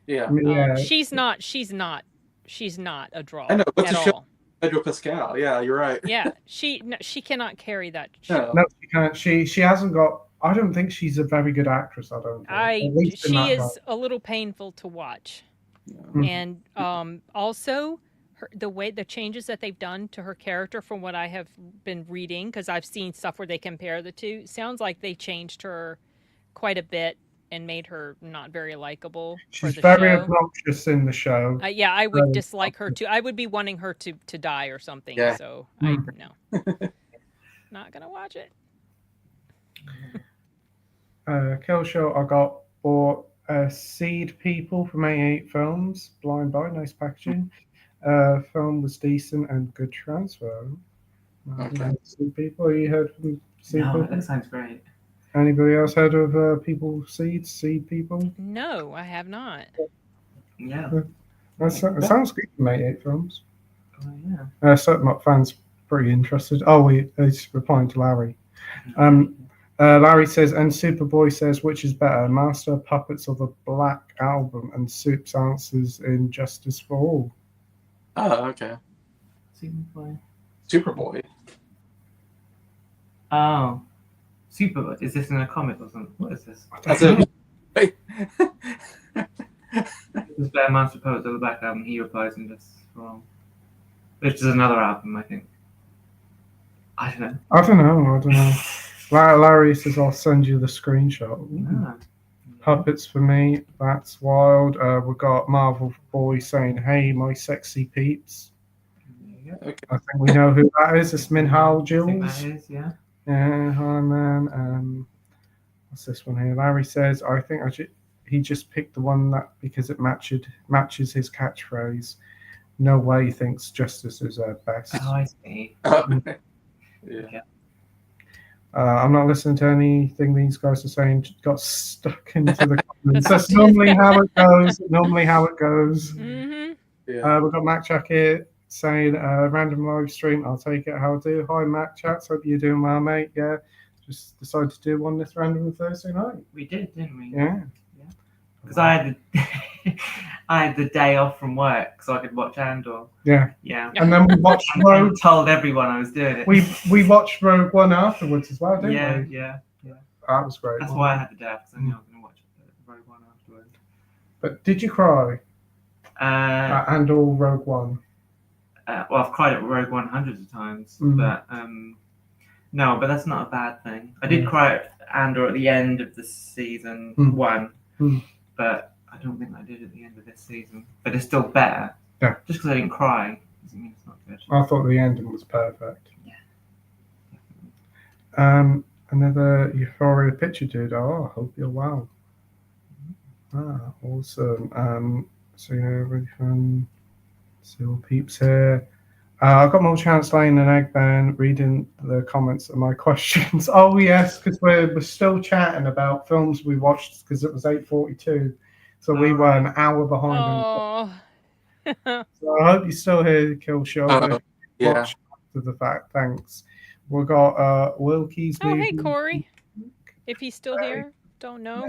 Yeah. She's not a draw. I know, but at the show all. Pedro Pascal. Yeah, you're right. Yeah, she cannot carry that show. No, she can't. She hasn't got. I don't think she's a very good actress. I don't think. She is a little painful to watch. And also the changes that they've done to her character from what I have been reading, because I've seen stuff where they compare the two, sounds like they changed her quite a bit and made her not very likable. She's very obnoxious in the show. Yeah, I would dislike her too. I would be wanting her to die or something. Yeah. So no, not gonna watch it. Kill Show, I got bought Seed People from A8 Films. Blind Buy, nice packaging. Film was decent and good transfer. Seed People, you heard from Seed People? That sounds great. Anybody else heard of Seed People? No, I have not. Yeah. That sounds good from A8 Films. Oh, yeah. Certain Up fans pretty interested. Oh, he's replying to Larry. Larry says, and Superboy says, which is better, Master of Puppets or the Black Album? And Soup's answers in Justice for All. Oh, okay. Superboy. Oh. Superboy. Is this in a comic or something? What is this? That's it. This is better Master of Puppets or the Black Album. He replies in Justice for All. Which is another album, I think. I don't know. Larry says, I'll send you the screenshot. Ooh. Ah. Puppets for me. That's wild. We've got Marvel Boy saying, hey, my sexy peeps. Okay. I think we know who that is. It's Minhal I think Jules. that is, yeah. Yeah, hi, man. What's this one here? Larry says, I think he just picked the one that because it matches his catchphrase. No way he thinks Justice is best. Oh, I see. Yeah. I'm not listening to anything these guys are saying. Got stuck into the comments. That's Stuck to normally the- how it goes. Normally how it goes. Mm-hmm. Yeah. We've got Mac Chuck here saying random live stream. I'll take it. How do? Hi, Mac Chats. Hope you're doing well, mate. Yeah. Just decided to do one this random Thursday night. We did, didn't we? Yeah. Because I had the day off from work, so I could watch Andor. Yeah. Yeah. And then we watched I Rogue. told everyone I was doing it. We watched Rogue One afterwards as well, didn't yeah, we? yeah. That was great. That's wasn't why it? I had the day off, because I knew I was going to watch Rogue One afterwards. But did you cry and all Rogue One? Well, I've cried at Rogue One hundreds of times, Mm. but no, but that's not a bad thing. I did cry at Andor at the end of the season one, but I don't think I did at the end of this season. But it's still better. Yeah. Just because I didn't cry doesn't mean it's not good. I thought the ending was perfect. Yeah. Another Euphoria picture, dude. Oh, I hope you're well. Awesome. So yeah, really fun. Still peeps here. I've got more chance laying an egg than reading the comments of my questions. Oh yes, because we're still chatting about films we watched because it was 8:42, so we were an hour behind. Oh. So I hope you're still here, Kill Show. Yeah. Watch after the fact. Thanks. We've got Wilkie's Oh, hey, movie. Corey. If he's still here, don't know.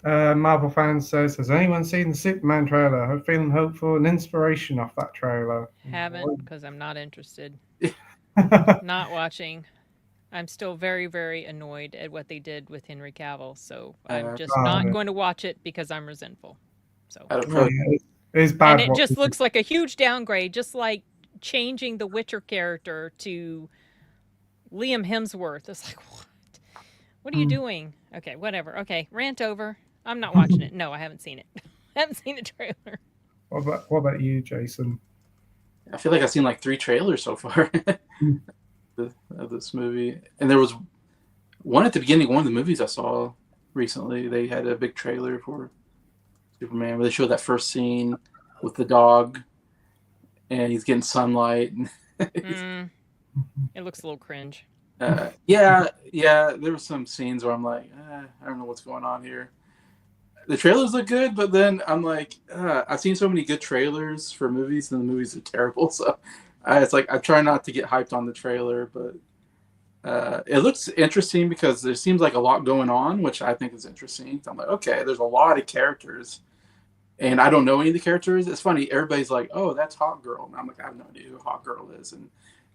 Marvel fan says, has anyone seen the Superman trailer? I'm feeling hopeful and inspiration off that trailer. Haven't, because I'm not interested. Oh, Not watching. I'm still very, very annoyed at what they did with Henry Cavill, so I'm just not going to watch it because I'm resentful. So. It's bad. And it just looks like a huge downgrade, just like changing the Witcher character to Liam Hemsworth. It's like, what? What are you doing? Okay, whatever. Okay, rant over. I'm not watching it. No, I haven't seen it. I haven't seen the trailer. What about you, Jason? I feel like I've seen like 3 trailers so far of this movie. And there was one at the beginning of one of the movies I saw recently. They had a big trailer for Superman where they showed that first scene with the dog and he's getting sunlight. It looks a little cringe. Yeah, there were some scenes where I'm like, I don't know what's going on here. The trailers look good, but then I'm like, I've seen so many good trailers for movies, and the movies are terrible. So it's like I try not to get hyped on the trailer, but it looks interesting because there seems like a lot going on, which I think is interesting. So I'm like, okay, there's a lot of characters, and I don't know any of the characters. It's funny, everybody's like, oh, that's Hawk Girl, and I'm like, I have no idea who Hawk Girl is, and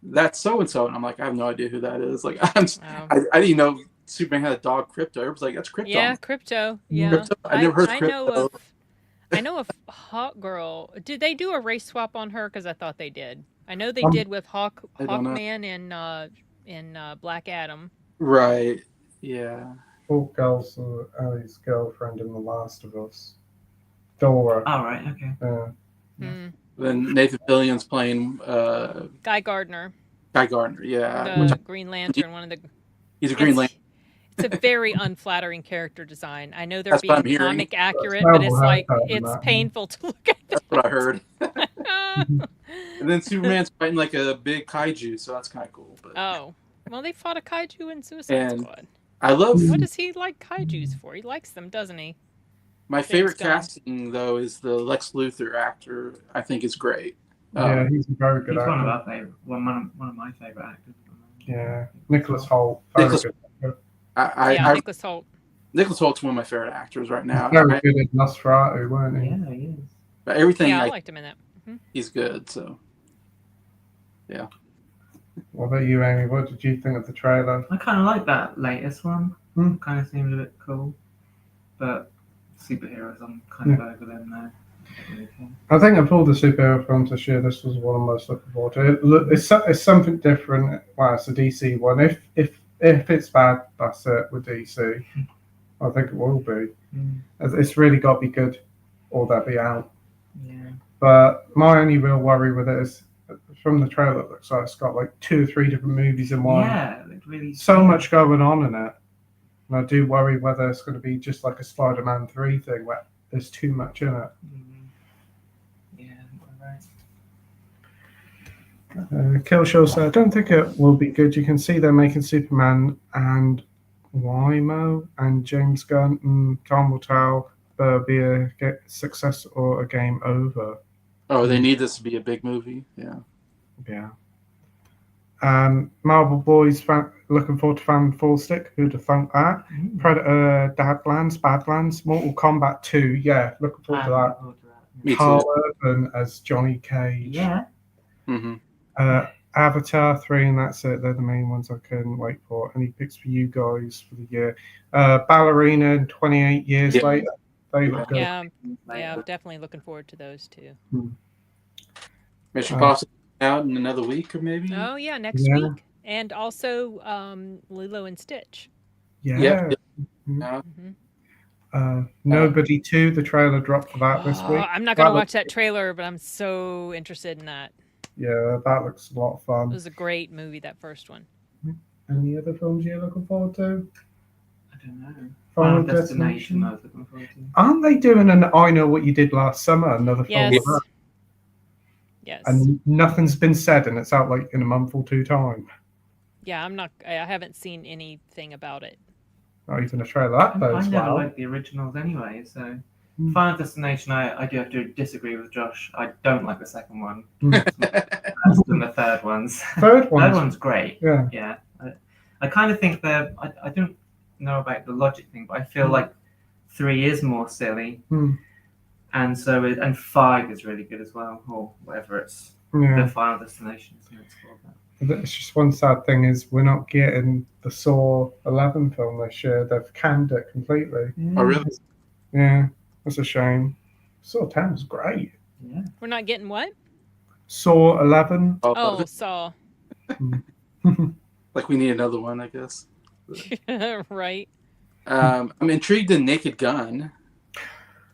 that's so and so, and I'm like, I have no idea who that is. Like, I didn't even know Superman had a dog, Crypto. Everybody's like, that's Krypton. Yeah, Crypto. Yeah, Crypto? I never heard Crypto. I know of Hawk Girl. Did they do a race swap on her? Because I thought they did. I know they did with Hawkman in Black Adam. Right. Yeah. Hawk Girl's Ellie's girlfriend in The Last of Us. Dora. Oh, right. Okay. Then Nathan Fillion's playing Guy Gardner. Guy Gardner, yeah. The Green Lantern, one of the. He's a Green Lantern. It's a very unflattering character design. I know they're being comic accurate, That's but it's like it's painful to look at. That's what I heard. And then Superman's fighting like a big kaiju, so that's kind of cool. But... Oh, well, they fought a kaiju in Suicide Squad. I love. What does he like kaiju's for? He likes them, doesn't he? My favorite casting, though, is the Lex Luthor actor. I think is great. Yeah, he's a very good actor. One of our favorite. One of my favorite actors. Yeah, Nicholas Hoult. Nicholas Hoult. Nicholas Holt's one of my favorite actors right now. Very good at Nosferatu, weren't he? Yeah, he is. But everything. Yeah, I liked him in that. He's good. So. Yeah. What about you, Amy? What did you think of the trailer? I kind of like that latest one. Kind of seemed a bit cool, but superheroes, I'm kind of over them now. I think of all the superhero films this year, this was one I'm most looking forward to. It's something different. Well, it's a DC one. If it's bad, that's it with DC. I think it will be. It's really got to be good, or they'll be out. Yeah. But my only real worry with it is, from the trailer, it looks like it's got like 2 or 3 different movies in one. Yeah, it really. So much going on in it. And I do worry whether it's going to be just like a Spider-Man 3 thing where there's too much in it. Yeah, right. Killshaw said, I don't think it will be good. You can see they're making Superman and Wymo and James Gunn and time will tell whether it'll be a success or a game over. Oh, they need this to be a big movie. Yeah. Yeah. Marvel Boys looking forward to Fan Full Stick. Who'd have thunk that? Predator, Badlands, Mortal Kombat 2. Yeah, looking forward to that. Me Carl too. Urban as Johnny Cage. Yeah. Mm-hmm. Avatar 3, and that's it. They're the main ones I couldn't wait for. Any picks for you guys for the year? Ballerina and 28 years Yeah. later. They look good. Yeah, I'm definitely looking forward to those too. Mission Impossible out in another week or maybe. Oh yeah, next week, and also Lilo and Stitch. Yeah. Yep. Nobody 2, the trailer dropped for that this week. I'm not gonna watch that trailer, but I'm so interested in that. Yeah, that looks a lot of It fun. was a great movie, that first one. Any other films you're looking forward to? I don't know. Final Final Destination. I was looking forward to. Aren't they doing an I Know What You Did Last Summer, another film? Yes. of that? Yes. And nothing's been said, and it's out like in a month or 2 time. Yeah, I haven't seen anything about it. Not even a trailer. That I bodes never well. liked the originals anyway, so Final Destination, I do have to disagree with Josh. I don't like the second one. Less than the third ones. Third one's great. Yeah. Yeah. I kind of think I don't know about the logic thing, but I feel like 3 is more silly. And so and 5 is really good as well, or whatever it's the Final Destination is called. It's just one sad thing is we're not getting the Saw 11 film this year. They've canned it completely. Oh really? Yeah, that's a shame. Saw 10 was great. Yeah. We're not getting what? Saw 11. Oh, Saw. Like we need another one, I guess. Right. I'm intrigued in Naked Gun.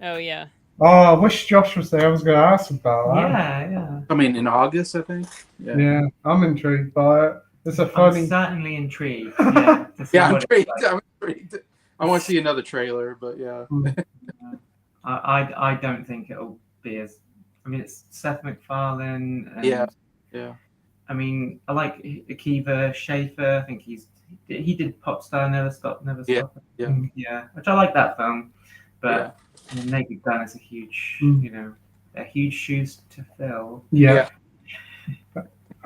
Oh yeah. Oh, I wish Josh was there. I was going to ask about that. Yeah. I mean, in August, I think. Yeah, I'm intrigued by it. It's a funny. I'm certainly intrigued. Yeah, Yeah, I'm intrigued. I'm intrigued. I want to see another trailer, but yeah. I don't think it'll be as. I mean, it's Seth MacFarlane. And, yeah. I mean, I like Akiva Schaffer. I think he did Popstar Never Stop. Yeah. Yeah, which I like that film, but Naked Gun is a huge, a huge shoes to fill. Yeah.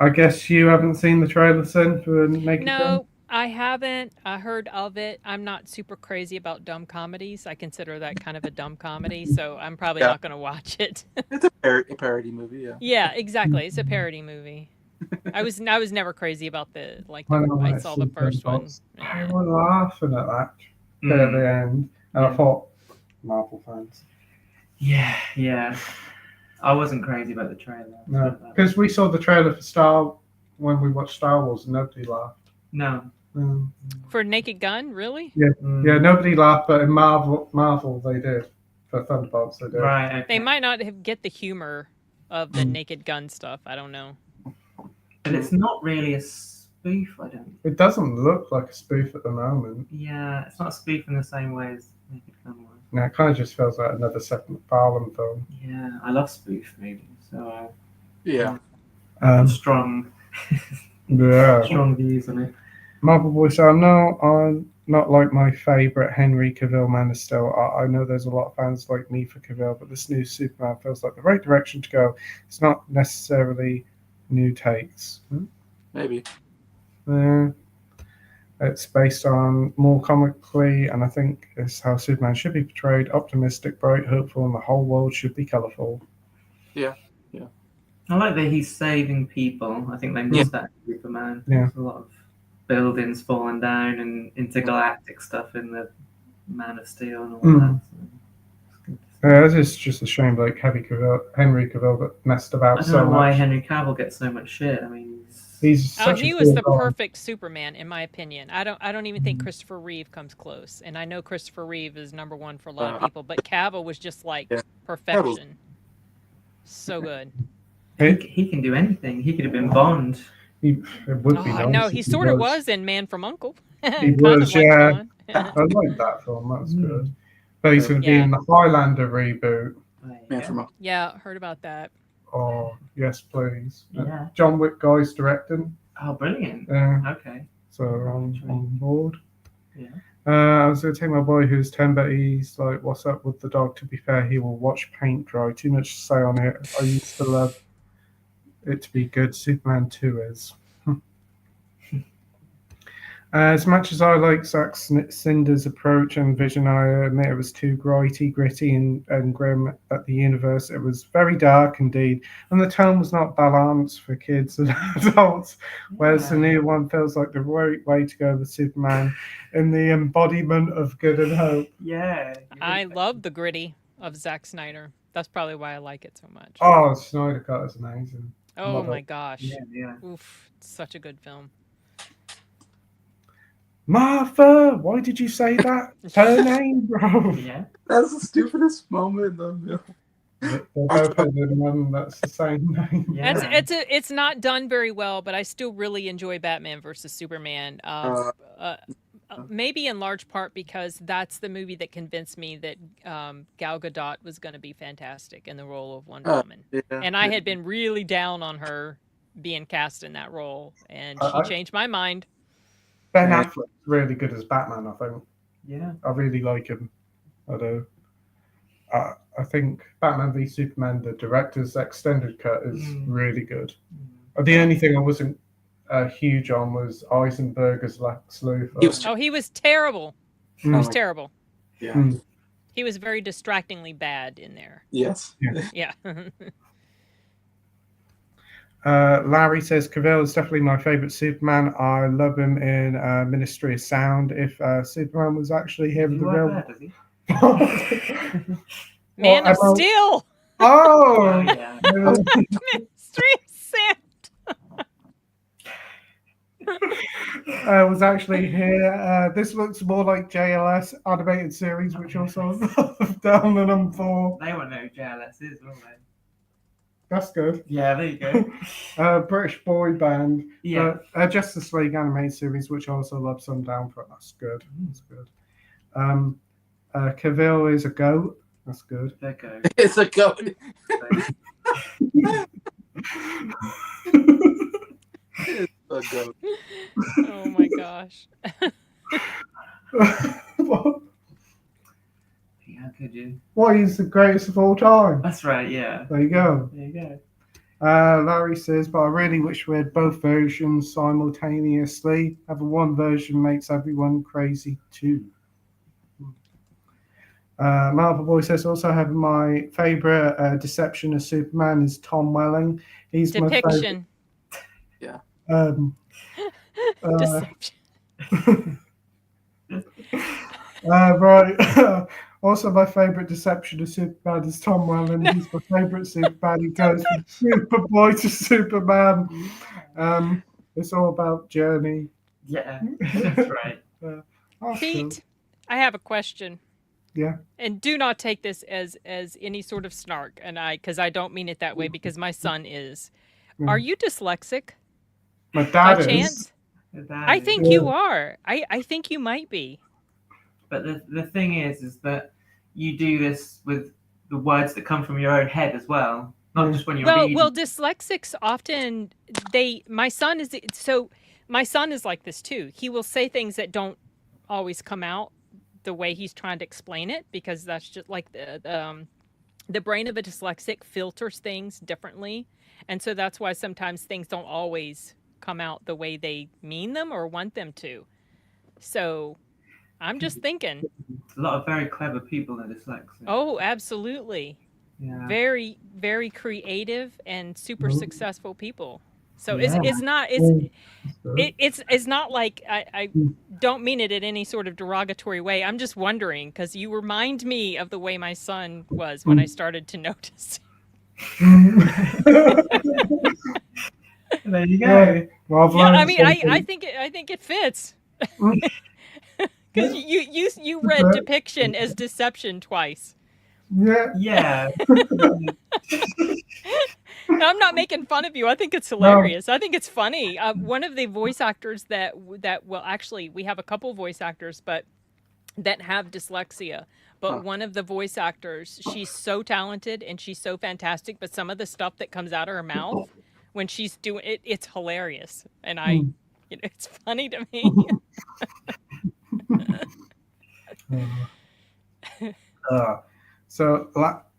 I guess you haven't seen the trailer then for Naked Gun? No, I haven't. I heard of it. I'm not super crazy about dumb comedies. I consider that kind of a dumb comedy, so I'm probably not going to watch it. It's a parody movie, yeah. Yeah, exactly. It's a parody movie. I was never crazy about I saw the first one. I was laughing at that at the end, and I thought, Marvel fans. Yeah. I wasn't crazy about the trailer. No, because we saw the trailer for when we watched Star Wars, and nobody laughed. No. For Naked Gun, really? Yeah, nobody laughed, but in Marvel they did. For Thunderbolts, they did. Right. Okay. They might not get the humor of the Naked Gun stuff. I don't know. But it's not really a spoof, I don't. It doesn't look like a spoof at the moment. Yeah, it's not a spoof in the same way as Naked Gun was. No, it kind of just feels like another Seth MacFarlane film. Yeah, I love spoof movies, so strong views on it. Marvel Boy said, I'm not like my favourite Henry Cavill Man is still. I know there's a lot of fans like me for Cavill, but this new Superman feels like the right direction to go. It's not necessarily new takes. Maybe. It's based on more comically, and I think it's how Superman should be portrayed: optimistic, bright, hopeful, and the whole world should be colourful. Yeah. I like that he's saving people. I think they missed that in Superman. Yeah. There's a lot of buildings falling down and intergalactic stuff in the Man of Steel and all that. So it's good to It's just a shame, like Henry Cavill got messed I about don't so know why much. Henry Cavill gets so much shit. I mean, He's Oh, such he a was cool the guy. perfect Superman, in my opinion. I don't even think Christopher Reeve comes close. And I know Christopher Reeve is #1 for a lot of people, but Cavill was just like Yeah. perfection. So good. he can do anything. He could have been Bond. It would be Oh, nice. no, if he sort of was. was in Man from Uncle. He kind was, of like yeah. Bond. I like that film. That's good. But he's going to be Yeah. in the Highlander reboot. Man from Yeah, heard about that. Oh, yes, please. Yeah. John Wick guy's directing. Oh, brilliant. Yeah. Okay. So I'm on board. Yeah. I was going to take my boy who's 10, but he's like, what's up with the dog? To be fair, he will watch paint dry. Too much to say on it. I used to love it to be good. Superman 2 is. As much as I like Zack Snyder's approach and vision, I admit it was too gritty, and grim at the universe. It was very dark indeed, and the tone was not balanced for kids and adults. Whereas the new one feels like the right way to go with Superman in the embodiment of good and hope. Yeah. I love the gritty of Zack Snyder. That's probably why I like it so much. Oh, Snyder Cut is amazing. Oh love my it. gosh. Yeah. Oof, it's such a good film. Martha, why did you say that? Her name, bro. Yeah. That's the stupidest moment in the They're both had them, that's the same name. Yeah. It's not done very well, but I still really enjoy Batman versus Superman. Maybe in large part because that's the movie that convinced me that Gal Gadot was going to be fantastic in the role of Wonder Woman. Yeah. And I had been really down on her being cast in that role, and she changed my mind. Ben Affleck's really good as Batman, I think. Yeah. I really like him. I do. I think Batman v Superman, the director's extended cut, is really good. The only thing I wasn't huge on was Eisenberg as Lex Luthor. He was terrible. He was terrible. Yeah. He was very distractingly bad in there. Yes. Yeah. Larry says Cavill is definitely my favorite Superman. I love him in Ministry of Sound. If Superman was actually here with the real Man of Steel. Oh, yeah. Ministry of Sound. Was actually here. This looks more like JLS animated series, which also down than them for. They won't know who JLS is, will they? That's good. Yeah, there you go. British boy band. Yeah. Justice League animated series, which I also love some down for. That's good. That's good. Cavill is a goat. That's good. They're go. It's a goat. It's a goat. Oh my gosh. How could you? Why he's the greatest of all time? That's right, yeah. There you go. There you go. Larry says, but I really wish we had both versions simultaneously. Having one version makes everyone crazy too. Marvel Boy says, also have my favorite deception of Superman is Tom Welling. He's Depiction. Yeah. Deception. Right. Also, my favorite deception of Superman is Tom Welling. He's my favorite Superman. He goes from Superboy to Superman. It's all about journey. Yeah, that's right. Pete, I have a question. Yeah. And do not take this as any sort of snark, because I don't mean it that way, because my son is. Are you dyslexic? My dad by is. Chance? I think you are. I think you might be. But the thing is that you do this with the words that come from your own head as well, not just when you're reading. Well, dyslexics often my son is like this too. He will say things that don't always come out the way he's trying to explain it, because that's just like the brain of a dyslexic filters things differently, and so that's why sometimes things don't always come out the way they mean them or want them to. So I'm just thinking. A lot of very clever people are dyslexic. Oh, absolutely. Yeah. Very, very creative and super successful people. So Yeah. it's not it's not like I don't mean it in any sort of derogatory way. I'm just wondering because you remind me of the way my son was when I started to notice. There you go. Well, I've Yeah, learned I mean, I something. I think it fits Mm. because you read depiction as deception twice. Yeah. Yeah. And I'm not making fun of you. I think it's No. hilarious. I think it's funny. One of the voice actors that well, actually, we have a couple voice actors, but that have dyslexia. But one of the voice actors, she's so talented and she's so fantastic. But some of the stuff that comes out of her mouth when she's doing it, it's hilarious, and it's funny to me. So,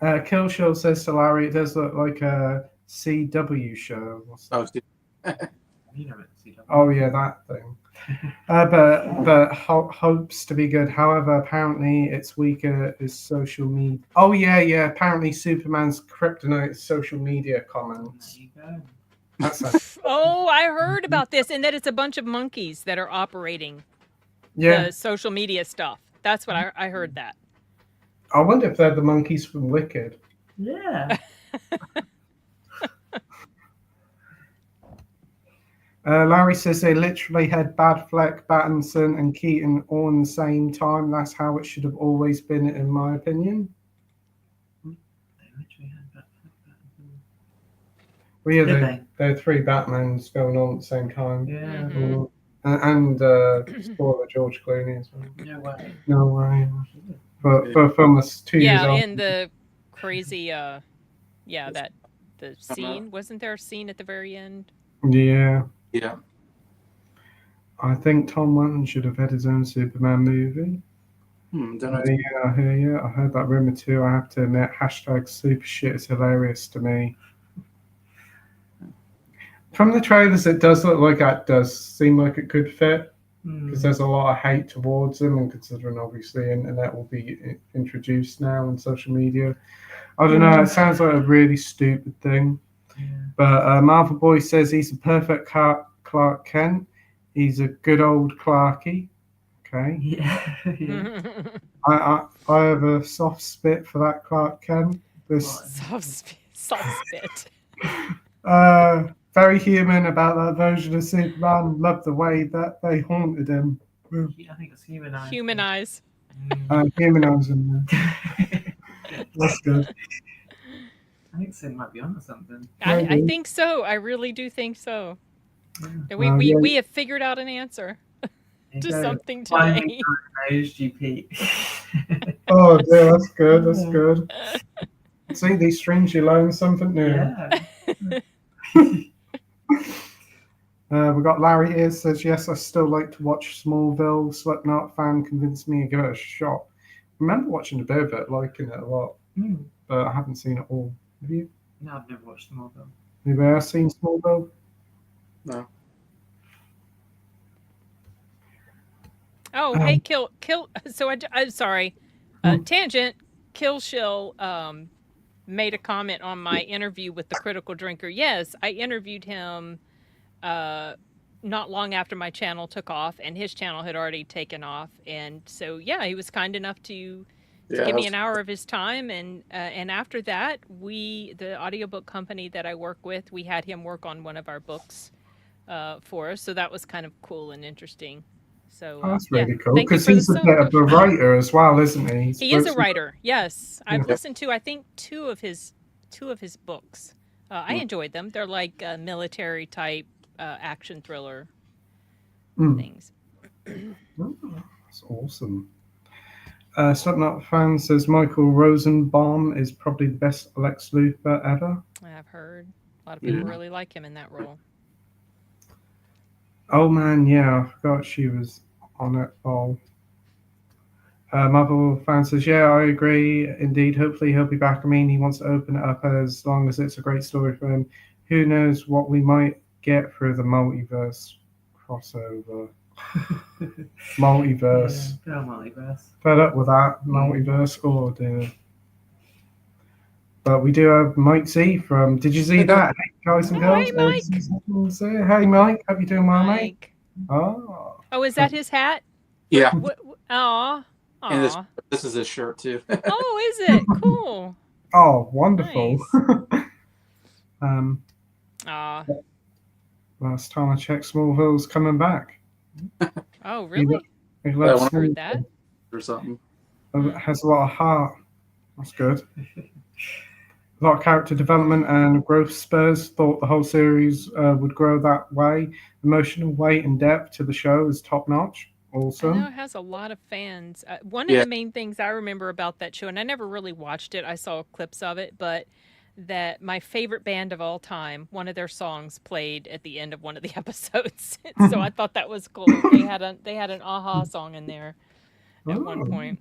Killshill says to Larry, it does look like a CW show. What's that? Oh, Steve. Oh yeah, that thing. But hopes to be good. However, apparently it's weaker is social media. Oh yeah. Apparently Superman's kryptonite is social media comments. There you go. That's Oh, I heard about this, and that it's a bunch of monkeys that are operating yeah. the social media stuff. That's what I heard that. I wonder if they're the monkeys from Wicked. Yeah. Larry says they literally had Badfleck, Battinson, and Keaton all in the same time. That's how it should have always been, in my opinion. Well, yeah, there are three Batmans going on at the same time. Yeah. Mhm. And spoiler, George Clooney as well. No way. No way. But for a film that's 2 years Yeah, old. and the crazy, the scene. Wasn't there a scene at the very end? Yeah. Yeah. I think Tom Welton should have had his own Superman movie. Don't know. Yeah, I hear you. I heard that rumor too. I have to admit, #super shit is hilarious to me. From the trailers, it does look like that does seem like it could fit because there's a lot of hate towards him, and considering obviously internet will be introduced now and social media. I don't know. It sounds like a really stupid thing. Yeah. But Marvel Boy says he's a perfect Clark Kent. He's a good old Clarky. Okay. Yeah. Yeah. I have a soft spit for that Clark Kent. Soft spit. Very human about that version of Superman. Love the way that they haunted him. I think it's humanized. Humanize. Humanizing him. That's good. I think Sin might be onto something. I think so. I really do think so. And we have figured out an answer to something today. GP. Oh, yeah, that's good. That's good. See, these strings, you learn something new. Yeah. We got Larry here says, yes, I still like to watch Smallville. Slipknot fan convinced me to give it a shot. I remember watching a bit of it, liking it a lot, but I haven't seen it all. Have you? No, I've never watched Smallville. Anybody else seen Smallville? No. Oh, hey, kill. So I'm sorry. Tangent. Killshill made a comment on my interview with the Critical Drinker. Yes, I interviewed him not long after my channel took off, and his channel had already taken off. And so, yeah, he was kind enough to give me an hour of his time. And after that, the audiobook company that I work with, we had him work on one of our books for us. So that was kind of cool and interesting. So that's really cool thank you because for he's the a bit of a writer as well, isn't he? He is a writer. Yes, I've Yeah. listened to I think two of his books. I enjoyed them. They're like military type action thriller things. Oh, that's awesome. Slipknot fan says Michael Rosenbaum is probably the best Lex Luthor ever. I've heard a lot of people really like him in that role. Oh man, yeah, I forgot she was on it all. Marvel fan says, yeah, I agree. Indeed, hopefully he'll be back. I mean, he wants to open it up as long as it's a great story for him. Who knows what we might get through the multiverse crossover. Multiverse. Yeah, multiverse. Fed up with that multiverse. Oh dear. But we do have Mike Z from. Did you see that, hey, guys and Oh, girls? hey, Mike. Hey, Mike. Hope you're doing well, mate. Mike. Oh. Oh, is that his hat? Yeah, Aw. and Aw. this is his shirt too. Oh, is it? Cool. Oh, wonderful. Aw. Last time I checked, Smallville's coming back. Oh, really? It I looks Heard that. or something. It has a lot of heart. That's good. A lot of character development and growth spurs. Thought the whole series would grow that way. Emotional weight and depth to the show is top notch. I know Awesome. it has a lot of fans. One of Yeah. the main things I remember about that show, and I never really watched it, I saw clips of it, but that my favorite band of all time, one of their songs played at the end of one of the episodes. So I thought that was cool. They had an Aha song in there at one Oh. point.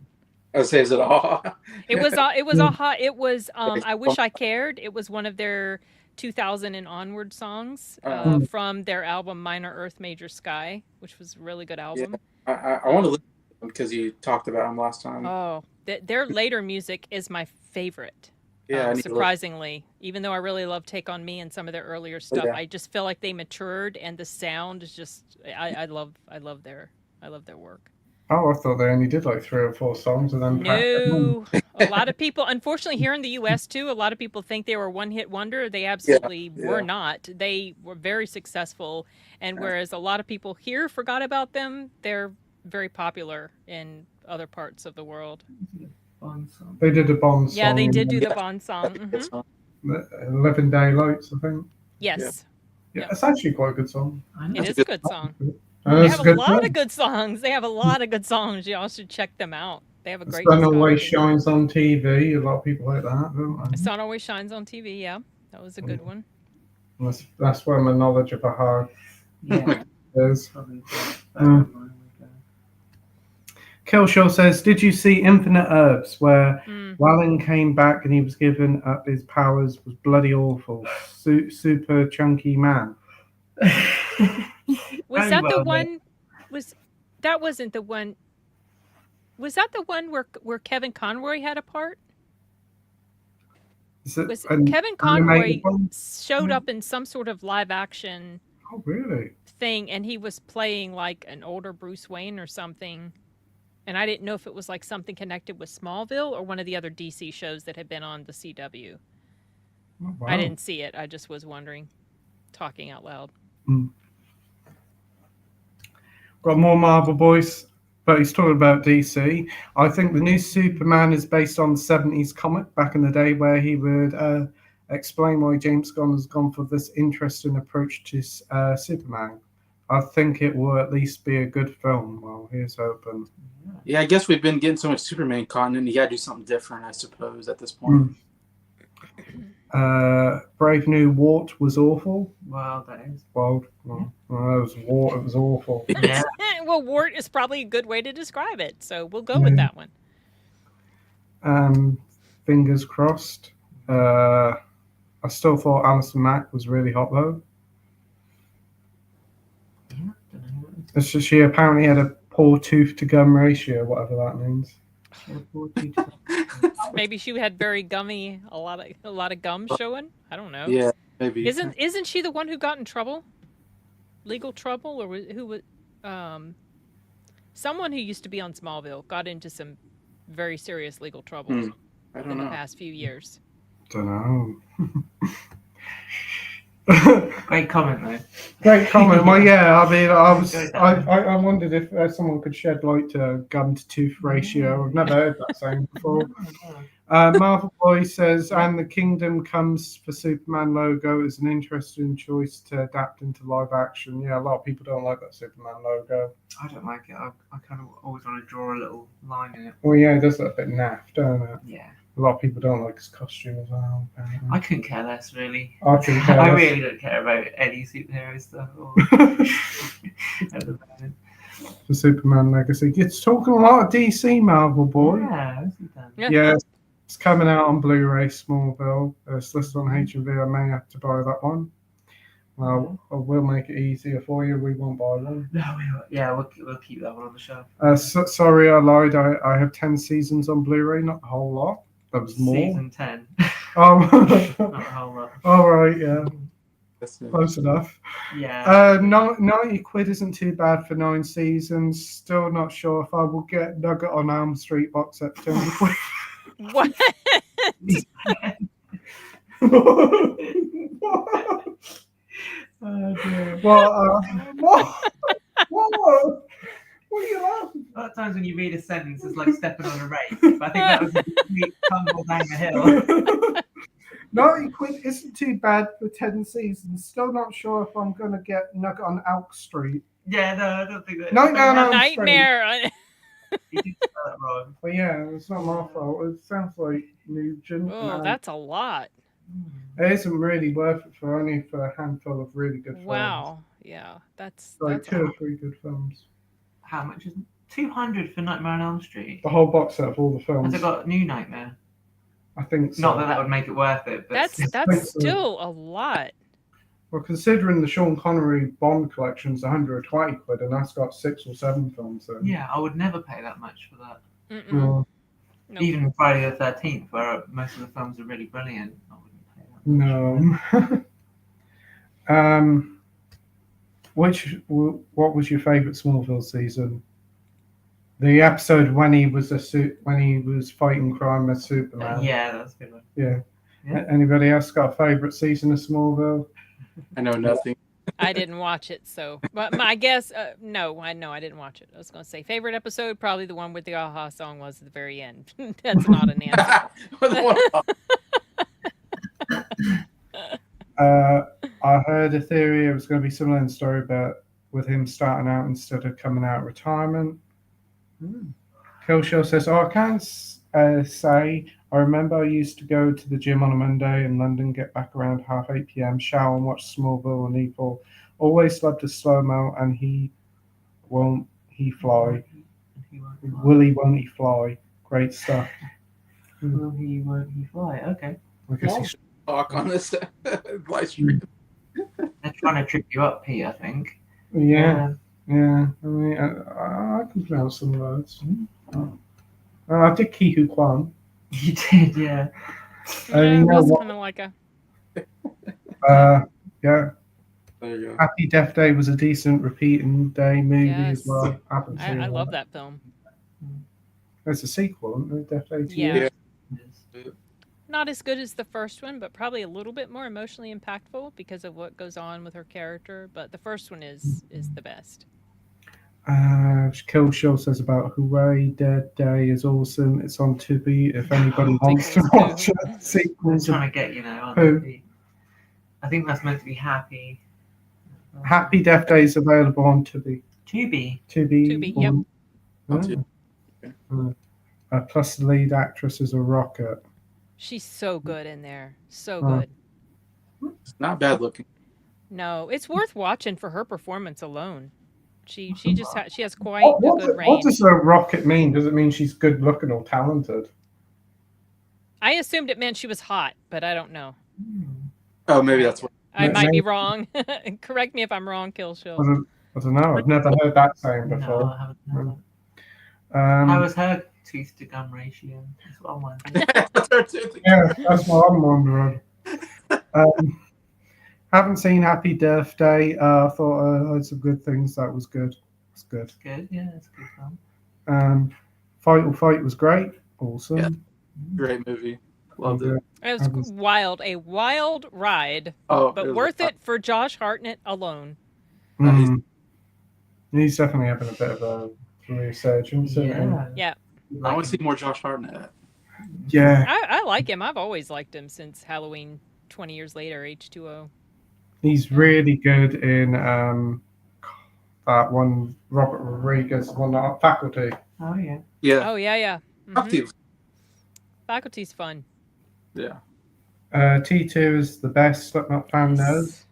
I say, is it all? It was Aha. It was I Wish I Cared. It was one of their 2000 and onward songs from their album Minor Earth Major Sky, which was a really good album. I want to listen to them because you talked about them last time. Oh, their later music is my favorite. Yeah, I need to look. surprisingly, even though I really love Take on Me and some of their earlier stuff, yeah. I just feel like they matured, and the sound is just I love their work. Oh, I thought they only did like 3 or 4 songs and then No, a lot of people, unfortunately, here in the U.S. too, a lot of people think they were a one-hit wonder. They absolutely were not. They were very successful, and whereas a lot of people here forgot about them, they're very popular in other parts of the world. Bond song. They did a Bond song. Yeah, they did do in the Bond song. It's not- 11 Daylights, I think. Yes, Yeah, it's actually quite a good song. I know. it is a good song. And They it's have a a good lot song. of good songs. They have a lot of good songs. Y'all should check them out. They have a The great sun always discography. shines on TV. A lot of people like that, don't they? The Sun Always Shines on TV. Yeah, that was a good one. That's where my knowledge of Aha Yeah, is. probably. Killshaw says, did you see Infinite Herbs, where Mm. Wallen came back and he was given up his powers? Was bloody awful. Super chunky man. Was that the one? That wasn't the one? Was that the one where Kevin Conroy had a part? Is it Was an Kevin Conroy animated one? showed up in some sort of live action Oh, really? thing, and he was playing like an older Bruce Wayne or something. And I didn't know if it was like something connected with Smallville or one of the other DC shows that had been on the CW. Oh, wow. I didn't see it. I just was wondering, talking out loud. Got more Marvel boys, but he's talking about DC. I think the new Superman is based on the 70s comic back in the day where he would explain why James Gunn has gone for this interesting approach to Superman. I think it will at least be a good film. Well, here's hoping. Yeah, I guess we've been getting so much Superman content. You got to do something different, I suppose, at this point. Brave New Wart was awful. Wow, that is. Well, it was Wart. It was awful. Yeah. Well, wart is probably a good way to describe it, so we'll go with that one. Fingers crossed. I still thought Alison Mack was really hot though. Yeah, don't know what it is. It's just she apparently had a poor tooth to gum ratio, whatever that means. Maybe she had very gummy, a lot of gum showing. I don't know. Yeah, maybe. Isn't she the one who got in trouble, legal trouble, or who was someone who used to be on Smallville got into some very serious legal trouble I don't in the know. past few years? Don't know. Great comment though. Great comment. Well, yeah. I mean, I wondered if someone could shed light to gum to tooth ratio. I've never heard that saying before. Marvel Boy says, and the Kingdom Comes for Superman logo is an interesting choice to adapt into live action. Yeah, a lot of people don't like that Superman logo. I don't like it. I kind of always want to draw a little line in it. Well, yeah, it does look a bit naff, don't it? Yeah. A lot of people don't like his costume as well. Apparently. I couldn't care less, really. I couldn't care I less. really don't care about any superhero stuff. Or at the moment. The Superman legacy. It's talking a lot of DC, Marvel Boy. Yeah, what's he done? Yeah, it's coming out on Blu-ray, Smallville. It's listed on HMV. I may have to buy that one. Well, we'll make it easier for you. We won't buy one. No, we'll keep that one on the shelf. Sorry, I lied. I have 10 seasons on Blu-ray, not a whole lot. That was more. Season 10. Oh, Not a whole lot. all right, yeah, That's it. close enough. Yeah. 90 quid isn't too bad for 9 seasons. Still not sure if I will get Nugget on Elm Street box set for 10 quid. What? Oh, dear. What? What are you laughing? A lot of times when you read a sentence, it's like stepping on a rake. But I think that was a complete tumble down the hill. 90 quid isn't too bad for 10 seasons. Still not sure if I'm going to get Nugget on Elk Street. Yeah, no, I don't think that. No, no, A no. nightmare. You did spell it wrong. But yeah, it's not my fault. It sounds like Nugent. Oh, and that's a lot. it isn't really worth it for only for a handful of really good films. Wow. Yeah, that's Like a 2 or lot. 3 good films. How much is it? 200 for Nightmare on Elm Street? The whole box set of all the Has films. it got New Nightmare? I think so. Not that that would make it worth it, but That's still a lot. Well, considering the Sean Connery Bond collection's 120 quid, and that's got 6 or 7 films in. yeah, I would never pay that much for that. Mm-mm. No. Nope. Even Friday the 13th, where most of the films are really brilliant, I wouldn't pay that much. No. What was your favourite Smallville season? The episode when he was fighting crime as Superman. Yeah, that's a good one. Yeah. Yeah. Anybody else got a favourite season of Smallville? I know nothing. I didn't watch it, so. But my guess, no, I didn't watch it. I was going to say favorite episode, probably the one with the Aha song was at the very end. That's not an answer. I heard a theory it was going to be similar in the story, but with him starting out instead of coming out of retirement. Killshow says, I can't say. I remember I used to go to the gym on a Monday in London, get back around 8 p.m, shower and watch Smallville and Evil. Always loved a slow-mo and won't he fly. Willie won't he fly. Great stuff. Will he, won't he fly? Okay. I guess he's Talk on this live stream. They're trying to trip you up, Pete, I think. Yeah. I mean, I can pronounce some words. I did Kihu Kwan. You did, yeah. Yeah, you it know was what? kind of like a. Yeah. There you go. Happy Death Day was a decent repeating day movie as Yes. well. I haven't seen I it. love that film. There's a sequel, isn't there? Death Day 2. Yeah. Yeah. Not as good as the first one, but probably a little bit more emotionally impactful because of what goes on with her character. But the first one is the best. Killshow says about Hooray, Dead Day is awesome. It's on Tubi if anybody Oh, wants to sequels watch too. it. They're Sequels. trying to get you now, aren't Who? they? I think that's meant to be happy. Happy Death Day is available on Tubi. Tubi. Tubi, yep. On Tubi. Plus the lead actress is a rocket. She's so good in there. So Oh. good. It's not bad looking. No, it's worth watching for her performance alone. She has quite What a good what range. does a rocket mean? Does it mean she's good looking or talented? I assumed it meant she was hot, but I don't know. Oh, maybe that's what. I Maybe. might be wrong. Correct me if I'm wrong, Killshow. I don't know. I've never heard that saying No, before. I haven't heard that. How Um, was her tooth to gum ratio? That's what I'm wondering. That's her too. yeah, that's what I'm wondering. Haven't seen Happy Death Day. I thought I heard some good things. That was good. It's good. Good, yeah, that's a good film. Fight or Fight was great. Awesome. Yeah. Great movie. Loved it. It was wild, a wild ride, Oh, but was- worth it for Josh Hartnett alone. Mm. He's definitely having a bit of a resurgence. isn't he? Yeah. Yeah. I want to see more Josh Hartnett. Yeah. I like him. I've always liked him since Halloween 20 years later, H2O. He's really good in that one, Robert Rodriguez, one, Faculty. Oh, yeah. Yeah. Oh, yeah. Mhm. Faculty was- Faculty's fun. Yeah. T2 is the best Slipknot fan knows.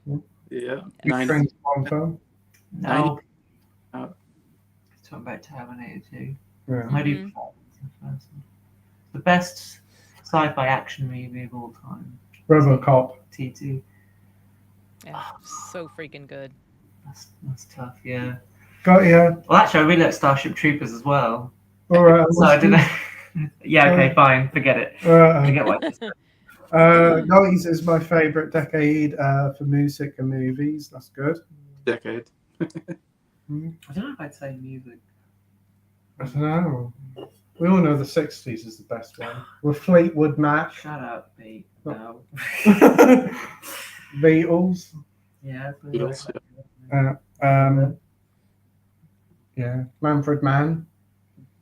Yeah. Big 90s. Friends one film. No. Oh. Talking about Terminator 2. Yeah. I do Mhm. prefer the first one. The best sci-fi action movie of all time. RoboCop. T2. Yeah, so freaking good. That's tough, yeah. Got ya. Well, actually, I really like Starship Troopers as well. All right. So I didn't. Yeah, okay, fine. Forget it. All right. Forget what I just said. '90s is my favorite decade for music and movies. That's good. Decade. I don't know if I'd say music. I don't know. We all know the '60s is the best one. With Fleetwood Mac, Shut up, Pete. No. Beatles. Yeah. Beatles, Yeah, Manfred Mann.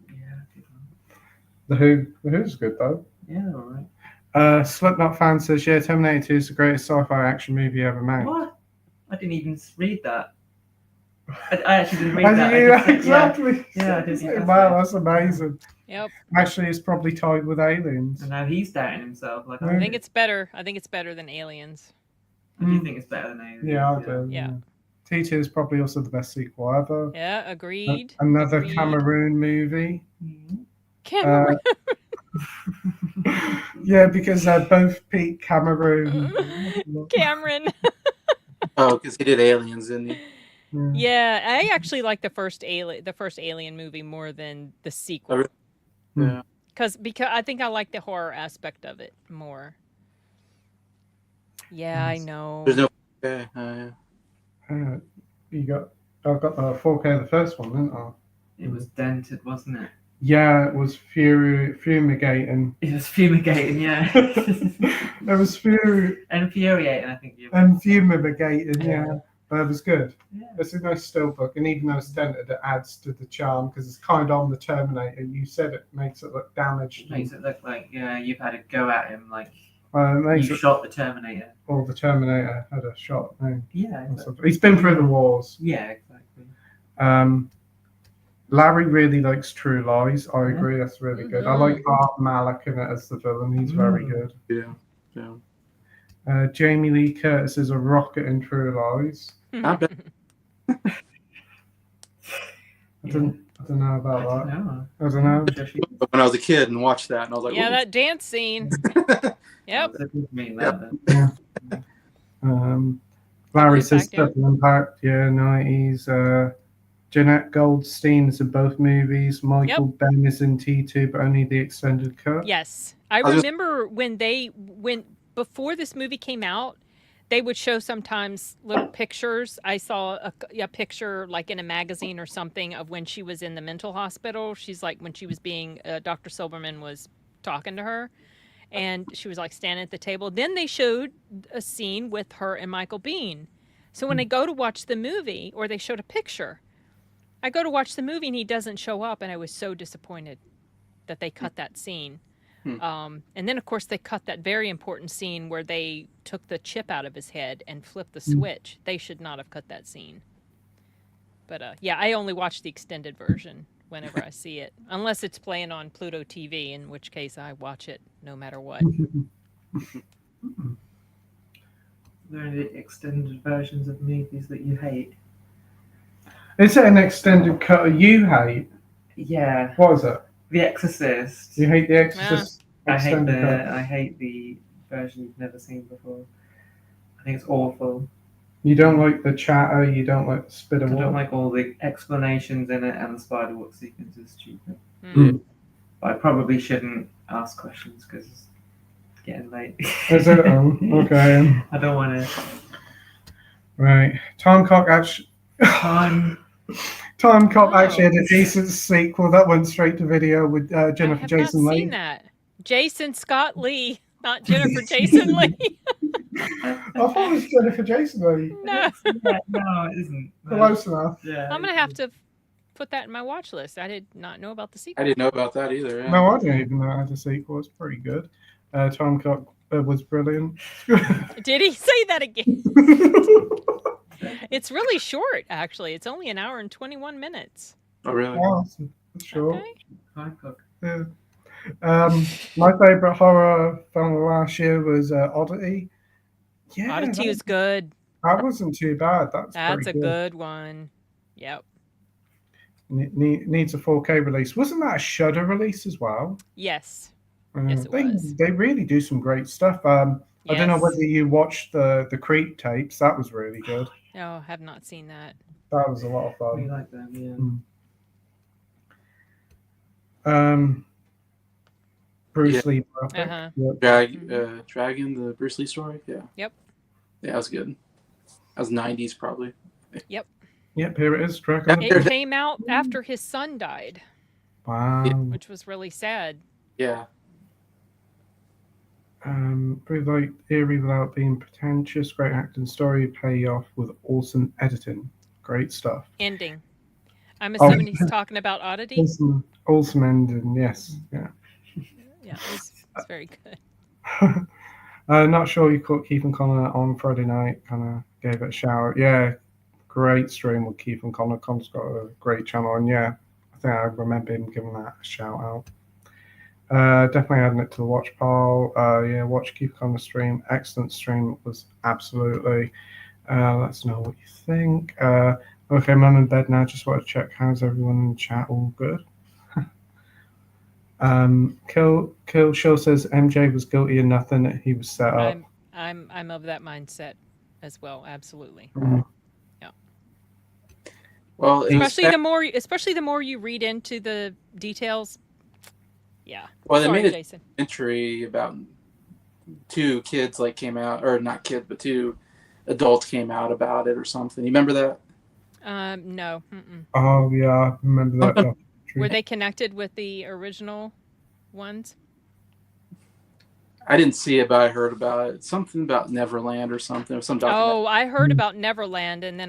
Yeah. Good one. The Who. The Who's good though. Yeah, all right. Slipknot fan says, yeah, Terminator 2 is the greatest sci-fi action movie ever made. What? I didn't even read that. I actually didn't read I that. did, I just said, exactly. Yeah, I did. Yeah, Wow, that's amazing. Yep. Actually, it's probably tied with Aliens. And now he's doubting himself. Like, I think it's better. I think it's better than Aliens. Do you think it's better than Aliens? Yeah, I do. Yeah. T2 is probably also the best sequel ever. Yeah, agreed. Another Agreed. Cameroon movie. Cameroon. Yeah, because they're both Pete Cameroon. Cameron. Oh, because he did Aliens, didn't he? Yeah, I actually like the first Alien movie more than the sequel. really? Yeah. Because I think I like the horror aspect of it more. Yeah, I know. There's no. Okay. Yeah. I've got the 4K of the first one, didn't I? It was dented, wasn't it? Yeah, it was fumigating. It was fumigating, yeah. It was Infuriating, I think. fumigating, yeah. But it was good. Yeah. It's a nice still book, and even though it's dented, it adds to the charm because it's kind of on the Terminator. You said it makes it look damaged. It makes it look like you've had a go at him, like It makes you it, shot the Terminator. or the Terminator had a shot. No. Yeah, exactly. He's been through the wars. Yeah, exactly. Larry really likes True Lies. I Yeah. agree, that's really good. I like Art Malik in it as the villain. He's very good. Yeah. Jamie Lee Curtis is a rocket in True Lies. Not bad. I don't know about that. No. I don't know. But when I was a kid and watched that, and I was like, Yeah, ooh. that dance scene. Yep. Larry Good says fact, yeah. Double Impact, yeah, 90s. Jeanette Goldstein is in both movies. Michael Ben is in T2, but only the extended cut. Yes. I remember when before this movie came out, they would show sometimes little pictures. I saw a picture like in a magazine or something of when she was in the mental hospital. She's like when she was being Dr. Silberman was talking to her, and she was like standing at the table. Then they showed a scene with her and Michael Biehn. So when I go to watch the movie, or they showed a picture, I go to watch the movie and he doesn't show up, and I was so disappointed that they cut that scene. And then, of course, they cut that very important scene where they took the chip out of his head and flipped the switch. They should not have cut that scene. But, yeah, I only watch the extended version whenever I see it. Unless it's playing on Pluto TV, in which case I watch it no matter what. Are there any extended versions of movies that you hate? Is it an extended cut you hate? Yeah. What is it? The Exorcist. You hate The Exorcist I extended cut? hate the version you've never seen before. I think it's awful. You don't like the chatter, you don't like the spit I of water? don't like all the explanations in it, and the spider walk sequence is stupid. But I probably shouldn't ask questions because it's getting late. Is it? Oh, okay. I don't want to. Right. Time Cop actually had a decent sequel that went straight to video with Jennifer Jason Leigh. I have not seen that. Jason Scott Lee, not Jennifer Jason Leigh. I thought it was Jennifer Jason Leigh. No. No, it isn't. No. Close enough. Yeah. I'm going to have to put that in my watch list. I did not know about the sequel. I didn't know about that either. Yeah. No, I didn't even know it had a sequel. It's pretty good. Time Cop was brilliant. Did he say that again? It's really short, actually. It's only an hour and 21 minutes. Oh, really? Oh, that's short. Okay. Time Cop. Yeah. My favorite horror film of last year was Oddity. Yeah, Oddity was good. that wasn't too bad. That's a pretty good one. Yep. Needs a 4K release. Wasn't that a Shudder release as well? Yes. Yes, it was. They really do some great stuff. I don't know whether you watched the Creep tapes. That was really good. No, have not seen that. That was a lot of fun. We like them, yeah. Bruce Lee biopic. Uh-huh. Yep. Dragon, the Bruce Lee story. Yeah. Yep. Yeah, that was good. That was 90s probably. Yep. Yep, here it is, Dragon. It came out after his son died, Wow. which was really sad. Yeah. Pretty like eerie without being pretentious. Great acting, story, payoff with awesome editing. Great stuff. Ending. I'm assuming he's talking about Oddity. Awesome ending. Yes. Yeah. Yeah, it's very good. Not sure you caught Keith and Connor on Friday night. Kind of gave it a shout. Yeah, great stream with Keith and Connor. Connor's got a great channel, and yeah, I think I remember him giving that a shout out. Definitely adding it to the watch pile. Yeah, watch Keith Connor stream. Excellent stream. It was absolutely. Let us know what you think. Okay, I'm in bed now. Just want to check how's everyone in the chat. All good. Kill Show says MJ was guilty of nothing. He was set up. I'm of that mindset as well. Absolutely. Yeah. Well, especially the more you read into the details. Yeah. Well, they made a Jason. Documentary about 2 kids came out, or not kids, but 2 adults came out about it or something. You remember that? No. Mm-mm. Oh yeah, I remember that documentary. Were they connected with the original ones? I didn't see it, but I heard about it. Something about Neverland or something. Some documentary. Oh, I heard about Neverland, and then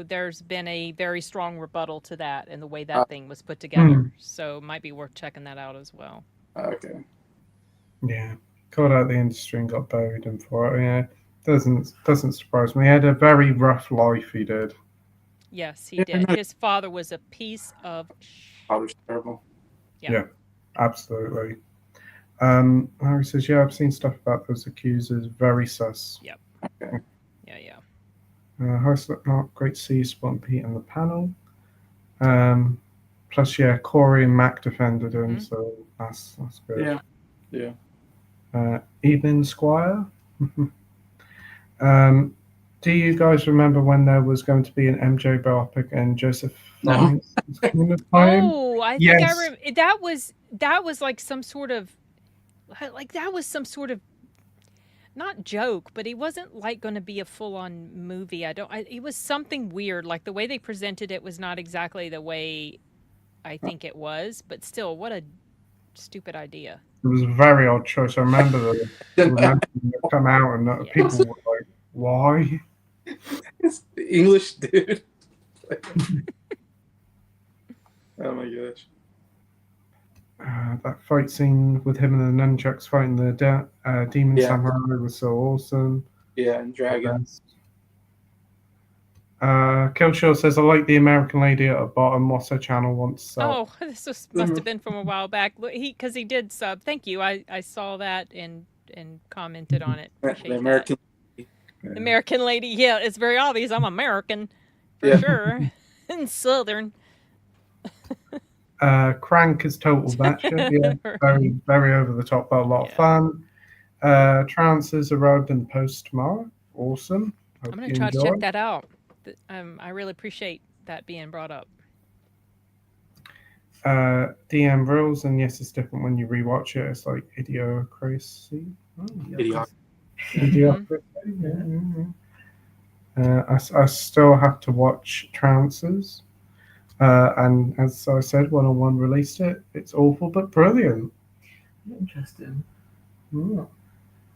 there's been a very strong rebuttal to that and the way that thing was put together. So it might be worth checking that out as well. Okay. Yeah, caught out the industry and got buried in for it. Yeah, doesn't surprise me. He had a very rough life. He did. Yes, he did. His father was a piece of. Father's terrible. Yeah, absolutely. Harry says, yeah, I've seen stuff about those accusers. Very sus. Yep. Okay. Yeah. Hi, Slipknot. Great to see you, Spot and Pete, on the panel. Plus, yeah, Corey and Mac defended him, so that's good. Yeah. Evening, Squire. Do you guys remember when there was going to be an MJ biopic and Joseph Fiennes was coming to play him? Oh, I think that was like some sort of not joke, but it wasn't like going to be a full-on movie. It was something weird. Like the way they presented it was not exactly the way I think it was, but still, what a stupid idea. It was a very odd choice. I remember them come out and people were like, why? It's the English dude. Oh my gosh. That fight scene with him and the nunchucks fighting the demon samurai was so awesome. Yeah, and Dragon. Killshaw says, I like the American lady at the bottom. What's her channel? Wants sub. Oh, this must have been from a while back. Because he did sub. Thank you. I saw that and commented on it. The American. Yeah. American lady. Yeah, it's very obvious. I'm American for sure. And Southern. Crank is total batshit. Yeah, very, very over the top, but a lot of fun. Trances arrived in the post tomorrow. Awesome. I'm going to try to check that out. I really appreciate that being brought up. DM rules, and yes, it's different when you rewatch it. It's like idiocracy. Idiocracy. I still have to watch Trances. And as I said, 101 released it. It's awful but brilliant. Interesting. Yeah.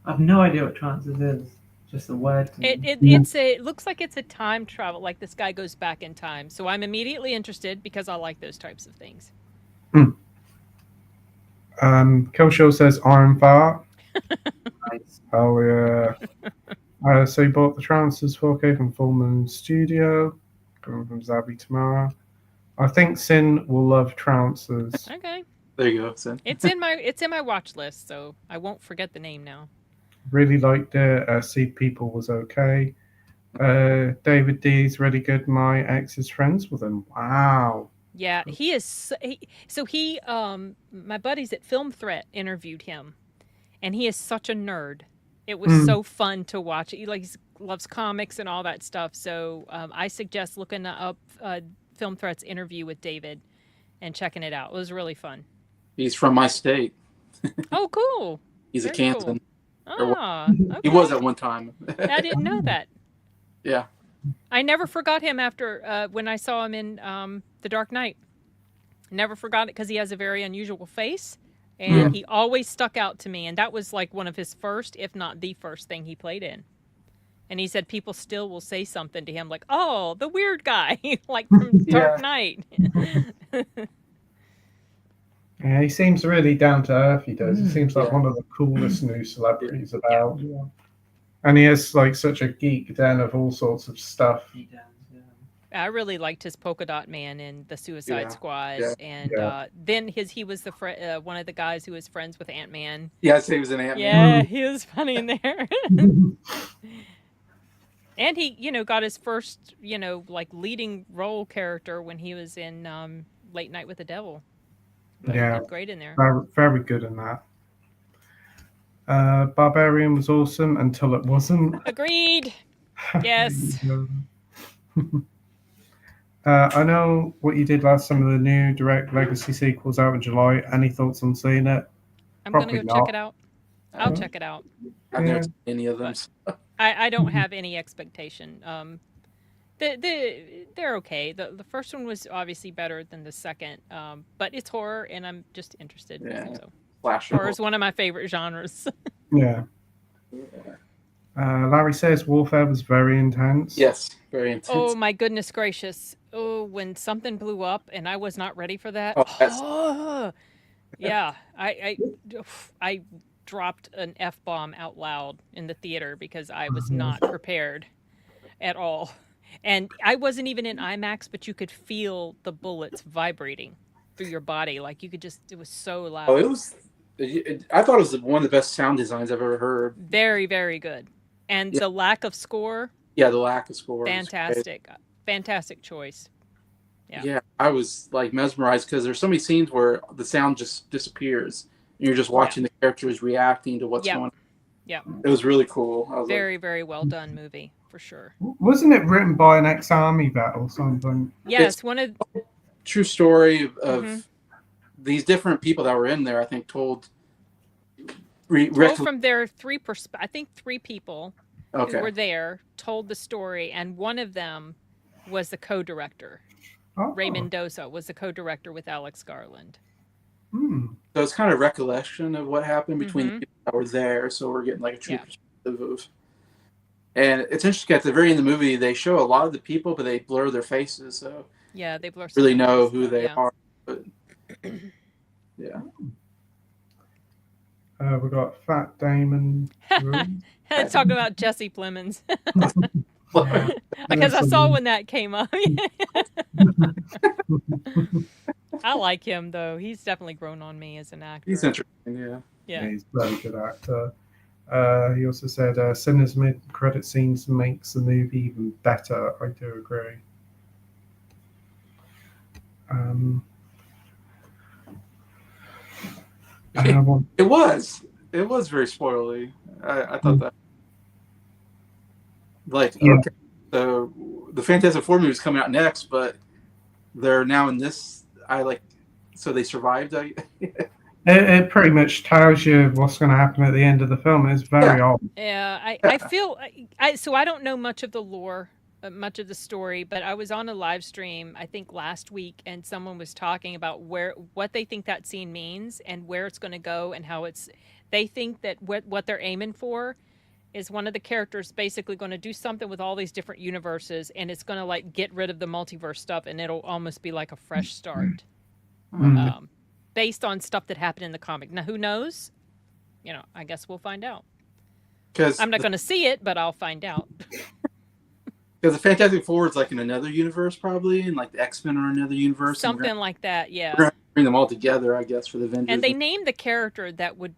I have no idea what Trances is. Just a word. It looks like it's a time travel. Like this guy goes back in time. So I'm immediately interested because I like those types of things. Killshaw says Iron Fart. Nice. Oh yeah. So he bought the Trances 4K from Full Moon Studio. Coming from Zabby tomorrow. I think Sin will love Trances. Okay. There you go, Sin. It's in my watch list, so I won't forget the name now. Really liked it. See People was okay. David D's really good. My ex is friends with him. Wow. Yeah, he is. My buddies at Film Threat interviewed him, and he is such a nerd. It was so fun to watch. He loves comics and all that stuff. So I suggest looking up Film Threat's interview with David and checking it out. It was really fun. He's from my state. Oh, cool. He's a Very cool. Kansan. Ah, He was okay. at one time. I didn't know that. Yeah. I never forgot him after when I saw him in The Dark Knight. Never forgot it because he has a very unusual face, and he always stuck out to me. And that was like one of his first, if not the first thing he played in. And he said people still will say something to him like, "Oh, the weird guy," like from Dark Knight. Yeah, he seems really down to earth. He does. He seems like one of the coolest new celebrities about. Yeah. And he has like such a geek den of all sorts of stuff. He does, yeah. I really liked his Polka Dot Man in the Suicide Squad, and then he was the one of the guys who was friends with Ant-Man. Yeah, I'd say he was an Ant-Man. Yeah, he was funny in there. And he, got his first, like leading role character when he was in Late Night with the Devil. But Yeah, he did great in there. Very, very good in that. Barbarian was awesome until it wasn't. Agreed. Yes. I know what you did last summer, the new direct legacy sequels out in July. Any thoughts on seeing it? I'm going to go check it out. I'll check it out. I've never seen any of them. I don't have any expectation. They're okay. The first one was obviously better than the second, but it's horror, and I'm just interested. Yeah. So. Slasher. Horror is one of my favorite genres. Yeah. Larry says Warfare was very intense. Yes, very intense. Oh my goodness gracious! Oh, when something blew up and I was not ready for that. Oh, yeah, I dropped an F-bomb out loud in the theater because I was not prepared at all. And I wasn't even in IMAX, but you could feel the bullets vibrating through your body. Like you could just, it was so loud. Oh, I thought it was one of the best sound designs I've ever heard. Very, very good. And the lack of score. Yeah, the lack of score. Fantastic. Fantastic choice. Yeah, I was like mesmerized because there's so many scenes where the sound just disappears. And you're just watching the characters reacting to what's going on. Yeah. It was really cool. I was very, very well done movie, for sure. Wasn't it written by an ex-army vet or something? Yes, one of true story of these different people that were in there, I think, told from their three people who were there told the story, and one of them was the co-director. Ray Mendoza was the co-director with Alex Garland. So it's kind of recollection of what happened between the people that were there. So we're getting like a true perspective of. And it's interesting, at the very end of the movie, they show a lot of the people, but they blur their faces. So they blur. Really know who they are. But yeah. We got Fat Damon. Talk about Jesse Plemons. Because I saw when that came up. I like him though. He's definitely grown on me as an actor. He's interesting, yeah. He's a very good actor. He also said Sinner's mid-credit scenes makes the movie even better. I do agree. It was very spoily. I thought that. Okay, so the Fantastic Four movie is coming out next, but they're now in this. So they survived. It pretty much tells you what's going to happen at the end of the film. It's very odd. Yeah, I feel so I don't know much of the lore, much of the story, but I was on a live stream I think last week, and someone was talking about what they think that scene means and where it's going to go, and how they think that what they're aiming for is one of the characters basically going to do something with all these different universes, and it's going to like get rid of the multiverse stuff, and it'll almost be like a fresh start. Based on stuff that happened in the comic. Now, who knows? I guess we'll find out. I'm not going to see it, but I'll find out. Because the Fantastic Four is like in another universe, probably, and like the X-Men are in another universe. Something like that, yeah. We're going to bring them all together, I guess, for the Avengers. And they named the character that would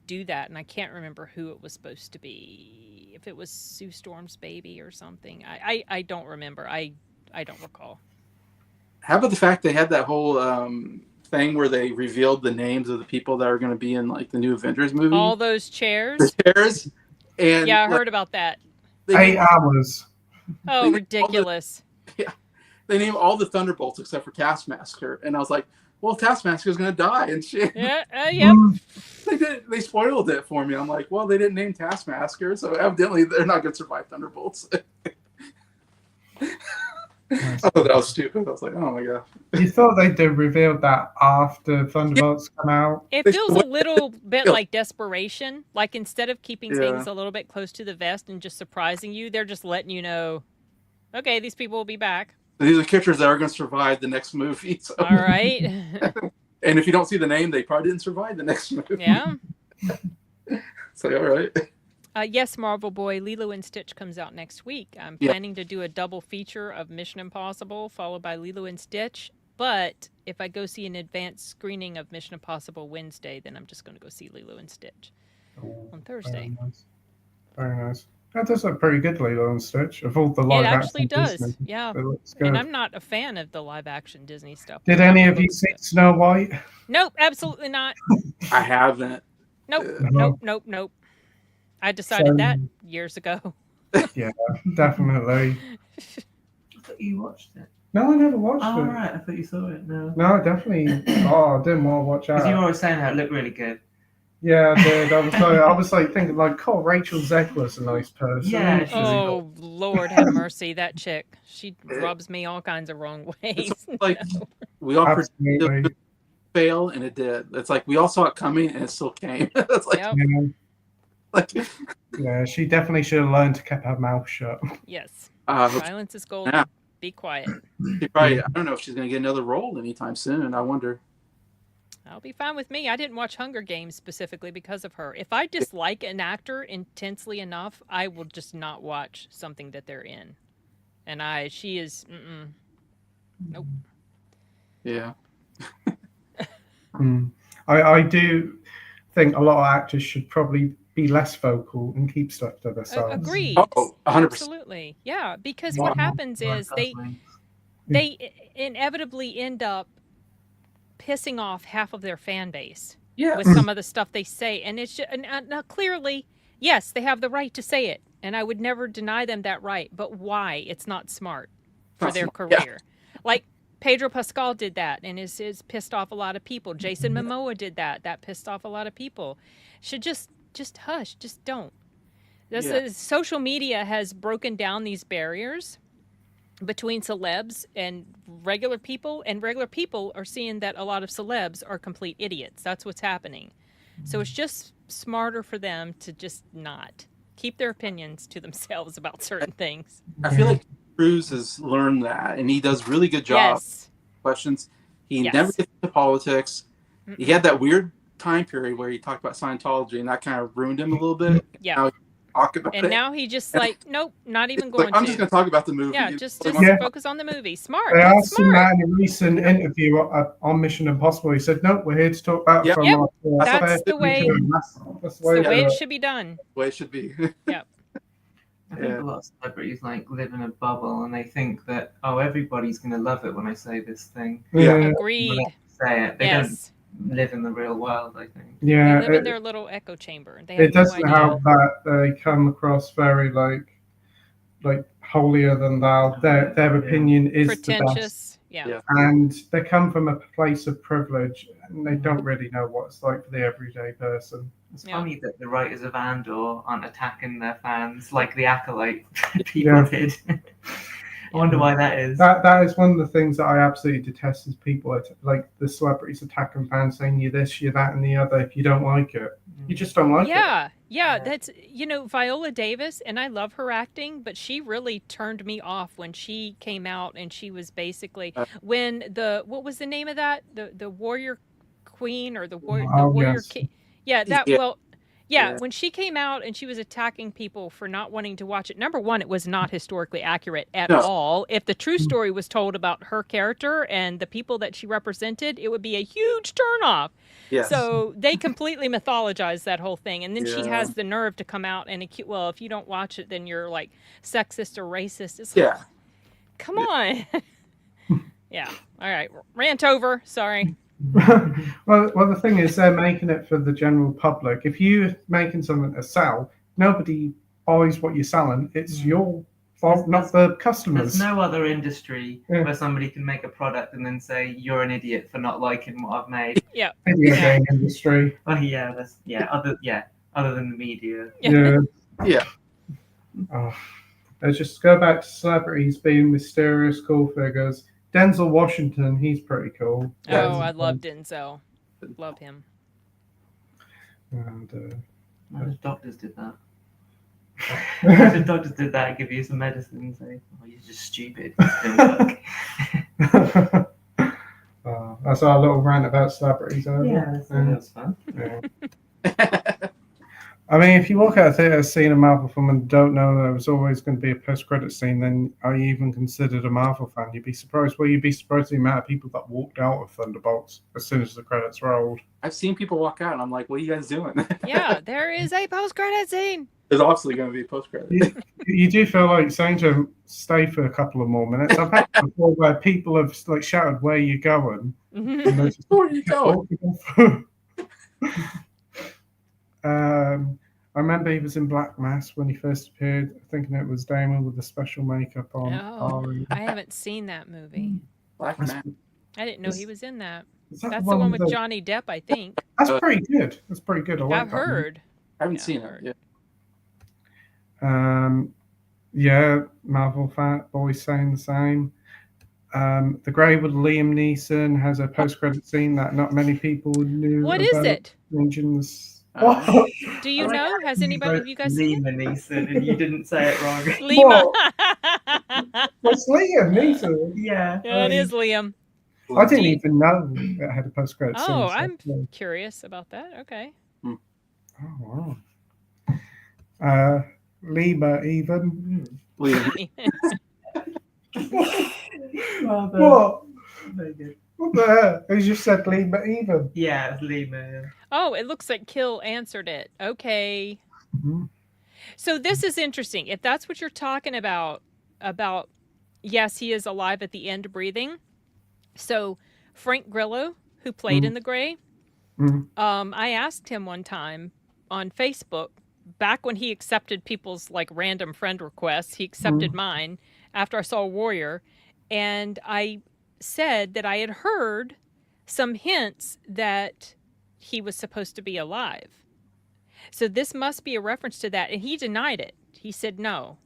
do that, and I can't remember who it was supposed to be. If it was Sue Storm's baby or something. I don't remember. I don't recall. How about the fact they had that whole thing where they revealed the names of the people that are going to be in like the new Avengers movie? All those chairs? The chairs? And yeah, I heard about that. 8 hours. Oh, ridiculous. They named all the Thunderbolts except for Taskmaster. And I was like, well, Taskmaster's going to die and shit. Yeah, yep. they spoiled it for me. I'm like, well, they didn't name Taskmaster, so evidently they're not going to survive Thunderbolts. I thought that was stupid. I was like, oh my god. You thought they'd have revealed that after Thunderbolts come out? It They feels a little bit like desperation. Like instead of keeping Yeah. things a little bit close to the vest and just surprising you, they're just letting you know, okay, these people will be back. These are characters that are going to survive the next movie. So. All right. And if you don't see the name, they probably didn't survive the next movie. Yeah. So, all right. Yes, Marvel Boy, Lilo and Stitch comes out next week. I'm Yeah. planning to do a double feature of Mission Impossible followed by Lilo and Stitch. But if I go see an advanced screening of Mission Impossible Wednesday, then I'm just going to go see Lilo and Stitch on Thursday. Very nice. Very nice. That does look pretty good, Lilo and Stitch. Of all the It live actually action does. Disney, Yeah. it looks good. And I'm not a fan of the live action Disney stuff. Did but any it of you looks see good. Snow White? Nope, absolutely not. I haven't. Nope. I decided that years ago. Yeah, definitely. I thought you watched it. No, I never watched Oh, it. right. I thought you saw it. No. No, definitely. Oh, I didn't want to watch Because you were that. always saying that it looked really good. Yeah, I did. I was like thinking, like, oh, Rachel Zegler's a nice person. Yeah, she's Oh, Lord have mercy, that chick. She rubs me all kinds of wrong ways. It's like we all predicted it Absolutely. would fail, and it did. It's like we all saw it coming, and it still came. It's like, Yep. Yeah, like yeah, she definitely should have learned to keep her mouth shut. Yes. uh, Silence is golden. Yeah. Be quiet. she probably, I don't know if she's going to get another role anytime soon. I wonder. That'll be fine with me. I didn't watch Hunger Games specifically because of her. If I dislike an actor intensely enough, I will just not watch something that they're in. And she is, nope. Yeah. I do think a lot of actors should probably be less vocal and keep stuff to themselves. Agreed. Oh, 100%. Absolutely. Yeah, because Wow. what happens is they inevitably end up pissing off half of their fan base Yeah. with some of the stuff they say, and it's just, now clearly, yes, they have the right to say it, and I would never deny them that right. But why? It's not smart for Not their smart, yeah. career. Like Pedro Pascal did that, and is pissed off a lot of people. Jason Momoa did that. That pissed off a lot of people. Should just hush. Just don't. Social media has broken down these barriers between celebs and regular people are seeing that a lot of celebs are complete idiots. That's what's happening. So it's just smarter for them to just not keep their opinions to themselves about certain things. I feel like Cruz has learned that, and he does really good job. Yes. Questions. He Yes. never gets into politics. He had that weird time period where he talked about Scientology, and that kind of ruined him a little bit. Yeah. Now he talk about And it. now he just like, nope, not even It's going like, I'm to. just going to talk about the movie. Yeah, You just really want- focus on the movie. Smart. They That's asked him smart. that in a recent interview on Mission Impossible. He said, "No, we're here to talk about Yep. film Yep. art." That's fair the way- to do. That's It's the way the to way do it it. should be done. the way it should be. I think a lot of celebrities like live in a bubble and they think that, oh, everybody's going to love it when I say this thing. Yeah. Agreed. When I say it. They Yes. don't live in the real world, I think. Yeah, They live in it, their little echo chamber. They have it doesn't no idea. help that they come across very like holier than thou. Their opinion is the best, Pretentious. Yeah. Yeah. and they come from a place of privilege, and they don't really know what it's like for the everyday person. It's Yeah. funny that the writers of Andor aren't attacking their fans like the Acolyte people Yeah. did. I wonder why that is. That is one of the things that I absolutely detest is people like the celebrities attacking fans, saying you're this, you're that, and the other. If you don't like it, you just don't like it. Yeah, Yeah. that's Viola Davis, and I love her acting, but she really turned me off when she came out and she was basically when what was the name of that the Warrior Queen or the Warrior yes. King? Yeah, that Yeah. well. Yeah, Yeah. when she came out and she was attacking people for not wanting to watch it. Number one, it was not historically accurate at No. all. If the true story was told about her character and the people that she represented, it would be a huge turnoff. Yes. So they completely mythologized that whole thing. And then she Yeah. has the nerve to come out and accuse, well, if you don't watch it, then you're like sexist or racist. It's Yeah. like, come on. Yeah. All right. Rant over. Sorry. well, the thing is, they're making it for the general public. If you're making something to sell, nobody buys what you're selling. It's your fault, not the There's customers. no other industry Yeah. where somebody can make a product and then say you're an idiot for not liking what I've made. Yeah. Video game industry. Oh yeah, other than the media. Yeah. Yeah. Oh. Let's just go back to celebrities being mysterious, cool figures. Denzel Washington, he's pretty cool. Oh, I love Denzel. Love him. And, Most doctors did that. Most doctors did that. Give you some medicine and say, "Oh, you're just stupid." It didn't work. That's our little rant about celebrities. Yeah, that's fun. Yeah. I mean, if you look at a theatre scene of Marvel film and don't know there was always going to be a post-credit scene, then are you even considered a Marvel fan? You'd be surprised. Well, you'd be surprised the amount of people that walked out of Thunderbolts as soon as the credits rolled. I've seen people walk out, and I'm like, "What are you guys doing?" Yeah, there is a post-credit scene. There's obviously going to be a post-credit. You do feel like saying to them, "Stay for a couple of more minutes." I've had it before where people have like shouted, "Where are you going?" And they just Where are you going? I remember he was in Black Mass when he first appeared, thinking it was Damon with the special makeup on. Oh, I haven't seen that movie. Black Man. I didn't know he was in that. Is that That's the one with Johnny Depp, I think. That's pretty good. That's pretty good. I like I've that one. heard. I haven't seen it. Yeah. Yeah, Marvel fan boys saying the same. The Grey with Liam Neeson has a post-credit scene that not many people knew. What is it? Regions. Oh. Do you know? Has anybody of you guys seen Liam Neeson, and you didn't say it wrong. it? Lima. What's Liam Neeson? Yeah. Yeah, it is Liam. I didn't even know it had a post-credit scene. Oh, so- I'm curious about that. Okay. Oh, wow. Lima even. Liam. Well done. What? Very good. What the heck? He just said Lima even. Yeah, it's Lima. Oh, it looks like Kill answered it. Okay. Mhm. So this is interesting. If that's what you're talking about, yes, he is alive at the end breathing. So Frank Grillo, who played in The Grey, Mhm. I asked him one time on Facebook, back when he accepted people's like random friend requests, he accepted mine after I saw Warrior, and I said that I had heard some hints that he was supposed to be alive. So this must be a reference to that, and he denied it. He said no.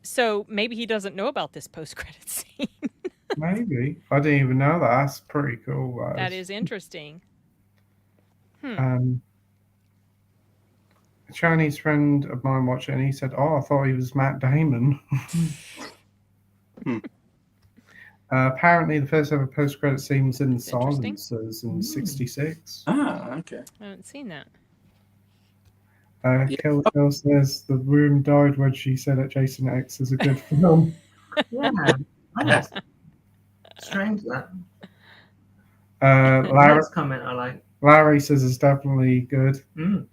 So maybe he doesn't know about this post-credit scene. Maybe. I didn't even know that. That's pretty cool. That is interesting. A Chinese friend of mine watched it and he said, "Oh, I thought he was Matt Damon." Apparently, the first ever post-credit scene was in The That's interesting. Silencers in '66. Ah, okay. I haven't seen that. Kill says the room died when she said that Jason X is a good film. Yeah. That's strange that. Larry, Next comment I like. Larry says it's definitely good. Mm.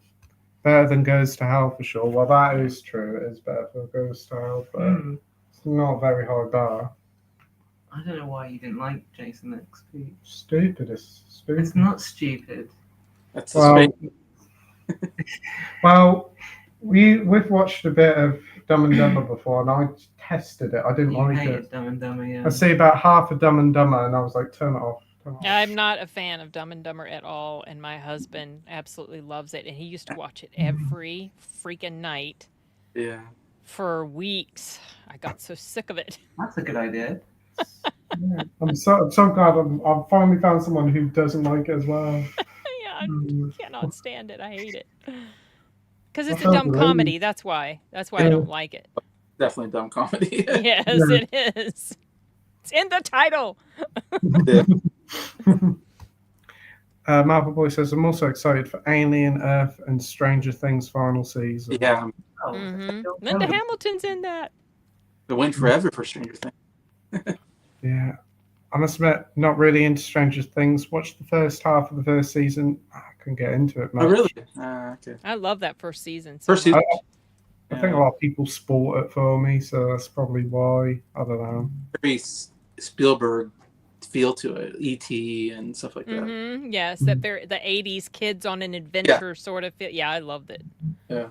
Better than Goes to Hell for sure. Well, that is true. It is better for Goes to Hell, but it's not a very high bar. I don't know why you didn't like Jason X. Stupid. It's stupid. It's not stupid. That's Well, well, we've watched a bit of Dumb and Dumber before, and I tested it. I didn't You like hated it. Dumb and Dumber, yeah. I see about half of Dumb and Dumber, and I was like, turn it off. Turn it off. I'm not a fan of Dumb and Dumber at all, and my husband absolutely loves it, and he used to watch it every freaking night yeah. for weeks. I got so sick of it. That's a good idea. Yeah. I'm so glad I've finally found someone who doesn't like it as well. Yeah, I cannot stand it. I hate it. Because it's a I dumb felt comedy. That's why. That's why I don't like it. Definitely dumb comedy. Yes, Yeah. it is. It's in the title. Marvel Boy says, I'm also excited for Alien, Earth, and Stranger Things final season. Yeah. Oh, Linda Hamilton's in that. It went forever for Stranger Things. Yeah. I must admit, not really into Stranger Things. Watched the first half of the first season. I couldn't get into it much. Oh, really? Okay. I love that first season. So First season. much. I think a lot of people sport it for me, so that's probably why. I don't know. Very Spielberg feel to it, E.T. and stuff like that. Mm-hmm. Yes, that very the '80s kids on an adventure sort of feel. Yeah, I loved it. Yeah.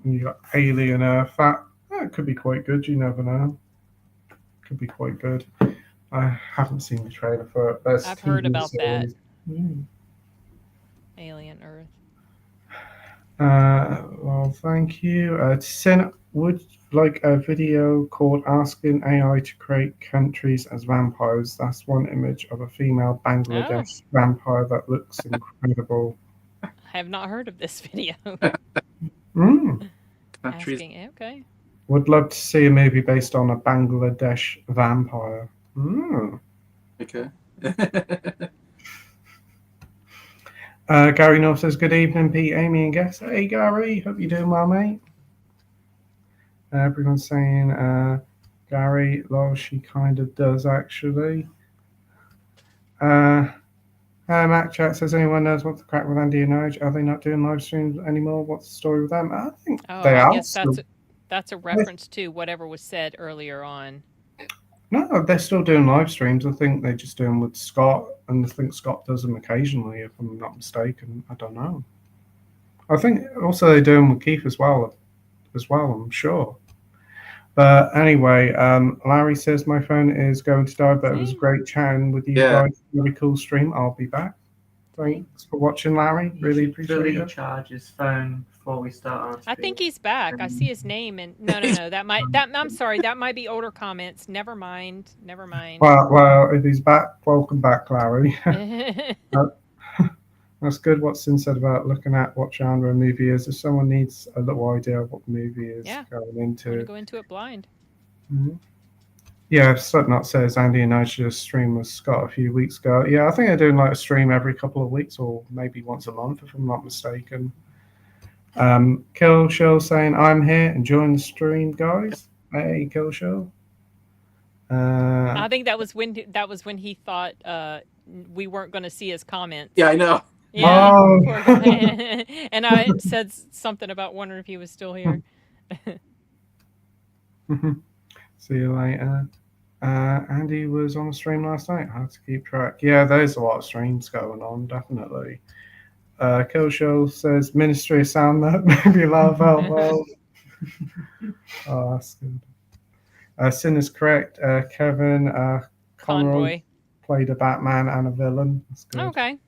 And you got Alien, Earth. That It could be quite good. You never know. Could be quite good. I haven't seen the trailer for it. There's I've heard TV about that. series. Mm. Alien Earth. Well, thank you. Sen would like a video called "Asking AI to Create Countries as Vampires." That's one image of a female Bangladesh vampire that looks incredible. I have not heard of this video. Mm. Countries. Asking, okay. Would love to see a movie based on a Bangladesh vampire. Mm. Okay. Gary North says, "Good evening, Pete, Amy, and guests." Hey, Gary. Hope you're doing well, mate. Everyone's saying, Gary, well, she kind of does, actually. Matt Chat says, anyone knows what's the crack with Andy and Nige? Are they not doing live streams anymore? What's the story with them? I think they I are. guess that's a reference to whatever was said earlier on. No, they're still doing live streams. I think they just do them with Scott, and I think Scott does them occasionally, if I'm not mistaken. I don't know. I think also they do them with Keith as well, I'm sure. But anyway, Larry says my phone is going to die, but it was great chatting with you guys. Really cool stream. I'll be back. Thanks for watching, Larry. Really appreciate Fully it. charge his phone before we start our I think he's back. I see his name, and no. I'm sorry. That might be older comments. Never mind. Well, if he's back, welcome back, Larry. That's good what Sin said about looking at what genre a movie is. If someone needs a little idea of what the movie is going into. I'm gonna go into it blind. Mm-hmm. Yeah, Slipknot says Andy and I should stream with Scott a few weeks ago. Yeah, I think they're doing like a stream every couple of weeks or maybe once a month, if I'm not mistaken. Kill Show saying I'm here, enjoying the stream, guys. Hey, Kill Show. I think that was when he thought we weren't going to see his comments. Yeah, I know. Yeah, Oh. poor guy. And I said something about wondering if he was still here. See you later. Andy was on a stream last night. I had to keep track. Yeah, there's a lot of streams going on, definitely. Kill Show says Ministry of Sound that maybe laugh out loud. Oh, that's good. Sin is correct. Kevin Conroy played a Batman and a villain. That's good. Okay.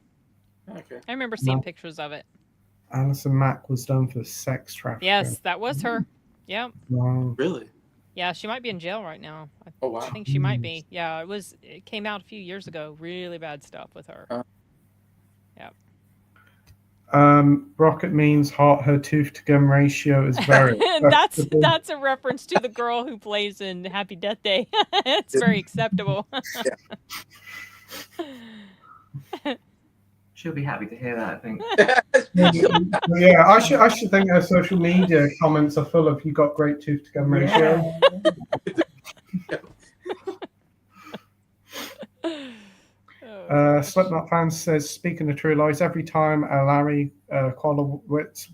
I remember seeing pictures of it. Alison Mack was done for sex trafficking. Yes, that was her. Yeah. Wow. Really? Yeah, she might be in jail right now. Oh wow. I think she might be. Yeah, it came out a few years ago. Really bad stuff with her. Yeah. Rocket means hot. Her tooth to gum ratio is very. that's a reference to the girl who plays in Happy Death Day. It's very acceptable. She'll be happy to hear that, I think. Yeah, I should think her social media comments are full of "you got great tooth to gum ratio." Slipknot fan says, speaking of true lies, every time Larry Quartzwitz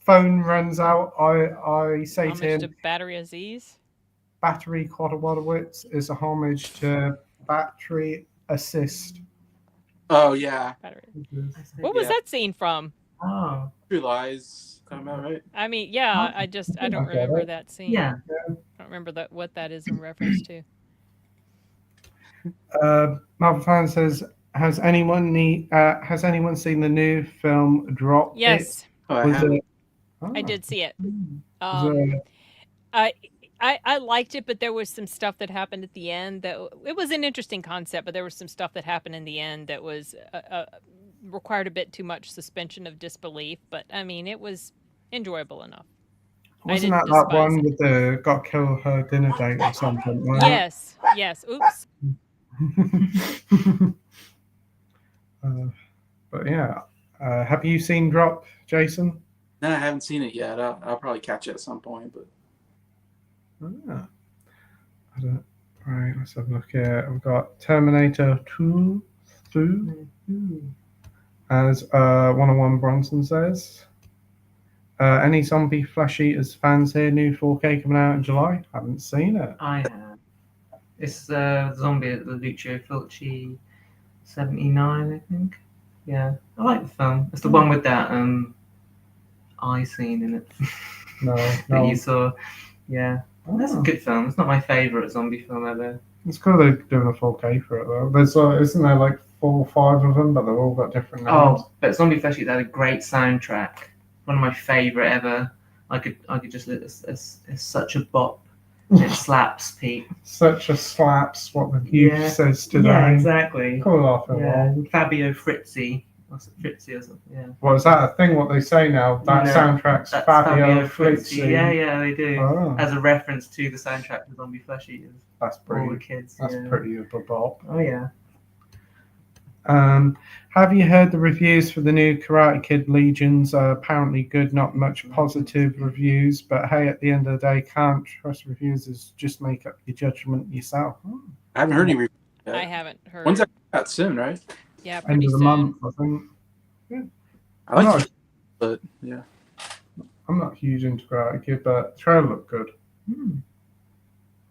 phone runs out, I say to him, to Battery Aziz. Battery Quartzwitz is a homage to Battery Assist. Oh yeah. What was that scene from? Oh, True Lies. Talking about, right? I mean, yeah, I don't remember that scene. Yeah. I don't remember what that is in reference to. Marvel fan says, has anyone seen the new film Drop? Yes. I did see it. I liked it, but there was some stuff that happened at the end that it was an interesting concept, but there was some stuff that happened in the end that was required a bit too much suspension of disbelief. But I mean, it was enjoyable enough. Wasn't that one with the got kill her dinner date or something? Right? Yes. Oops. But yeah, have you seen Drop, Jason? No, I haven't seen it yet. I'll probably catch it at some point, but. Right, let's have a look here. I've got Terminator 2 as 101 Bronson says. Any zombie flesh eaters fans here? New 4K coming out in July. Haven't seen it. I have. It's Zombie at the Lucio Fulci 79, I think. Yeah, I like the film. It's the one with that eye scene in it No, that no. you saw. Yeah, well, that's a good film. It's not my favourite zombie film ever. It's cool they're doing a 4K for it though. There's isn't there like 4 or 5 of them, but they've all got different names. Oh, but Zombie Flesh Eaters had a great soundtrack. One of my favourite ever. I could just it's such a bop. It slaps, Pete. Such a slaps what the youth Yeah. says today. Yeah, exactly. Call off it Yeah. old. Fabio Frizzi. What's it, Frizzi or something? Yeah. Well, is that a thing what they say now? That No, soundtrack's That's Fabio Frizzi. Frizzi. Yeah, they do. Oh, As a reference to the soundtrack to Zombie Flesh Eaters. that's For all the pretty. kids. That's yeah. pretty of a bop. Oh yeah. Have you heard the reviews for the new Karate Kid Legions? Apparently good, not much positive reviews. But hey, at the end of the day, can't trust reviews. Just make up your judgment yourself. I haven't heard any reviews yet. I haven't heard. When's that out soon, right? Yeah, End pretty of the soon. month, I think. I like I'm it, but yeah. I'm not huge into Karate Kid, but the trailer looked good.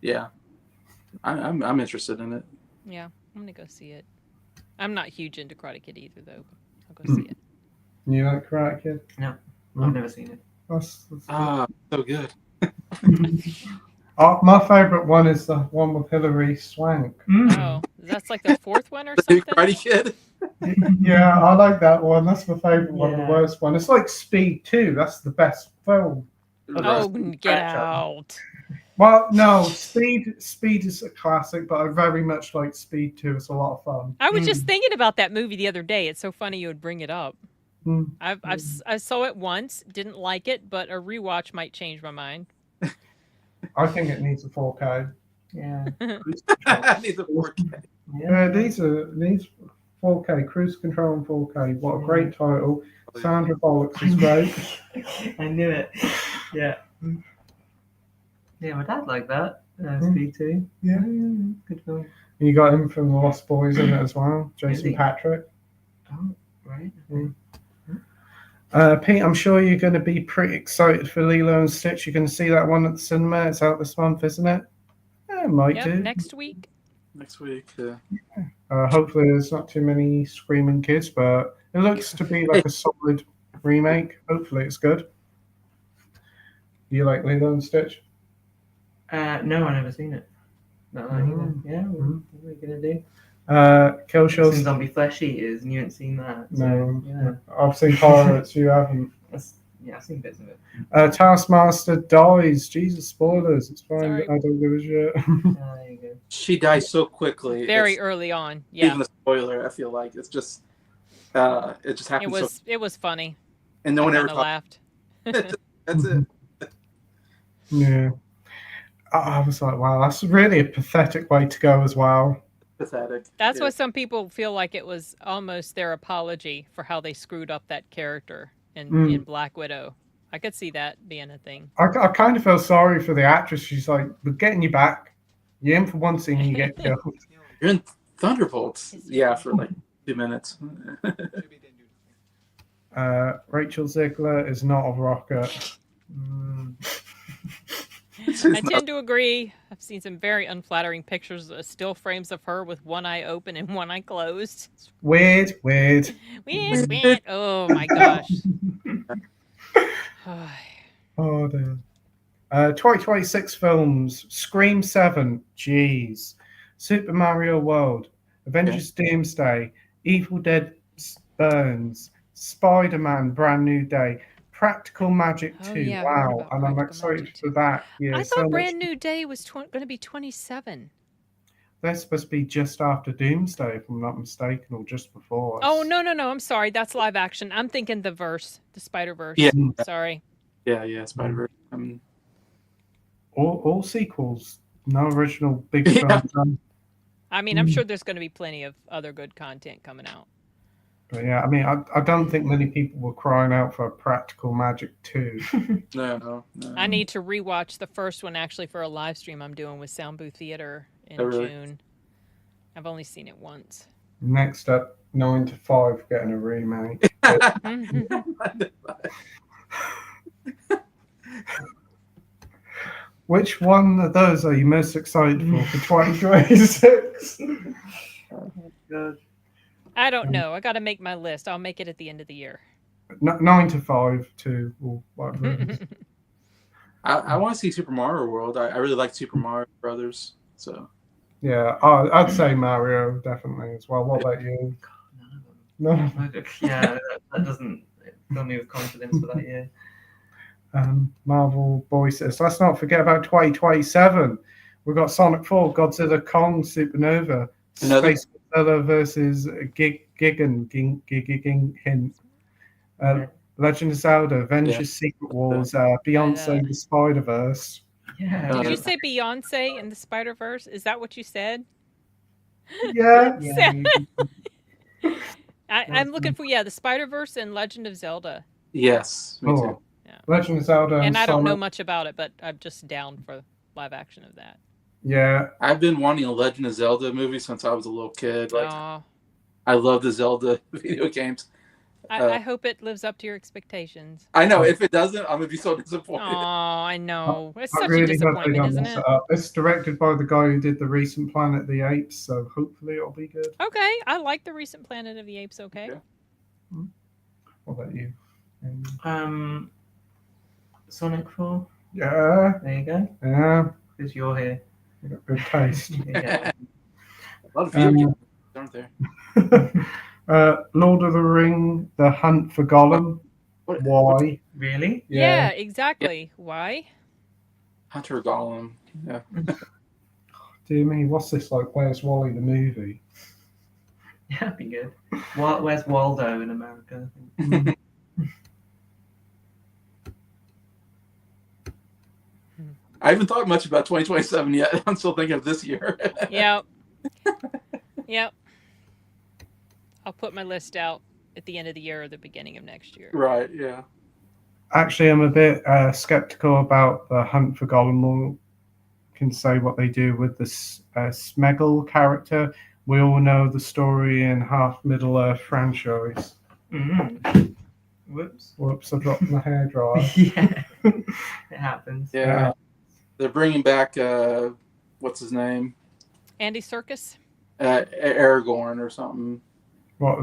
Yeah. I'm interested in it. Yeah, I'm gonna go see it. I'm not huge into Karate Kid either, though. But I'll go see it. You like Karate Kid? I've never seen it. That's So good. my favourite one is the one with Hilary Swank. Oh, that's like the fourth one or The new something. Karate Kid. Yeah, I like that one. That's my favourite one, the Yeah. worst one. It's like Speed 2. That's the best film. Oh, get out! Well, no, Speed is a classic, but I very much like Speed 2. It's a lot of fun. I was just thinking about that movie the other day. It's so funny you would bring it up. Mm. I saw it once, didn't like it, but a rewatch might change my mind. I think it needs a 4K. Yeah. I need the 4K. Yeah, these 4K, Cruise Control and 4K. What a great title. Sandra Bullock is great. I knew it. Yeah. Yeah, my dad liked that. Speed 2. Yeah. Good film. You got him from the Lost Boys in it as well, Is Jason he? Patrick. Oh, right. Pete, I'm sure you're going to be pretty excited for Lilo and Stitch. You're going to see that one at the cinema. It's out this month, isn't it? Yeah, it might Yep, do. next week. Next week. Yeah. Hopefully, there's not too many screaming kids, but it looks to be like a solid remake. Hopefully, it's good. Do you like Lilo and Stitch? No, I've never seen it. Not that either. Yeah, what are we going to do? Kill I've seen Shows. Zombie Flesh Eaters and you haven't seen that. So, No, Yeah. I've seen Pirates. You haven't. I've seen bits of it. Taskmaster dies. Jesus, spoilers. It's fine. Sorry. I don't give a shit. There you go. She dies so quickly. Very it's early on. Yeah, even a spoiler. I feel like it's just it just it happened so, was. It was funny. and no one I ever kinda laughed. That's it. Yeah. I was like, wow, that's really a pathetic way to go as well. Pathetic. That's Yeah. why some people feel like it was almost their apology for how they screwed up that character in Black Widow. I could see that being a thing. I kind of feel sorry for the actress. She's like, we're getting you back. You're in for one scene, you get killed. You're in Thunderbolts. Yeah, for like 2 minutes. Rachel Ziegler is not a rocket. I tend to agree. I've seen some very unflattering pictures, still frames of her with one eye open and one eye closed. Weird. Weird. Oh my gosh. Oh dear. 2026 films: Scream 7, jeez, Super Mario World, Avengers Doomsday, Evil Dead Burns, Spider-Man Brand New Day, Practical Magic 2. Oh, yeah, I heard Wow, about and I'm Practical excited Magic for that. Yeah, I so thought much- Brand New Day was going to be 27. That's supposed to be just after Doomsday, if I'm not mistaken, or just before. Oh, no. I'm sorry. That's live action. I'm thinking the Spider-Verse. Yeah. Sorry. Yeah, Spider-Verse. All sequels, no original big Yeah. films done. I mean, I'm sure there's going to be plenty of other good content coming out. But yeah, I mean, I don't think many people were crying out for Practical Magic 2. No. I need to rewatch the first one actually for a live stream I'm doing with Sound Booth Theater in Oh, really? June. I've only seen it once. Next up, 9 to 5 getting a remake. Which one of those are you most excited for 2026? God. I don't know. I got to make my list. I'll make it at the end of the year. 9 to 5 to or whatever. It is. I want to see Super Mario World. I really like Super Mario Brothers. So Yeah, I'd say Mario definitely as well. What about you? No. Yeah, that doesn't fill me with confidence for that year. Marvel Boy says, let's not forget about 2027. We've got Sonic 4, Godzilla Kong Supernova, Another- Space Godzilla versus Gigan Hint, Legend of Zelda, Avengers Secret Wars, Beyonce the Spider Verse. Yeah. Did you say Beyonce in the Spider Verse? Is that what you said? Yeah. I'm looking for the Spider Verse and Legend of Zelda. yes, me too. Yeah. Legend of Zelda And I don't know Sonic. much about it, but I'm just down for live action of that. Yeah, I've been wanting a Legend of Zelda movie since I was a little kid. Like Aw. I love the Zelda video games. I hope it lives up to your expectations. I know if it doesn't, I'm gonna be so disappointed. Oh, I know. It's I such really a hope they disappointment, don't isn't mess it? it up. It's directed by the guy who did the recent Planet of the Apes, so hopefully it'll be good. Okay, I like the recent Planet of the Apes. Okay. Yeah. What about you? Sonic 4. Yeah, There you go. yeah, Because you're here. you got good taste. Yeah. A lot of video games, aren't there? Lord of the Ring, The Hunt for Gollum. What- Why? Really? Yeah, exactly. Why? Hunter Gollum. Yeah. Dear me, what's this like? Where's Wally the movie? Yeah, that'd be good. Where's Waldo in America? I haven't thought much about 2027 yet. I'm still thinking of this year. Yep. Yep. I'll put my list out at the end of the year or the beginning of next year. Right. Yeah. Actually, I'm a bit skeptical about The Hunt for Gollum. Or can say what they do with the Smeagol character. We all know the story in Half Middle Earth franchise. Mm. Whoops. Whoops, I dropped my hairdryer. Yeah. It happens. Yeah. They're bringing back what's his name? Andy Serkis. Aragorn or something. What?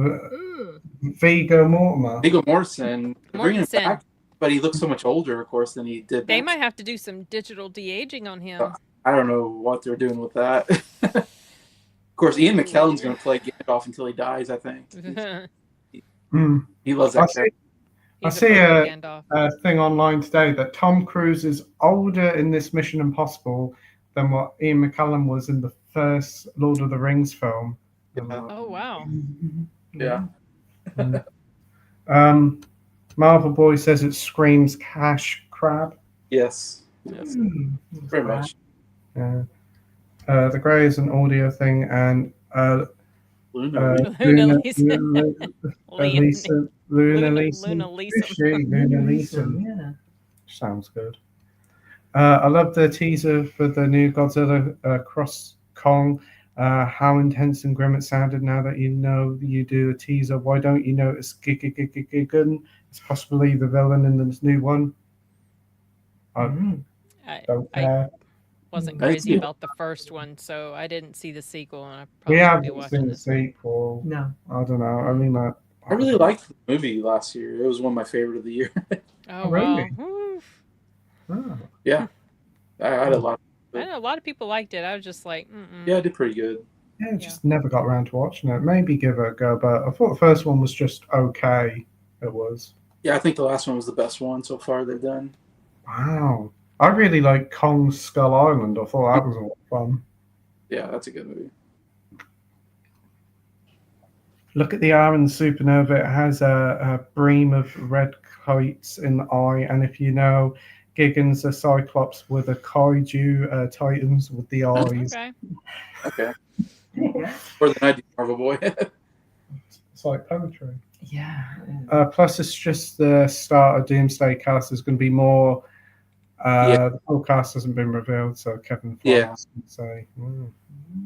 Viggo Mortimer. Viggo Mortensen. They're bringing him Mortensen. back, but he looks so much older, of course, than he did. They back. might have to do some digital de-aging on him. I don't know what they're doing with that. Of course, Ian McKellen's going to play Gandalf until he dies, I think. He loves that character. I He's see perfect Gandalf. a thing online today that Tom Cruise is older in this Mission Impossible than what Ian McKellen was in the first Lord of the Rings film. Oh wow. Yeah. Marvel Boy says it screams cash crab. Yes. Yes. Very much. The Grey is an audio thing, and Luna. Luna Lisa. Luna Lisa. Yeah. Sounds good. I love the teaser for the new Godzilla Cross Kong. How intense and grim it sounded. Now that you know you do a teaser, why don't you notice Gigan? It's possibly the villain in this new one. I don't care. Wasn't crazy about the first one, so I didn't see the sequel, and I We probably should be haven't watching seen the this one. sequel. No. I don't know. I mean, I really liked the movie last year. It was one of my favorite of the year. Oh really? wow. Oof. Yeah. I had a lot. I know a lot of people liked it. I was just like, Yeah, I did pretty good. Yeah, just never got around to watching it. Maybe give it a go, but I thought the first one was just okay. It was. Yeah, I think the last one was the best one so far they've done. Wow. I really like Kong's Skull Island. I thought that was a lot of fun. Yeah, that's a good movie. Look at the R in the Supernova. It has a bream of red kites in the eye, and if you know, Gigan's a Cyclops with a kaiju Titans with the eyes. okay. Okay. Yeah. More than I do, Marvel Boy. It's like poetry. Yeah. Plus, it's just the start of Doomsday Cast. There's going to be more. The full cast hasn't been revealed, so Kevin Feige can say.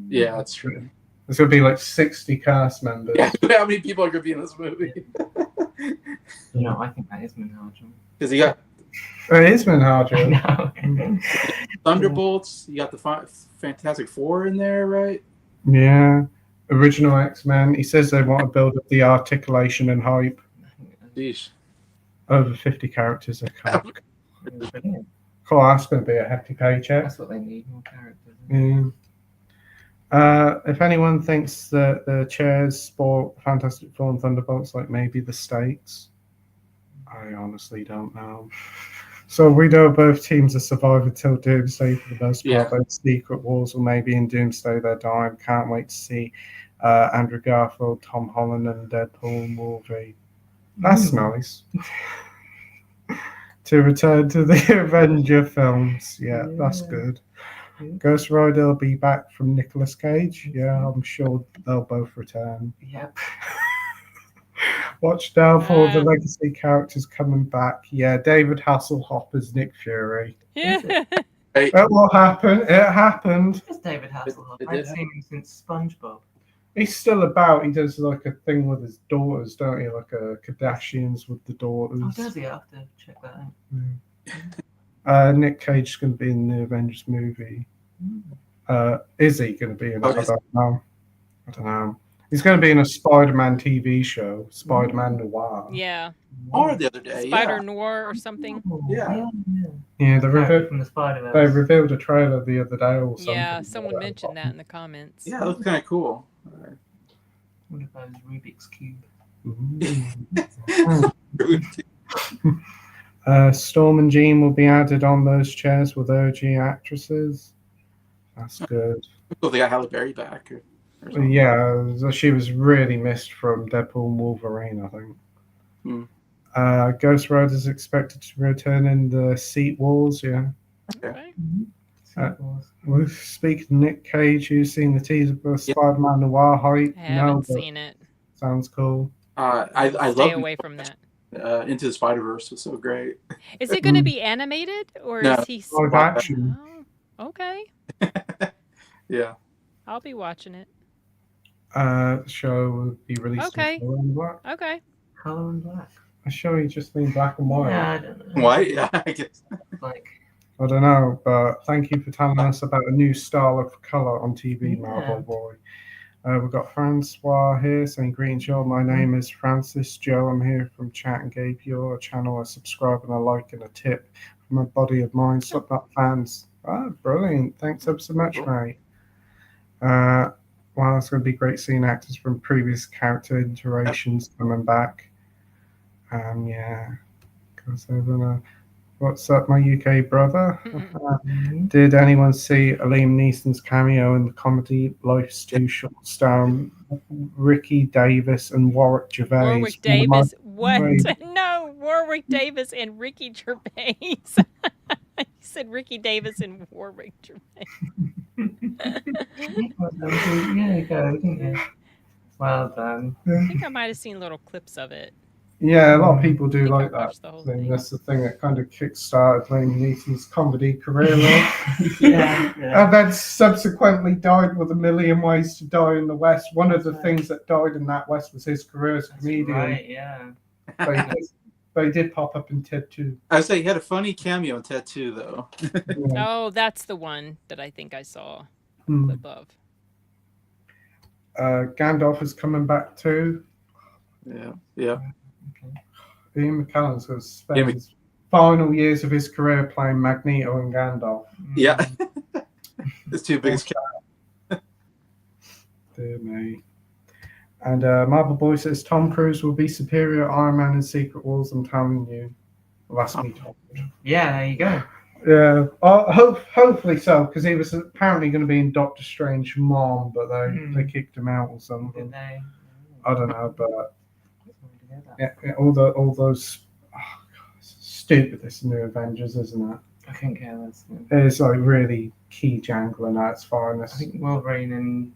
Yeah, that's true. There's going to be like 60 cast members. Yeah, how many people are going to be in this movie? I think that is Minhaj. Because you got It is Minhaj. No. Thunderbolts, you got the Fantastic Four in there, right? Yeah. Original X-Men. He says they want to build up the articulation and hype. Jeez. over 50 characters a card. Brilliant. Cool, that's going to be a hefty paycheck. That's what they need, more characters. If anyone thinks that the chairs sport Fantastic Four and Thunderbolts like maybe the stakes, I honestly don't know. So we know both teams are surviving till Doomsday for the most part. Yeah. Both Secret Wars or maybe in Doomsday they're dying. Can't wait to see Andrew Garfield, Tom Holland, and Deadpool and Wolverine. That's nice. To return to the Avenger films. Yeah, that's good. Ghost Rider will be back from Nicolas Cage. Yeah, I'm sure they'll both return. Yep. Watch out for the legacy characters coming back. Yeah, David Hasselhoff as Nick Fury. Yeah. That will happen. It happened. It's David Hasselhoff. It I haven't did seen him since SpongeBob. He's still about. He does like a thing with his daughters, don't he? Like a Kardashians with the daughters. Oh, does he? I have to check that out. Nick Cage is going to be in the Avengers movie. Is he going to be in it? I don't know. He's going to be in a Spider-Man TV show, Spider-Man Noir. Yeah. Or the other day. Spider Noir or something. Yeah. Yeah, From the Spider-Man. they revealed a trailer the other day or something. Yeah, someone mentioned that in the comments. Yeah, it looks kind of cool. What about his Rubik's Cube? Storm and Jean will be added on those chairs with OG actresses. That's good. Oh, they got Halle Berry back. Or something. Yeah, she was really missed from Deadpool and Wolverine, I think. Ghost Rider is expected to return in the Seat Wars, yeah. Okay. Well, speaking of Nick Cage, you've seen the teaser for Spider-Man Noir hype? I haven't but seen it. sounds cool. I Stay love away from that. Into the Spider-Verse was so great. Is it going to be animated or No. is he? Live action. Oh, okay. Yeah. I'll be watching it. Show will be released Okay. in Color and Black. Okay. Color and black. A show you just mean black and white. Yeah, I don't know. White? Yeah, I guess. Like, I don't know, but thank you for telling us about a new style of colour on TV, Yeah. Marvel Boy. We've got Francois here saying, "Greetings, y'all. My name is Francis Joe. I'm here from chat and gave your channel a subscribe and a like and a tip from a body of mine. Slipknot fans." Ah, brilliant. Thanks ever so much, mate. Wow, it's going to be great seeing actors from previous character iterations coming back. Yeah. Goes over. What's up, my UK brother? Did anyone see Liam Neeson's cameo in the comedy Life's Too Short, starring Ricky Davis and Warwick Gervais? Warwick Davis. What? No, Warwick Davis and Ricky Gervais. You said Ricky Davis and Warwick Gervais. yeah, you go, didn't you? Well done. I think I might have seen little clips of it. Yeah, a lot of people do I think I like that watched the whole thing. thing. That's the thing that kind of kick-started Liam Neeson's comedy career. Like. Yeah. And then subsequently died with A Million Ways to Die in the West. One of the things that died in that West was his career as a comedian. Right, yeah. But he did pop up in Ted 2. I would say he had a funny cameo in Ted 2, though. Oh, that's the one that I think I saw Hmm. clip of. Gandalf is coming back too. Yeah. Ian McKellen's going to spend his final years of his career playing Magneto and Gandalf. Yeah. It's two biggest Dear me. And Marvel Boy says Tom Cruise will be superior Iron Man in Secret Wars. I'm telling you. Well, that's me told. Yeah, there you go. Yeah, hopefully so, because he was apparently going to be in Doctor Strange Mom, but they kicked him out or something. Did they? I don't know, but all those it's stupid. This new Avengers, isn't it? I couldn't care less. It's like really key jangling at its I finest. think Wolverine and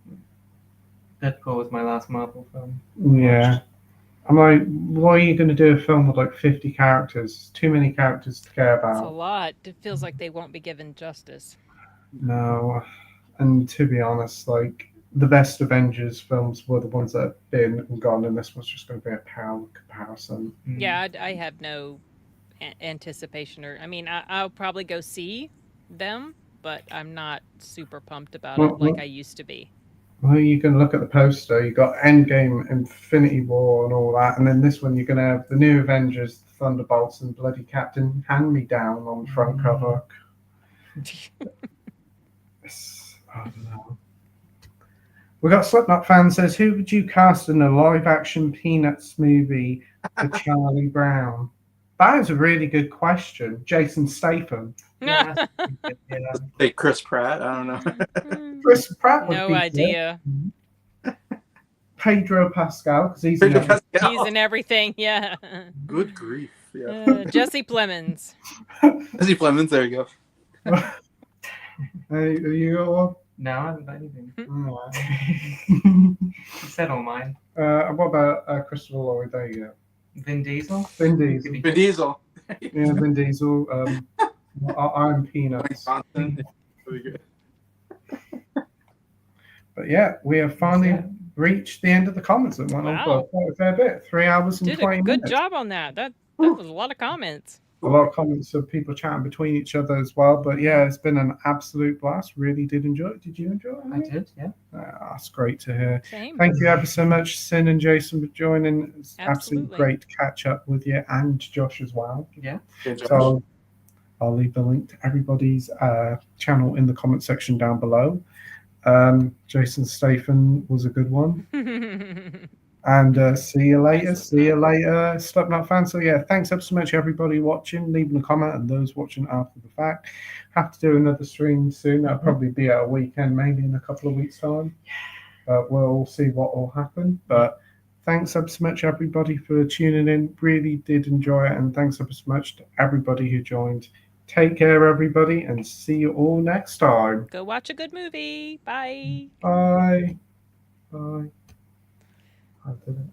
Deadpool was my last Marvel film. Yeah. I'm like, why are you going to do a film with like 50 characters? Too many characters to care It's a about. lot. It feels like they won't be given justice. No. And to be honest, like, the best Avengers films were the ones that have been and gone, and this was just going to be a power comparison. Yeah, I have no anticipation or. I mean, I'll probably go see them, but I'm not super pumped about it like I used to be. Well, you can look at the poster. You got Endgame, Infinity War, and all that, and then this one you're going to have the new Avengers, Thunderbolts and bloody Captain Hand Me Down on the front cover. I don't know. We got Slipknot fan says, who would you cast in a live-action Peanuts movie for Charlie Brown? That is a really good question. Jason Statham. Yeah, yeah. Hey, Chris Pratt. I don't know. Chris Pratt would No be idea. good. Pedro Pascal, because he's Pedro in everything. Pascal. He's in everything. Yeah. Good grief. Yeah. Jesse Plemons. Jesse Plemons. There you go. Hey, you got one? No, I haven't got anything. Alright. You said all mine. What about Christopher Lloyd? There you go. Vin Diesel? Vin Diesel. Vin Diesel. Yeah, Vin Diesel. I'm Peanuts. Johnson. Really good. But yeah, we have finally Yeah. reached the end of the comments. It went on for Wow. quite a fair bit. 3 hours and Did 20 a good minutes. job on that. That was a lot of comments. A lot of comments of people chatting between each other as well. But yeah, it's been an absolute blast. Really did enjoy it. Did you enjoy it? I did, yeah. That's great to hear. Same. Thank you ever so much, Sin and Jason, for joining. It's absolutely Absolutely. great to catch up with you and Josh as well. Yeah. Good job. So I'll leave the link to everybody's channel in the comment section down below. Jason Statham was a good one. And see you later. See you later, Slipknot fans. So yeah, thanks ever so much, everybody watching, leaving a comment, and those watching after the fact. Have to do another stream soon. That'll probably be at a weekend, maybe in a couple of weeks' time. But we'll see what will happen. But thanks ever so much, everybody, for tuning in. Really did enjoy it, and thanks ever so much to everybody who joined. Take care, everybody, and see you all next time. Go watch a good movie. Bye. Bye. Bye. I did it.